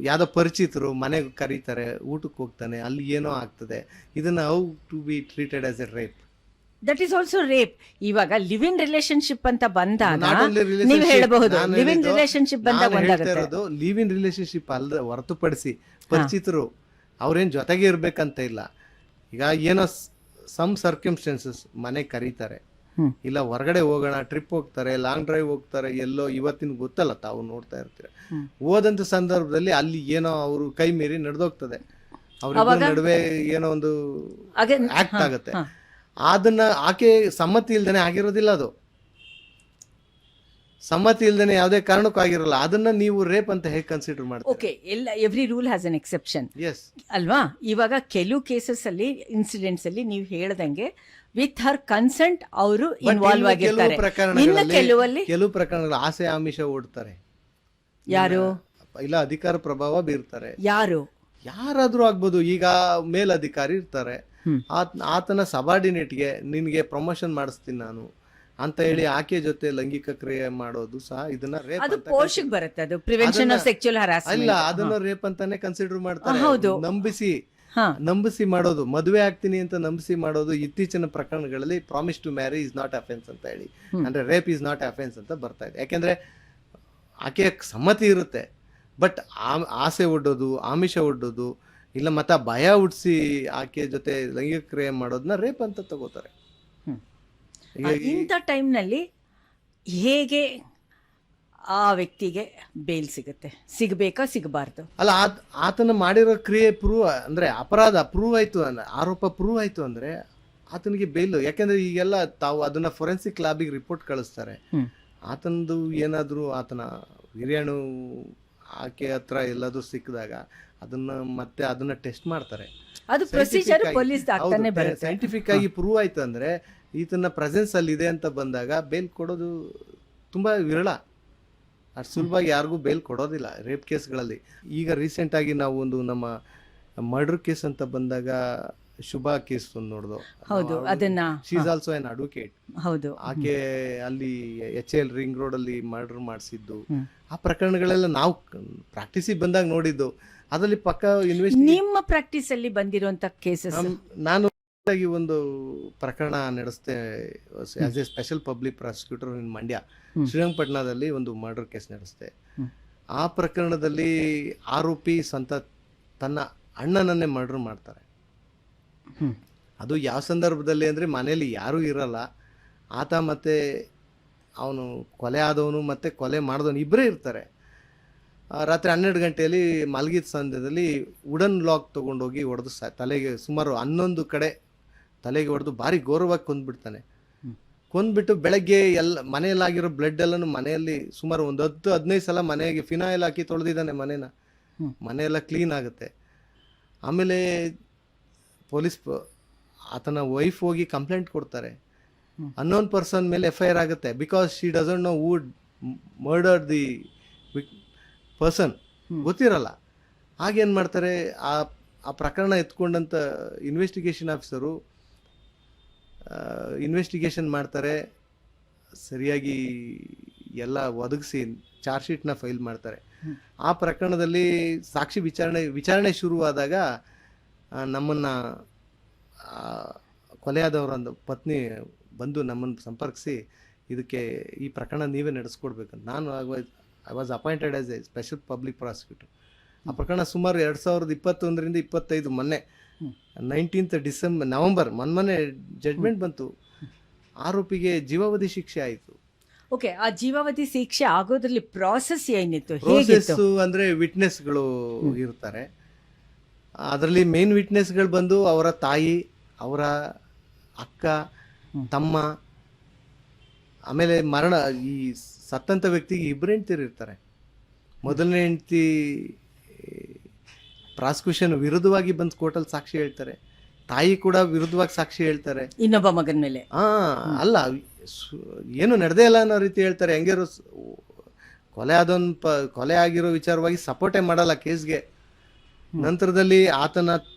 ಯಾವ್ದೋ ಪರಿಚಿತರು ಮನೆಗೆ ಕರೀತಾರೆ, ಊಟಕ್ಕೆ ಹೋಗ್ತಾನೆ, ಅಲ್ಲಿ ಏನೋ ಆಗ್ತದೆ, ಇದನ್ನ how to be treated as a rape. That is also rape. ಇವಾಗ ಲಿವ್ ಇನ್ ರಿಲೇಶನ್ಶಿಪ್ ಅಂತ ಬಂದಾಗ Not only relationship, ನೀವು ಹೇಳಬಹುದು ನಾನು ಲಿವ್ ಇನ್ ಹೇಳಿದ್ದು, ರಿಲೇಶನ್ಶಿಪ್ ಬಂದಾಗ ನಾನು ಹೇಳ್ತಾ ಒಂದಾಗುತ್ತೆ. ಇರೋದು ಲಿವ್ ಇನ್ ರಿಲೇಶನ್ಶಿಪ್ ಅಲ್ಲದೆ ಹೊರತುಪಡಿಸಿ ಪರಿಚಿತರು ಅವ್ರೇನ್ ಜೊತೆಗೆ ಇರ್ಬೇಕಂತ ಇಲ್ಲ. ಈಗ ಏನೋ ಸಮ್ ಸರ್ಕಮ್ಸ್ಟೆನ್ಸಸ್ ಮನೆ ಕರೀತಾರೆ, ಇಲ್ಲ ಹೊರಗಡೆ ಹೋಗೋಣ, ಟ್ರಿಪ್ ಹೋಗ್ತಾರೆ, ಲಾಂಗ್ ಡ್ರೈವ್ ಹೋಗ್ತಾರೆ, ಎಲ್ಲೋ ಇವತ್ತಿನ ಗೊತ್ತಲ್ಲ, ತಾವು ನೋಡ್ತಾ ಇರ್ತೀರ. ಹೋದಂತ ಸಂದರ್ಭದಲ್ಲಿ ಅಲ್ಲಿ ಏನೋ ಅವರು ಕೈ ಮೀರಿ ನಡೆದೋಗ್ತದೆ, ಅವ್ರ ನಡುವೆ ಏನೋ ಒಂದು ಆಕ್ಟ್ ಆಗುತ್ತೆ. ಅದನ್ನ ಆಕೆ ಸಮ್ಮತಿ ಇಲ್ದೇನೆ ಆಗಿರೋದಿಲ್ಲ, ಅದು ಸಮ್ಮತಿ ಇಲ್ದೇನೆ ಯಾವುದೇ ಕಾರಣಕ್ಕೂ ಆಗಿರಲ್ಲ. ಅದನ್ನ ನೀವು ರೇಪ್ ಅಂತ ಹೇಗೆ ಕನ್ಸಿಡರ್ ಮಾಡ್ತೀರಾ? ಓಕೆ, ಎಲ್ಲ every rule has an exception yes ಅಲ್ವಾ? ಇವಾಗ ಕೆಲವು ಕೇಸಸ್ ಅಲ್ಲಿ, ಇನ್ಸಿಡೆಂಟ್ಸ್ ಅಲ್ಲಿ ನೀವು ಹೇಳ್ದಂಗೆ ವಿತ್ ಹರ್ ಕನ್ಸೆಂಟ್ ಅವರು ಇನ್ವಾಲ್ವ್ ಆಗಿರ್ತಾರೆ. ಇನ್ನು ಕೆಲವು ಪ್ರಕರಣಗಳು ಆಸೆ ಆಮಿಷ ಓಡ್ತಾರೆ. ಯಾರು? ಇಲ್ಲ ಅಧಿಕಾರ ಪ್ರಭಾವ ಬೀರ್ತಾರೆ. ಯಾರಾದ್ರೂ ಆಗ್ಬೋದು. ಈಗ ಮೇಲಧಿಕಾರಿ ಇರ್ತಾರೆ, ಆತನ ಸಬಾರ್ಡಿನೇಟ್ಗೆ ನಿನ್ಗೆ ಪ್ರಮೋಷನ್ ಮಾಡಿಸ್ತೀನಿ ನಾನು ಅಂತ ಹೇಳಿ ಆಕೆ ಜೊತೆ ಲೈಂಗಿಕ ಕ್ರಿಯೆ ಮಾಡೋದು ಸಹ ಇದನ್ನ ರೇಪ್ ಅದು ಪೋಷಕ್ ಬರುತ್ತೆ. ಅದು ಪ್ರಿವೆನ್ಷನ್ ಆಫ್ ಸೆಕ್ಸುವಲ್ ಹರಾಸ್ಮೆಂಟ್. ಅಲ್ಲ, ಅದನ್ನ ರೇಪ್ ಅಂತಾನೆ ಕನ್ಸಿಡರ್ ಮಾಡ್ತಾರೆ. ನಂಬಿಸಿ ಮಾಡೋದು, ಮದುವೆ ಆಗ್ತೀನಿ ಅಂತ ನಂಬಿಸಿ ಮಾಡೋದು ಇತ್ತೀಚಿನ ಪ್ರಕರಣಗಳಲ್ಲಿ promise to marry is not offence ಅಂತ ಹೇಳಿ, ಅಂದ್ರೆ ರೇಪ್ ಇಸ್ ನಾಟ್ ಅಫೆನ್ಸ್ ಅಂತ ಬರ್ತಾ ಇದೆ. ಯಾಕೆಂದ್ರೆ ಆಕೆ ಸಮ್ಮತಿ ಇರುತ್ತೆ, ಬಟ್ ಆಸೆ ಒಡ್ಡೋದು, ಆಮಿಷ ಒಡ್ಡೋದು, ಇಲ್ಲ ಮತ್ತೆ ಭಯ ಹುಟ್ಟಿಸಿ ಆಕೆ ಜೊತೆ ಲೈಂಗಿಕ ಕ್ರಿಯೆ ಮಾಡೋದನ್ನ ರೇಪ್ ಅಂತ ತಗೋತಾರೆ. ಇಂಥ ಟೈಮ್ನಲ್ಲಿ ಹೇಗೆ ಆ ವ್ಯಕ್ತಿಗೆ ಬೇಲ್ ಸಿಗುತ್ತೆ? ಸಿಗಬೇಕಾ, ಸಿಗಬಾರ್ದು? ಅಲ್ಲ, ಆತನ ಮಾಡಿರೋ ಕ್ರಿಯೆ ಅಂದ್ರೆ ಅಪರಾಧ ಪ್ರೂವ್ ಆಯ್ತು, ಆರೋಪ ಪ್ರೂವ್ ಆಯ್ತು ಅಂದ್ರೆ ಆತನಿಗೆ ಬೇಲು. ಯಾಕೆಂದ್ರೆ ಈಗೆಲ್ಲ ತಾವು ಅದನ್ನ ಫೊರೆನ್ಸಿಕ್ ಲ್ಯಾಬಿಗೆ ರಿಪೋರ್ಟ್ ಕಳಿಸ್ತಾರೆ. ಆತನದು ಏನಾದ್ರು ಆತನ ವೀರ್ಯಾಣು ಆಕೆ ಹತ್ರ ಎಲ್ಲಾದ್ರೂ ಸಿಕ್ಕಿದಾಗ ಅದನ್ನ ಟೆಸ್ಟ್ ಮಾಡ್ತಾರೆ. ಅದು ಪ್ರೊಸೀಜರ್ ಪೊಲೀಸ್ ಆಗ್ತಾನೆ ಬರುತ್ತೆ. ಸೈಂಟಿಫಿಕ್ ಆಗಿ ಪ್ರೂವ್ ಆಯ್ತು ಅಂದ್ರೆ ಈತನ ಪ್ರೆಸೆನ್ಸ್ ಅಲ್ಲಿ ಇದೆ ಅಂತ ಬಂದಾಗ ಬೇಲ್ ಕೊಡೋದು ತುಂಬಾ ವಿರಳ. ಅಷ್ಟು ಸುಲಭವಾಗಿ ಯಾರಿಗೂ ಬೇಲ್ ಕೊಡೋದಿಲ್ಲ ರೇಪ್ ಕೇಸ್ಗಳಲ್ಲಿ. ಈಗ ರೀಸೆಂಟ್ ಆಗಿ ನಾವು ಒಂದು ನಮ್ಮ ಮರ್ಡರ್ ಕೇಸ್ ಅಂತ ಬಂದಾಗ ಶುಭಾ ಕೇಸ್ ಒಂದು ನೋಡ್ದು. ಹೌದು, ಅದನ್ನ she is also N advocate. ಹೌದು, ಆಕೆ ಅಲ್ಲಿ HL ರಿಂಗ್ ರೋಡ್ ಅಲ್ಲಿ ಮರ್ಡರ್ ಮಾಡಿಸಿದ್ದು, ಆ ಪ್ರಕರಣಗಳೆಲ್ಲ ನಾವು ಪ್ರಾಕ್ಟೀಸಿಗೆ ಬಂದಾಗ ನೋಡಿದ್ದು. ಅದರಲ್ಲಿ ಪಕ್ಕ ನಿಮ್ಮ ಪ್ರಾಕ್ಟೀಸ್ ಅಲ್ಲಿ ಬಂದಿರುವಂತ ಕೇಸಸ್. ನಾನು ಒಂದು ಪ್ರಕರಣ ನಡೆಸ್ತೆ as a special public prosecutor in Mandya, ಶ್ರೀರಂಗಪಟ್ಟಣದಲ್ಲಿ ಒಂದು ಮರ್ಡರ್ ಕೇಸ್ ನಡೆಸ್ತೆ. ಆ ಪ್ರಕರಣದಲ್ಲಿ ಆರೋಪಿ ತನ್ನ ಅಣ್ಣನನ್ನೇ ಮರ್ಡರ್ ಮಾಡ್ತಾರೆ. ಅದು ಯಾವ ಸಂದರ್ಭದಲ್ಲಿ ಅಂದ್ರೆ ಮನೆಯಲ್ಲಿ ಯಾರೂ ಇರಲ್ಲ, ಆತ ಮತ್ತೆ ಅವನು ಕೊಲೆ ಆದವನು ಮತ್ತೆ ಕೊಲೆ ಮಾಡಿದವನು ಇಬ್ಬರೇ ಇರ್ತಾರೆ. ರಾತ್ರಿ 12 ಗಂಟೆಯಲ್ಲಿ ಮಲಗಿದ ಸಂದರ್ಭದಲ್ಲಿ ವುಡನ್ ಲಾಕ್ ತೊಗೊಂಡೋಗಿ ಹೊಡೆದು ತಲೆಗೆ ಸುಮಾರು 11 ಕಡೆ ತಲೆಗೆ ಹೊಡೆದು ಭಾರಿ ಘೋರವಾಗಿ ಕೊಂದ್ಬಿಡ್ತಾನೆ. ಕೊಂದ್ಬಿಟ್ಟು ಬೆಳಗ್ಗೆ ಮನೆಯಲ್ಲಾಗಿರೋ ಬ್ಲಡ್ ಎಲ್ಲನೂ ಮನೆಯಲ್ಲಿ ಸುಮಾರು ಒಂದು 10-15 ಸಲ ಮನೆಗೆ ಫಿನಾಯಿಲ್ ಹಾಕಿ ತೊಳೆದಿದ್ದಾನೆ ಮನೆಯೆಲ್ಲ ಕ್ಲೀನ್ ಆಗುತ್ತೆ. ಆಮೇಲೆ ಪೊಲೀಸ್ ಆತನ ವೈಫ್ ಹೋಗಿ ಕಂಪ್ಲೇಂಟ್ ಕೊಡ್ತಾರೆ. ಅನ್ನೋನ್ ಪರ್ಸನ್ ಮೇಲೆ FIR ಆಗುತ್ತೆ, because she doesn't know who murder the person, ಗೊತ್ತಿರಲ್ಲ. ಹಾಗೇನು ಮಾಡ್ತಾರೆ, ಆ ಪ್ರಕರಣ ಎತ್ಕೊಂಡಂತ ಇನ್ವೆಸ್ಟಿಗೇಷನ್ ಆಫೀಸರು ಇನ್ವೆಸ್ಟಿಗೇಷನ್ ಮಾಡ್ತಾರೆ, ಸರಿಯಾಗಿ ಎಲ್ಲ ಒದಗಿಸಿ ಚಾರ್ಜ್ ಶೀಟ್ನ ಫೈಲ್ ಮಾಡ್ತಾರೆ. ಆ ಪ್ರಕರಣದಲ್ಲಿ ಸಾಕ್ಷಿ ವಿಚಾರಣೆ ಶುರುವಾದಾಗ ನಮ್ಮನ್ನು ಕೊಲೆಯಾದವರ ಪತ್ನಿ ಬಂದು ನಮ್ಮನ್ನು ಸಂಪರ್ಕಿಸಿ ಈ ಪ್ರಕರಣ ನೀವೇ ನಡೆಸ್ಕೊಡ್ಬೇಕಂತ. ನಾನು I was appointed as a special public prosecutor. ಆ ಪ್ರಕರಣ ಸುಮಾರು 2021ರಿಂದ 25 ಮೊನ್ನೆ 19th ನವೆಂಬರ್ ಮೊನ್ನೆ ಜಡ್ಮೆಂಟ್ ಬಂತು. ಆರೋಪಿಗೆ ಜೀವಾವಧಿ ಶಿಕ್ಷೆ ಆಯಿತು. ಓಕೆ, ಆ ಜೀವಾವಧಿ ಶಿಕ್ಷೆ ಆಗೋದ್ರಲ್ಲಿ ಪ್ರಾಸೆಸ್ ಏನಿತ್ತು? ಪ್ರೋಸೆಸ್ ಅಂದ್ರೆ ವಿಟ್ನೆಸ್ಗಳು ಇರ್ತಾರೆ. ಅದರಲ್ಲಿ ಮೇನ್ ವಿಟ್ನೆಸ್ಗಳು ಬಂದು ಅವರ ತಾಯಿ, ಅವರ ಅಕ್ಕ, ತಮ್ಮ, ಆಮೇಲೆ ಈ ಸತ್ತಂತ ವ್ಯಕ್ತಿಗೆ 2 ಹೆಂಡ್ತಿರು ಇರ್ತಾರೆ. ಮೊದಲನೇ ಹೆಂಡ್ತಿ ಪ್ರಾಸಿಕ್ಯೂಷನ್ ವಿರುದ್ಧವಾಗಿ ಬಂದು ಕೋರ್ಟಲ್ಲಿ ಸಾಕ್ಷಿ ಹೇಳ್ತಾರೆ, ತಾಯಿ ಕೂಡ ವಿರುದ್ಧವಾಗಿ ಸಾಕ್ಷಿ ಹೇಳ್ತಾರೆ. ಇನ್ನೊಬ್ಬ ಮಗನ ಮೇಲೆ. ಅಲ್ಲ, ಏನು ನಡೆದೇ ಇಲ್ಲ ಅನ್ನೋ ರೀತಿ ಹೇಳ್ತಾರೆ. ಹೆಂಗಿರೋ ಕೊಲೆ ಆಗಿರೋ ವಿಚಾರವಾಗಿ ಸಪೋರ್ಟೇ ಮಾಡಲ್ಲ ಕೇಸ್ಗೆ. ನಂತರದಲ್ಲಿ ಆತನ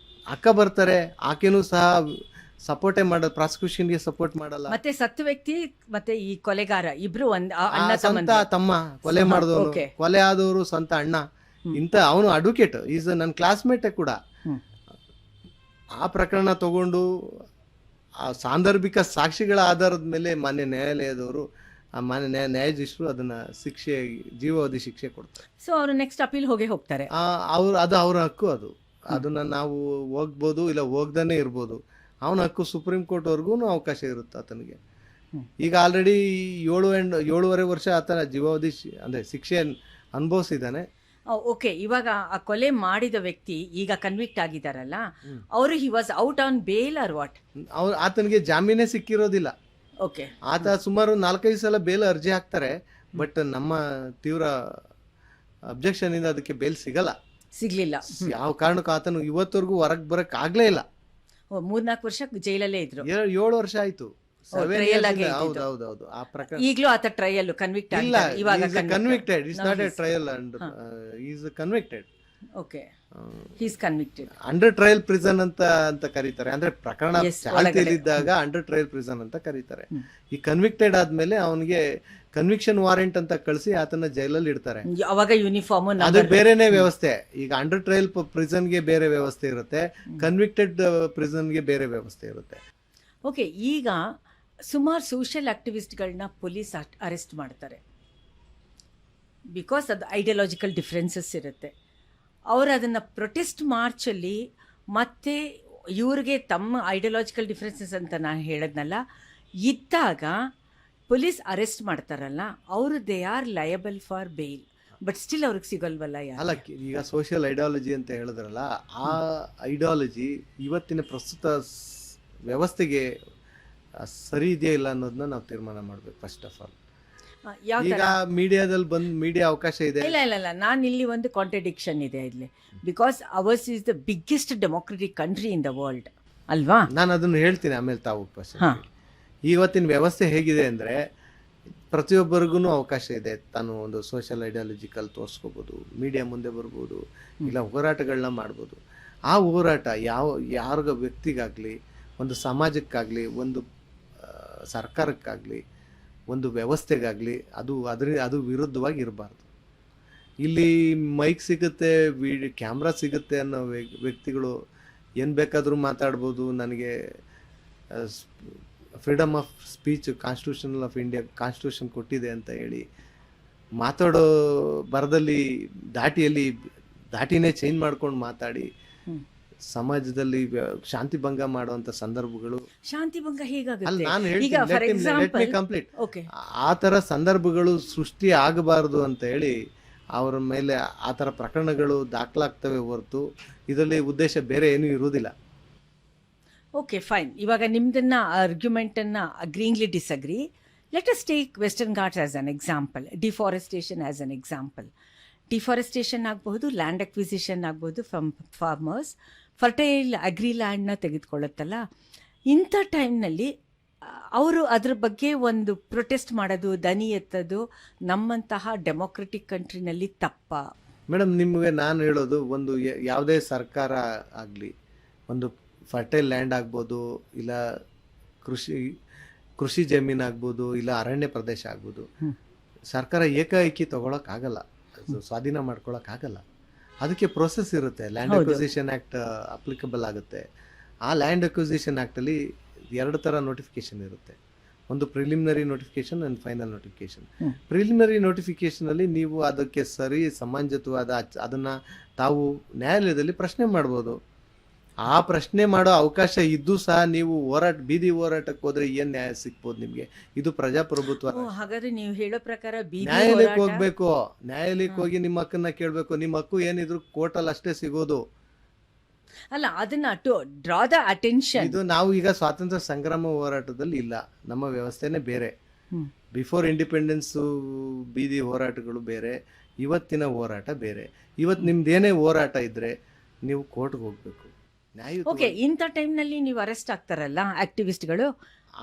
ಅಕ್ಕ ಬರ್ತಾರೆ, ಆಕೆನೂ ಸಹ ಸಪೋರ್ಟೇ ಮಾಡೋದು, ಪ್ರಾಸಿಕ್ಯೂಷನ್ಗೆ ಸಪೋರ್ಟ್ ಮಾಡಲ್ಲ. ಮತ್ತೆ ಸತ್ತು ವ್ಯಕ್ತಿ ಮತ್ತೆ ಈ ಕೊಲೆಗಾರ ಇಬ್ರು ಸ್ವಂತ ತಮ್ಮ, ಕೊಲೆ ಮಾಡಿದವನು, ಕೊಲೆ ಆದವರು ಸ್ವಂತ ಅಣ್ಣ. ಇಂತ ಅವನು ಅಡ್ವೊಕೇಟ್, ಈಸ್ ನನ್ನ ಕ್ಲಾಸ್ಮೇಟೇ ಕೂಡ. ಆ ಪ್ರಕರಣ ತಗೊಂಡು ಆ ಸಾಂದರ್ಭಿಕ ಸಾಕ್ಷಿಗಳ ಆಧಾರದ ಮೇಲೆ ಮಾನ್ಯ ನ್ಯಾಯಾಲಯದವರು, ಆ ಮಾನ್ಯ ನ್ಯಾಯಾಧೀಶರು ಅದನ್ನ ಶಿಕ್ಷೆ, ಜೀವಾವಧಿ ಶಿಕ್ಷೆ ಕೊಡ್ತಾರೆ. ಸೊ ಅವರು ನೆಕ್ಸ್ಟ್ ಅಪೀಲ್ ಹೋಗ್ತಾರೆ. ಅದು ಅವ್ರ ಹಕ್ಕು. ಅದನ್ನ ನಾವು ಹೋಗ್ಬೋದು, ಇಲ್ಲ ಹೋಗ್ದಾನೆ ಇರ್ಬೋದು. ಅವನ ಹಕ್ಕು. ಸುಪ್ರೀಂ ಕೋರ್ಟ್ ವರ್ಗೂ ಅವಕಾಶ ಇರುತ್ತೆ ಆತನಿಗೆ. ಈಗ ಆಲ್ರೆಡಿ 7.5 ವರ್ಷ ಆತನ ಜೀವಾವಧಿ ಅಂದ್ರೆ ಶಿಕ್ಷೆ ಅನುಭವಿಸಿದ್ದಾನೆ. ಓಕೆ, ಇವಾಗ ಆ ಕೊಲೆ ಮಾಡಿದ ವ್ಯಕ್ತಿ ಈಗ ಕನ್ವಿಕ್ಟ್ ಆಗಿದಾರಲ್ಲ, ಅವರು he was out on bail or what? ಆತನಿಗೆ ಜಾಮೀನೇ ಸಿಕ್ಕಿರೋದಿಲ್ಲ. ಓಕೆ, ಆತ ಸುಮಾರು 4-5 ಸಲ ಬೇಲ್ ಅರ್ಜಿ ಹಾಕ್ತಾರೆ. ಬಟ್ ನಮ್ಮ ತೀವ್ರ ಅಬ್ಜೆಕ್ಷನ್ ಇಂದ ಅದಕ್ಕೆ ಬೇಲ್ ಸಿಗ್ಲಿಲ್ಲ. ಯಾವ ಕಾರಣಕ್ಕೂ ಆತನು ಇವತ್ತವರೆಗೂ ಹೊರಗೆ ಬರಕ್ ಆಗ್ಲೇ ಇಲ್ಲ. 3-4 ವರ್ಷ ಜೈಲಲ್ಲೇ ಇದ್ರು. 7 ವರ್ಷ ಆಯ್ತು. ಆ ಪ್ರಕರಣ ಈಗಲೂ ಆತ ಟ್ರಯಲ್ ಕನ್ವಿಕ್ಟ್ ಇಲ್ಲ. Convicted, it's not a trial and is convicted. Okay, he is convicted under trial prison ಅಂತ ಕರೀತಾರೆ. ಅಂದ್ರೆ ಪ್ರಕರಣ ಚಾಲ್ತಿಯಲ್ಲಿದ್ದಾಗ ಅಂಡರ್ ಟ್ರಯಲ್ ಪ್ರಿಸನ್ ಅಂತ ಕರೀತಾರೆ. ಈ ಕನ್ವಿಕ್ಟೆಡ್ ಆದ್ಮೇಲೆ ಅವನಿಗೆ ಕನ್ವಿಕ್ಷನ್ ವಾರೆಂಟ್ ಅಂತ ಕಳಿಸಿ ಆತನ ಜೈಲಲ್ಲಿ ಇಡ್ತಾರೆ. ಅವಾಗ ಯೂನಿಫಾರ್ಮ್ ಅದು ಬೇರೆನೇ ವ್ಯವಸ್ಥೆ. ಈಗ ಅಂಡರ್ ಟ್ರಯಲ್ ಪ್ರಿಸನ್ಗೆ ಬೇರೆ ವ್ಯವಸ್ಥೆ ಇರುತ್ತೆ, ಕನ್ವಿಕ್ಟೆಡ್ ಪ್ರಿಸನ್ಗೆ ಬೇರೆ ವ್ಯವಸ್ಥೆ ಇರುತ್ತೆ. ಓಕೆ, ಈಗ ಸುಮಾರು ಸೋಷಿಯಲ್ ಆಕ್ಟಿವಿಸ್ಟ್ಗಳನ್ನ ಪೊಲೀಸ್ ಅರೆಸ್ಟ್ ಮಾಡ್ತಾರೆ. ಬಿಕಾಸ್ ಅದು ಐಡಿಯಾಲಜಿಕಲ್ ಡಿಫ್ರೆನ್ಸಸ್ ಇರುತ್ತೆ. ಅವರು ಅದನ್ನು ಪ್ರೊಟೆಸ್ಟ್ ಮಾರ್ಚಲ್ಲಿ ಮತ್ತೆ ಇವ್ರಿಗೆ ತಮ್ಮ ಐಡಿಯಾಲಜಿಕಲ್ ಡಿಫ್ರೆನ್ಸಸ್ ಅಂತ ನಾನು ಹೇಳದ್ನಲ್ಲ, ಇದ್ದಾಗ ಪೊಲೀಸ್ ಅರೆಸ್ಟ್ ಮಾಡ್ತಾರಲ್ಲ, ಅವರು they are liable for bail. But still ಅವ್ರಿಗೆ ಸಿಗಲ್ವಲ್ಲ. ಅಲ್ಲ, ಈಗ ಸೋಷಿಯಲ್ ಐಡಿಯಾಲಜಿ ಅಂತ ಹೇಳಿದ್ರಲ್ಲ, ಆ ಐಡಿಯಾಲಜಿ ಇವತ್ತಿನ ಪ್ರಸ್ತುತ ವ್ಯವಸ್ಥೆಗೆ ಸರಿ ಇದೆಯಾ ಇಲ್ಲ ಅನ್ನೋದನ್ನ ನಾವು ತೀರ್ಮಾನ ಮಾಡ್ಬೇಕು. ಫಸ್ಟ್ ಆಫ್ ಆಲ್ ಈಗ ಮೀಡಿಯಾದಲ್ಲಿ ಮೀಡಿಯಾ ಅವಕಾಶ ಇದೆ. ಇಲ್ಲ, ನಾನು ಇಲ್ಲಿ ಒಂದು ಕಾಂಟ್ರಡಿಕ್ಷನ್ ಇದೆ ಇಲ್ಲಿ. Because hours is the biggest democratic country in the world ಅಲ್ವಾ? ನಾನು ಅದನ್ನು ಹೇಳ್ತೀನಿ ಆಮೇಲೆ. ತಾವು ಇವತ್ತಿನ ವ್ಯವಸ್ಥೆ ಹೇಗಿದೆ ಅಂದ್ರೆ, ಪ್ರತಿಯೊಬ್ಬರಿಗೂ ಅವಕಾಶ ಇದೆ. ತಾನು ಒಂದು ಸೋಷಿಯಲ್ ಐಡಿಯಾಲಜಿಕಲ್ ತೋರಿಸ್ಕೋಬೋದು, ಮೀಡಿಯಾ ಮುಂದೆ ಬರ್ಬೋದು, ಇಲ್ಲ ಹೋರಾಟಗಳನ್ನ ಮಾಡ್ಬೋದು. ಆ ಹೋರಾಟ ಯಾರಿಗ ವ್ಯಕ್ತಿಗಾಗಲಿ, ಒಂದು ಸಮಾಜಕ್ಕಾಗಲಿ, ಒಂದು ಸರ್ಕಾರಕ್ಕಾಗಲಿ, ಒಂದು ವ್ಯವಸ್ಥೆಗಾಗಲಿ ಅದು ವಿರುದ್ಧವಾಗಿ ಇರಬಾರ್ದು. ಇಲ್ಲಿ ಮೈಕ್ ಸಿಗುತ್ತೆ, ಕ್ಯಾಮ್ರಾ ಸಿಗುತ್ತೆ ಅನ್ನೋ ವ್ಯಕ್ತಿಗಳು ಏನು ಬೇಕಾದರೂ ಮಾತಾಡ್ಬೋದು. ನನಗೆ freedom of speech constitutional of India constitution ಕೊಟ್ಟಿದೆ ಅಂತ ಹೇಳಿ ಮಾತಾಡೋ ಬರದಲ್ಲಿ ದಾಟಿನೇ ಚೇಂಜ್ ಮಾಡ್ಕೊಂಡು ಮಾತಾಡಿ ಸಮಾಜದಲ್ಲಿ ಶಾಂತಿ ಭಂಗ ಮಾಡುವಂತ ಸಂದರ್ಭಗಳು. ಶಾಂತಿ ಭಂಗ ಹೇಗಾಗುತ್ತೆ? ನಾನು ಹೇಳ್ತೀನಿ, ಆ ತರ ಸಂದರ್ಭಗಳು ಸೃಷ್ಟಿ ಆಗಬಾರದು ಅಂತ ಹೇಳಿ ಅವರ ಮೇಲೆ ಆ ಥರ ಪ್ರಕರಣಗಳು ದಾಖಲಾಗ್ತವೆ ಹೊರತು ಇದರಲ್ಲಿ ಉದ್ದೇಶ ಬೇರೆ ಏನೂ ಇರುವುದಿಲ್ಲ. Okay, fine. ಇವಾಗ ನಿಮ್ದನ್ನ ಆರ್ಗ್ಯುಮೆಂಟನ್ನು agreeingly disagree. Let us take Western Ghats as an example, deforestation as an example. Deforestation ಆಗಬಹುದು, ಲ್ಯಾಂಡ್ ಅಕ್ವಿಸಿಷನ್ ಆಗಬಹುದು ಫ್ರಮ್ ಫಾರ್ಮರ್ಸ್. ಫರ್ಟೈಲ್ ಅಗ್ರಿ ಲ್ಯಾಂಡ್ನ ತೆಗೆದುಕೊಳ್ಳುತ್ತಲ್ಲ, ಇಂಥ ಟೈಮ್ನಲ್ಲಿ ಅವರು ಅದ್ರ ಬಗ್ಗೆ ಒಂದು ಪ್ರೊಟೆಸ್ಟ್ ಮಾಡೋದು, ದನಿ ಎತ್ತೋದು ನಮ್ಮಂತಹ ಡೆಮೋಕ್ರೆಟಿಕ್ ಕಂಟ್ರಿನಲ್ಲಿ ತಪ್ಪ? ಮೇಡಮ್, ನಿಮಗೆ ನಾನು ಹೇಳೋದು, ಒಂದು ಯಾವುದೇ ಸರ್ಕಾರ ಆಗಲಿ, ಒಂದು ಫರ್ಟೈಲ್ ಲ್ಯಾಂಡ್ ಆಗ್ಬೋದು, ಇಲ್ಲ ಕೃಷಿ ಜಮೀನು ಆಗ್ಬೋದು, ಇಲ್ಲ ಅರಣ್ಯ ಪ್ರದೇಶ ಆಗ್ಬೋದು, ಸರ್ಕಾರ ಏಕಾಏಕಿ ತಗೊಳಕ್ಕಾಗಲ್ಲ, ಸ್ವಾಧೀನ ಮಾಡ್ಕೊಳಕ್ಕಾಗಲ್ಲ. ಅದಕ್ಕೆ ಪ್ರೋಸೆಸ್ ಇರುತ್ತೆ. ಲ್ಯಾಂಡ್ ಅಕ್ವಿಸಿಷನ್ ಆ್ಯಕ್ಟ್ ಅಪ್ಲಿಕಬಲ್ ಆಗುತ್ತೆ. ಆ ಲ್ಯಾಂಡ್ ಅಕ್ವಿಸಿಷನ್ ಆ್ಯಕ್ಟಲ್ಲಿ 2 ಥರ ನೋಟಿಫಿಕೇಶನ್ ಇರುತ್ತೆ. ಒಂದು preliminary notification and final notification. Preliminary ನೋಟಿಫಿಕೇಶನಲ್ಲಿ ನೀವು ಅದಕ್ಕೆ ಸರಿ ಸಮಂಜಸವಾದ ಅದನ್ನು ತಾವು ನ್ಯಾಯಾಲಯದಲ್ಲಿ ಪ್ರಶ್ನೆ ಮಾಡ್ಬೋದು. ಆ ಪ್ರಶ್ನೆ ಮಾಡೋ ಅವಕಾಶ ಇದ್ದು ಸಹ ನೀವು ಬೀದಿ ಹೋರಾಟಕ್ಕೆ ಹೋದ್ರೆ ಏನ್ ನ್ಯಾಯ ಸಿಗ್ಬೋದು ನಿಮ್ಗೆ? ಇದು ಪ್ರಜಾಪ್ರಭುತ್ವ. ಹಾಗಾದ್ರೆ ನೀವು ಹೇಳೋ ಪ್ರಕಾರ ನ್ಯಾಯಾಲಯಕ್ಕೆ ಹೋಗ್ಬೇಕು, ನ್ಯಾಯಾಲಯಕ್ಕೆ ಹೋಗಿ ನಿಮ್ಮ ಹಕ್ಕನ್ನ ಕೇಳ್ಬೇಕು. ನಿಮ್ಮ ಹಕ್ಕು ಏನಿದ್ರು ಕೋರ್ಟಲ್ಲಿ ಅಷ್ಟೇ ಸಿಗೋದು. ಅಲ್ಲ, ಅದನ್ನ ಟು ಡ್ರಾ ದ ಅಟೆನ್ಷನ್. ಇದು ನಾವು ಈಗ ಸ್ವಾತಂತ್ರ್ಯ ಸಂಗ್ರಾಮ ಹೋರಾಟದಲ್ಲಿ ಇಲ್ಲ, ನಮ್ಮ ವ್ಯವಸ್ಥೆನೇ ಬೇರೆ. ಬಿಫೋರ್ ಇಂಡಿಪೆಂಡೆನ್ಸ್ ಬೀದಿ ಹೋರಾಟಗಳು ಬೇರೆ, ಇವತ್ತಿನ ಹೋರಾಟ ಬೇರೆ. ಇವತ್ತು ನಿಮ್ದೇನೇ ಹೋರಾಟ ಇದ್ರೆ ನೀವು ಕೋರ್ಟ್ಗೆ ಹೋಗ್ಬೇಕು. ನ್ಯಾಯಯುತ ಓಕೆ, ಇಂಥ ಟೈಮ್ನಲ್ಲಿ ನೀವು ಅರೆಸ್ಟ್ ಆಗ್ತಾರಲ್ಲ ಆಕ್ಟಿವಿಸ್ಟ್ಗಳು,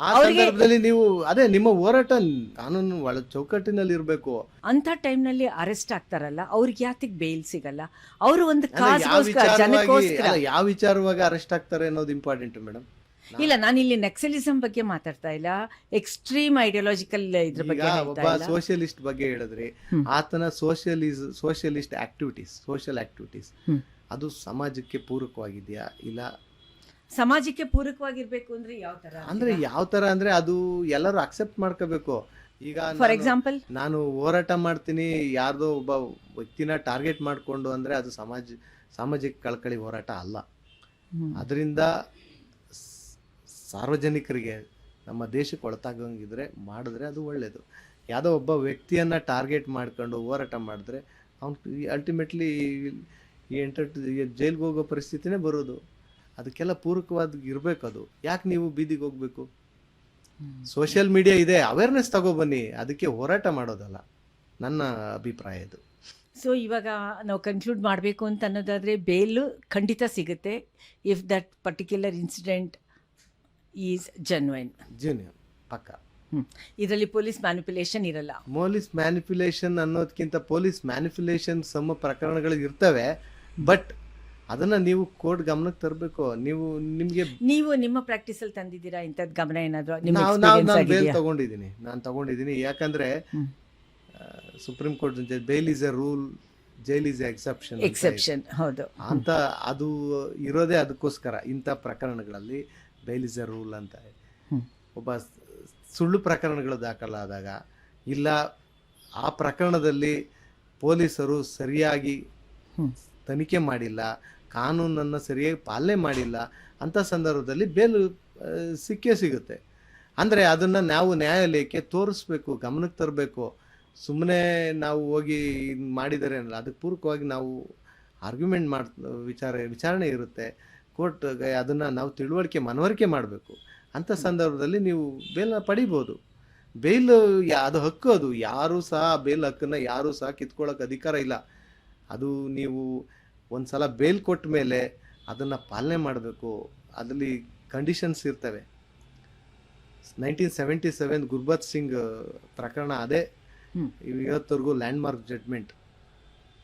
ಆ ಸಂದರ್ಭದಲ್ಲಿ ನೀವು ಅದೇ ನಿಮ್ಮ ಹೋರಾಟ ಕಾನೂನು ಒಳ ಚೌಕಟ್ಟಿನಲ್ಲಿ ಇರಬೇಕು. ಅಂಥ ಟೈಮ್ನಲ್ಲಿ ಅರೆಸ್ಟ್ ಆಗ್ತಾರಲ್ಲ, ಅವ್ರಿಗೆ ಯಾತಕ್ಕೆ ಬೇಲ್ ಸಿಗಲ್ಲ? ಅವರು ಒಂದು ಯಾವ ಕಾಸ್ಗೋಸ್ಕರ, ಜನಕ್ಕೋಸ್ಕರ. ಯಾವ ವಿಚಾರವಾಗಿ ಅರೆಸ್ಟ್ ಆಗ್ತಾರೆ ಅನ್ನೋದು ಇಂಪಾರ್ಟೆಂಟ್ ಮೇಡಮ್. ಇಲ್ಲ, ನಾನು ಇಲ್ಲಿ ನೆಕ್ಸಲಿಸಂ ಬಗ್ಗೆ ಮಾತಾಡ್ತಾ ಇಲ್ಲ, ಎಕ್ಸ್ಟ್ರೀಮ್ ಐಡಿಯಾಲಜಿಕಲ್ ಇದ್ರ ಬಗ್ಗೆ ಹೇಳ್ತಾ ಒಬ್ಬ ಇಲ್ಲ. ಸೋಷಿಯಲಿಸ್ಟ್ ಬಗ್ಗೆ ಹೇಳಿದ್ರಿ, ಆತನ ಸೋಷಿಯಲಿಸ್ಟ್ ಆಕ್ಟಿವಿಟೀಸ್, ಸೋಷಿಯಲ್ ಆಕ್ಟಿವಿಟೀಸ್ ಅದು ಸಮಾಜಕ್ಕೆ ಪೂರಕವಾಗಿದೆಯಾ ಇಲ್ಲ? ಸಮಾಜಕ್ಕೆ ಪೂರಕವಾಗಿರ್ಬೇಕು ಅಂದ್ರೆ ಯಾವ ತರ? ಅಂದ್ರೆ ಯಾವ ತರ ಅಂದ್ರೆ ಅದು ಎಲ್ಲರೂ ಅಕ್ಸೆಪ್ಟ್ ಮಾಡ್ಕೋಬೇಕು. ಈಗ ಫಾರ್ ಎಕ್ಸಾಂಪಲ್, ನಾನು ಹೋರಾಟ ಮಾಡ್ತೀನಿ ಯಾರ್ದೋ ಒಬ್ಬ ವ್ಯಕ್ತಿನ ಟಾರ್ಗೆಟ್ ಮಾಡ್ಕೊಂಡು ಅಂದ್ರೆ ಅದು ಸಾಮಾಜಿಕ ಕಳಕಳಿ ಹೋರಾಟ ಅಲ್ಲ. ಅದರಿಂದ ಸಾರ್ವಜನಿಕರಿಗೆ ನಮ್ಮ ದೇಶಕ್ಕೆ ಒಳತಾಗಂಗಿದ್ರೆ ಮಾಡಿದ್ರೆ ಅದು ಒಳ್ಳೇದು. ಯಾವುದೋ ಒಬ್ಬ ವ್ಯಕ್ತಿಯನ್ನ ಟಾರ್ಗೆಟ್ ಮಾಡ್ಕೊಂಡು ಹೋರಾಟ ಮಾಡಿದ್ರೆ ಅವ್ನು ಅಲ್ಟಿಮೇಟ್ಲಿ ಜೈಲ್ಗೆ ಹೋಗೋ ಪರಿಸ್ಥಿತಿನೇ ಬರೋದು. ಅದಕ್ಕೆಲ್ಲ ಪೂರಕವಾಗಿ ಇರಬೇಕು. ಅದು ಯಾಕೆ ನೀವು ಬೀದಿಗೆ ಹೋಗ್ಬೇಕು? ಸೋಷಿಯಲ್ ಮೀಡಿಯಾ ಇದೆ, ಅವೇರ್ನೆಸ್ ತಗೊಬನ್ನಿ, ಅದಕ್ಕೆ ಹೋರಾಟ ಮಾಡೋದಲ್ಲ, ನನ್ನ ಅಭಿಪ್ರಾಯ ಇದು. ಸೊ ಇವಾಗ ನಾವು ಕನ್ಕ್ಲೂಡ್ ಮಾಡಬೇಕು ಅಂತ ಅನ್ನೋದಾದರೆ, ಬೇಲು ಖಂಡಿತ ಸಿಗುತ್ತೆ if that particular incident is genuine ಪಕ್ಕ. ಇದರಲ್ಲಿ ಪೊಲೀಸ್ ಮ್ಯಾನಿಪ್ಯುಲೇಷನ್ ಇರಲ್ಲ. ಪೊಲೀಸ್ ಮ್ಯಾನಿಪ್ಯುಲೇಷನ್ ಅನ್ನೋದಕ್ಕಿಂತ ಪೊಲೀಸ್ ಮ್ಯಾನಿಪ್ಯುಲೇಷನ್ ಸಮಪ್ರಕರಣಗಳು ಇರ್ತವೆ, ಬಟ್ ಅದನ್ನ ನೀವು ಕೋರ್ಟ್ ಗಮನಕ್ಕೆ ತರಬೇಕು. ನೀವು ನಿಮ್ಮ ಪ್ರಾಕ್ಟೀಸ್ ಅಲ್ಲಿ ತಂದಿದ್ದೀರಾ ಇಂಥದ್ದು ಗಮನ ಏನಾದ್ರು? ನಾನು ತಗೊಂಡಿದ್ದೀನಿ. ಯಾಕಂದ್ರೆ supreme court bale is A rule, jail is exception. ಹೌದು, ಅಂತ ಅದು ಇರೋದೇ ಅದಕ್ಕೋಸ್ಕರ. ಇಂಥ ಪ್ರಕರಣಗಳಲ್ಲಿ ಬೇಲ್ ಇಸ್ ಎ ರೂಲ್ ಅಂತ. ಒಬ್ಬ ಸುಳ್ಳು ಪ್ರಕರಣಗಳು ದಾಖಲಾದಾಗ ಇಲ್ಲ ಆ ಪ್ರಕರಣದಲ್ಲಿ ಪೊಲೀಸರು ಸರಿಯಾಗಿ ತನಿಖೆ ಮಾಡಿಲ್ಲ, ಕಾನೂನನ್ನು ಸರಿಯಾಗಿ ಪಾಲನೆ ಮಾಡಿಲ್ಲ ಅಂಥ ಸಂದರ್ಭದಲ್ಲಿ ಬೇಲು ಸಿಕ್ಕೇ ಸಿಗುತ್ತೆ. ಅಂದರೆ ಅದನ್ನು ನಾವು ನ್ಯಾಯಾಲಯಕ್ಕೆ ತೋರಿಸ್ಬೇಕು, ಗಮನಕ್ಕೆ ತರಬೇಕು. ಸುಮ್ಮನೆ ನಾವು ಹೋಗಿ ಮಾಡಿದರೆ ಅನ್ನಲ್ಲ, ಅದಕ್ಕೆ ಪೂರಕವಾಗಿ ನಾವು ಆರ್ಗ್ಯುಮೆಂಟ್ ವಿಚಾರಣೆ ಇರುತ್ತೆ. ಕೋರ್ಟ್ಗೆ ಅದನ್ನು ನಾವು ಮನವರಿಕೆ ಮಾಡಬೇಕು. ಅಂಥ ಸಂದರ್ಭದಲ್ಲಿ ನೀವು ಬೇಲ್ನ ಪಡಿಬೋದು. ಬೇಲ್ ಅದು ಹಕ್ಕು, ಅದು ಯಾರೂ ಸಹ ಬೇಲ್ ಹಕ್ಕನ್ನು ಯಾರೂ ಸಹ ಕಿತ್ಕೊಳ್ಳೋಕೆ ಅಧಿಕಾರ ಇಲ್ಲ. ಅದು ನೀವು ಒಂದು ಸಲ ಬೇಲ್ ಕೊಟ್ಟ ಮೇಲೆ ಅದನ್ನು ಪಾಲನೆ ಮಾಡಬೇಕು. ಅದರಲ್ಲಿ ಕಂಡೀಷನ್ಸ್ ಇರ್ತವೆ. 1977 ಗುರ್ಬತ್ ಸಿಂಗ್ ಪ್ರಕರಣ ಅದೇ ಇವತ್ತವರೆಗೂ ಲ್ಯಾಂಡ್ಮಾರ್ಕ್ ಜಡ್ಮೆಂಟ್.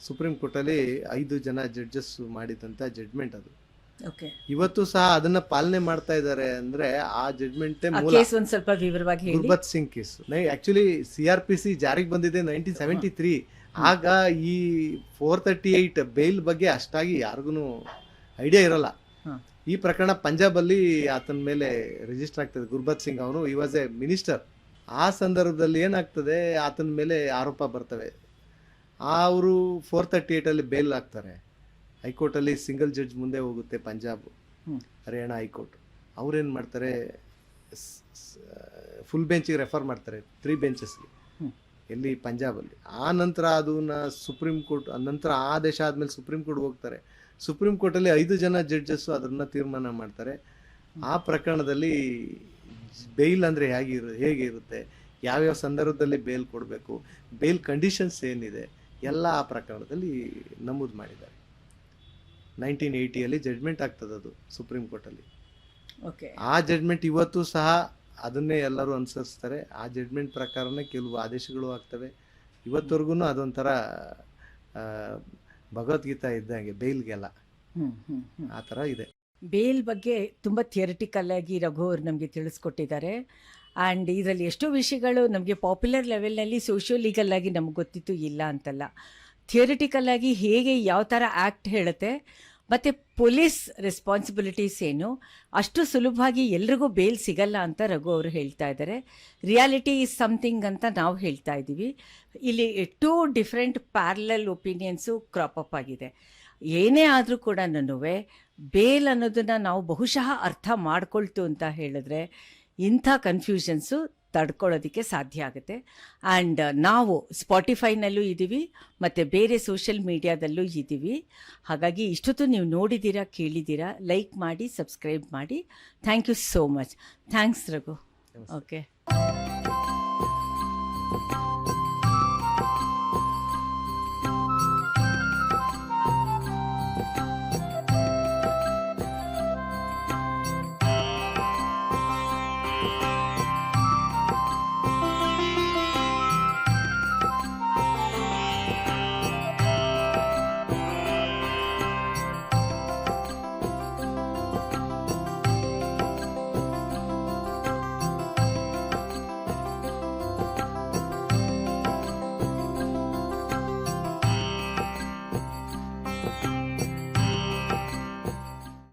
ಸುಪ್ರೀಂ ಕೋರ್ಟಲ್ಲಿ 5 ಜನ ಜಡ್ಜಸ್ ಮಾಡಿದಂಥ ಜಡ್ಮೆಂಟ್ ಅದು. ಇವತ್ತು ಸಹ ಅದನ್ನ ಪಾಲನೆ ಮಾಡ್ತಾ ಇದ್ದಾರೆ. ಅಂದ್ರೆ ಆ ಜಡ್ಮೆಂಟ್ ಸ್ವಲ್ಪ ವಿವರವಾಗಿ ಹೇಳಿ. ಗುರ್ಬತ್ ಸಿಂಗ್ ಕೇಸ್ ಆಕ್ಚುಲಿ CRPC ಜಾರಿಗೆ ಬಂದಿದೆ 1973. ಆಗ ಈ 438 ಬೇಲ್ ಬಗ್ಗೆ ಅಷ್ಟಾಗಿ ಯಾರಿಗೂ ಐಡಿಯಾ ಇರಲ್ಲ. ಈ ಪ್ರಕರಣ ಪಂಜಾಬ್ ಅಲ್ಲಿ ಆತನ ಮೇಲೆ ರಿಜಿಸ್ಟರ್ ಆಗ್ತದೆ. ಗುರ್ಬತ್ ಸಿಂಗ್ ಅವನು ಈ ವಾಸ್ ಎ ಮಿನಿಸ್ಟರ್. ಆ ಸಂದರ್ಭದಲ್ಲಿ ಏನಾಗ್ತದೆ, ಆತನ ಮೇಲೆ ಆರೋಪ ಬರ್ತವೆ. ಅವರು 438 ಅಲ್ಲಿ ಬೇಲ್ ಆಗ್ತಾರೆ. ಹೈಕೋರ್ಟಲ್ಲಿ ಸಿಂಗಲ್ ಜಡ್ಜ್ ಮುಂದೆ ಹೋಗುತ್ತೆ, ಪಂಜಾಬ್ ಹರಿಯಾಣ ಹೈಕೋರ್ಟ್. ಅವ್ರೇನು ಮಾಡ್ತಾರೆ, ಫುಲ್ ಬೆಂಚಿಗೆ ರೆಫರ್ ಮಾಡ್ತಾರೆ, 3 ಬೆಂಚಸ್ಗೆ, ಎಲ್ಲಿ ಪಂಜಾಬಲ್ಲಿ. ಆ ನಂತರ ಅದನ್ನ ಸುಪ್ರೀಂ ಕೋರ್ಟ್, ನಂತರ ಆದೇಶ ಆದಮೇಲೆ ಸುಪ್ರೀಂ ಕೋರ್ಟ್ ಹೋಗ್ತಾರೆ. ಸುಪ್ರೀಂ ಕೋರ್ಟಲ್ಲಿ 5 ಜನ ಜಡ್ಜಸ್ಸು ಅದನ್ನು ತೀರ್ಮಾನ ಮಾಡ್ತಾರೆ. ಆ ಪ್ರಕರಣದಲ್ಲಿ ಬೇಲ್ ಅಂದರೆ ಹೇಗೆ ಇರುತ್ತೆ, ಯಾವ್ಯಾವ ಸಂದರ್ಭದಲ್ಲಿ ಬೇಲ್ ಕೊಡಬೇಕು, ಬೇಲ್ ಕಂಡೀಷನ್ಸ್ ಏನಿದೆ ಎಲ್ಲ ಆ ಪ್ರಕರಣದಲ್ಲಿ ನಮೂದು ಮಾಡಿದ್ದಾರೆ. 1980 ಜಡ್ಮೆಂಟ್ ಆಗ್ತದೆ ಅದು ಸುಪ್ರೀಂ ಕೋರ್ಟಲ್ಲಿ. ಆ ಜಡ್ಮೆಂಟ್ ಇವತ್ತು ಸಹ ಅದನ್ನೇ ಎಲ್ಲರೂ ಅನುಸರಿಸ್ತಾರೆ. ಆ ಜಡ್ಮೆಂಟ್ ಪ್ರಕಾರನೇ ಕೆಲವು ಆದೇಶಗಳು ಆಗ್ತವೆ. ಇವತ್ತವರೆಗೂ ಅದೊಂಥರ ಭಗವದ್ಗೀತಾ ಇದ್ದಂಗೆ ಬೇಲ್ಗೆಲ್ಲ ಆ ಥರ ಇದೆ. ಬೇಲ್ ಬಗ್ಗೆ ತುಂಬ ಥಿಯರಿಟಿಕಲ್ ಆಗಿ ರಘು ಅವರು ನಮಗೆ ತಿಳಿಸ್ಕೊಟ್ಟಿದ್ದಾರೆ. ಆ್ಯಂಡ್ ಇದರಲ್ಲಿ ಎಷ್ಟೋ ವಿಷಯಗಳು ನಮಗೆ ಪಾಪ್ಯುಲರ್ ಲೆವೆಲ್ನಲ್ಲಿ ಸೋಷಿಯೋ ಲೀಗಲ್ ಆಗಿ ನಮ್ಗೆ ಗೊತ್ತಿತ್ತು ಇಲ್ಲ ಅಂತಲ್ಲ. ಥಿಯರಿಟಿಕಲ್ ಆಗಿ ಹೇಗೆ ಯಾವ ಥರ ಆ್ಯಕ್ಟ್ ಹೇಳುತ್ತೆ ಮತ್ತು ಪೊಲೀಸ್ ರೆಸ್ಪಾನ್ಸಿಬಿಲಿಟೀಸ್ ಏನು, ಅಷ್ಟು ಸುಲಭವಾಗಿ ಎಲ್ರಿಗೂ ಬೇಲ್ ಸಿಗಲ್ಲ ಅಂತ ರಘು ಅವರು ಹೇಳ್ತಾ ಇದ್ದಾರೆ. ರಿಯಾಲಿಟಿ ಈಸ್ ಸಮಥಿಂಗ್ ಅಂತ ನಾವು ಹೇಳ್ತಾ ಇದ್ದೀವಿ. ಇಲ್ಲಿ 2 different parallel opinions crop up ಆಗಿದೆ. ಏನೇ ಆದರೂ ಕೂಡ ಬೇಲ್ ಅನ್ನೋದನ್ನು ನಾವು ಬಹುಶಃ ಅರ್ಥ ಮಾಡ್ಕೊಳ್ತು ಅಂತ ಹೇಳಿದ್ರೆ ಇಂಥ ಕನ್ಫ್ಯೂಷನ್ಸು ತಡ್ಕೊಳ್ಳೋದಕ್ಕೆ ಸಾಧ್ಯ ಆಗುತ್ತೆ. ಆ್ಯಂಡ್ ನಾವು ಸ್ಪಾಟಿಫೈನಲ್ಲೂ ಇದ್ದೀವಿ ಮತ್ತು ಬೇರೆ ಸೋಷಿಯಲ್ ಮೀಡಿಯಾದಲ್ಲೂ ಇದ್ದೀವಿ. ಹಾಗಾಗಿ ಇಷ್ಟೊತ್ತು ನೀವು ನೋಡಿದ್ದೀರಾ, ಕೇಳಿದ್ದೀರಾ, ಲೈಕ್ ಮಾಡಿ, ಸಬ್ಸ್ಕ್ರೈಬ್ ಮಾಡಿ. Thank you so much. Thanks Raghu. Okay.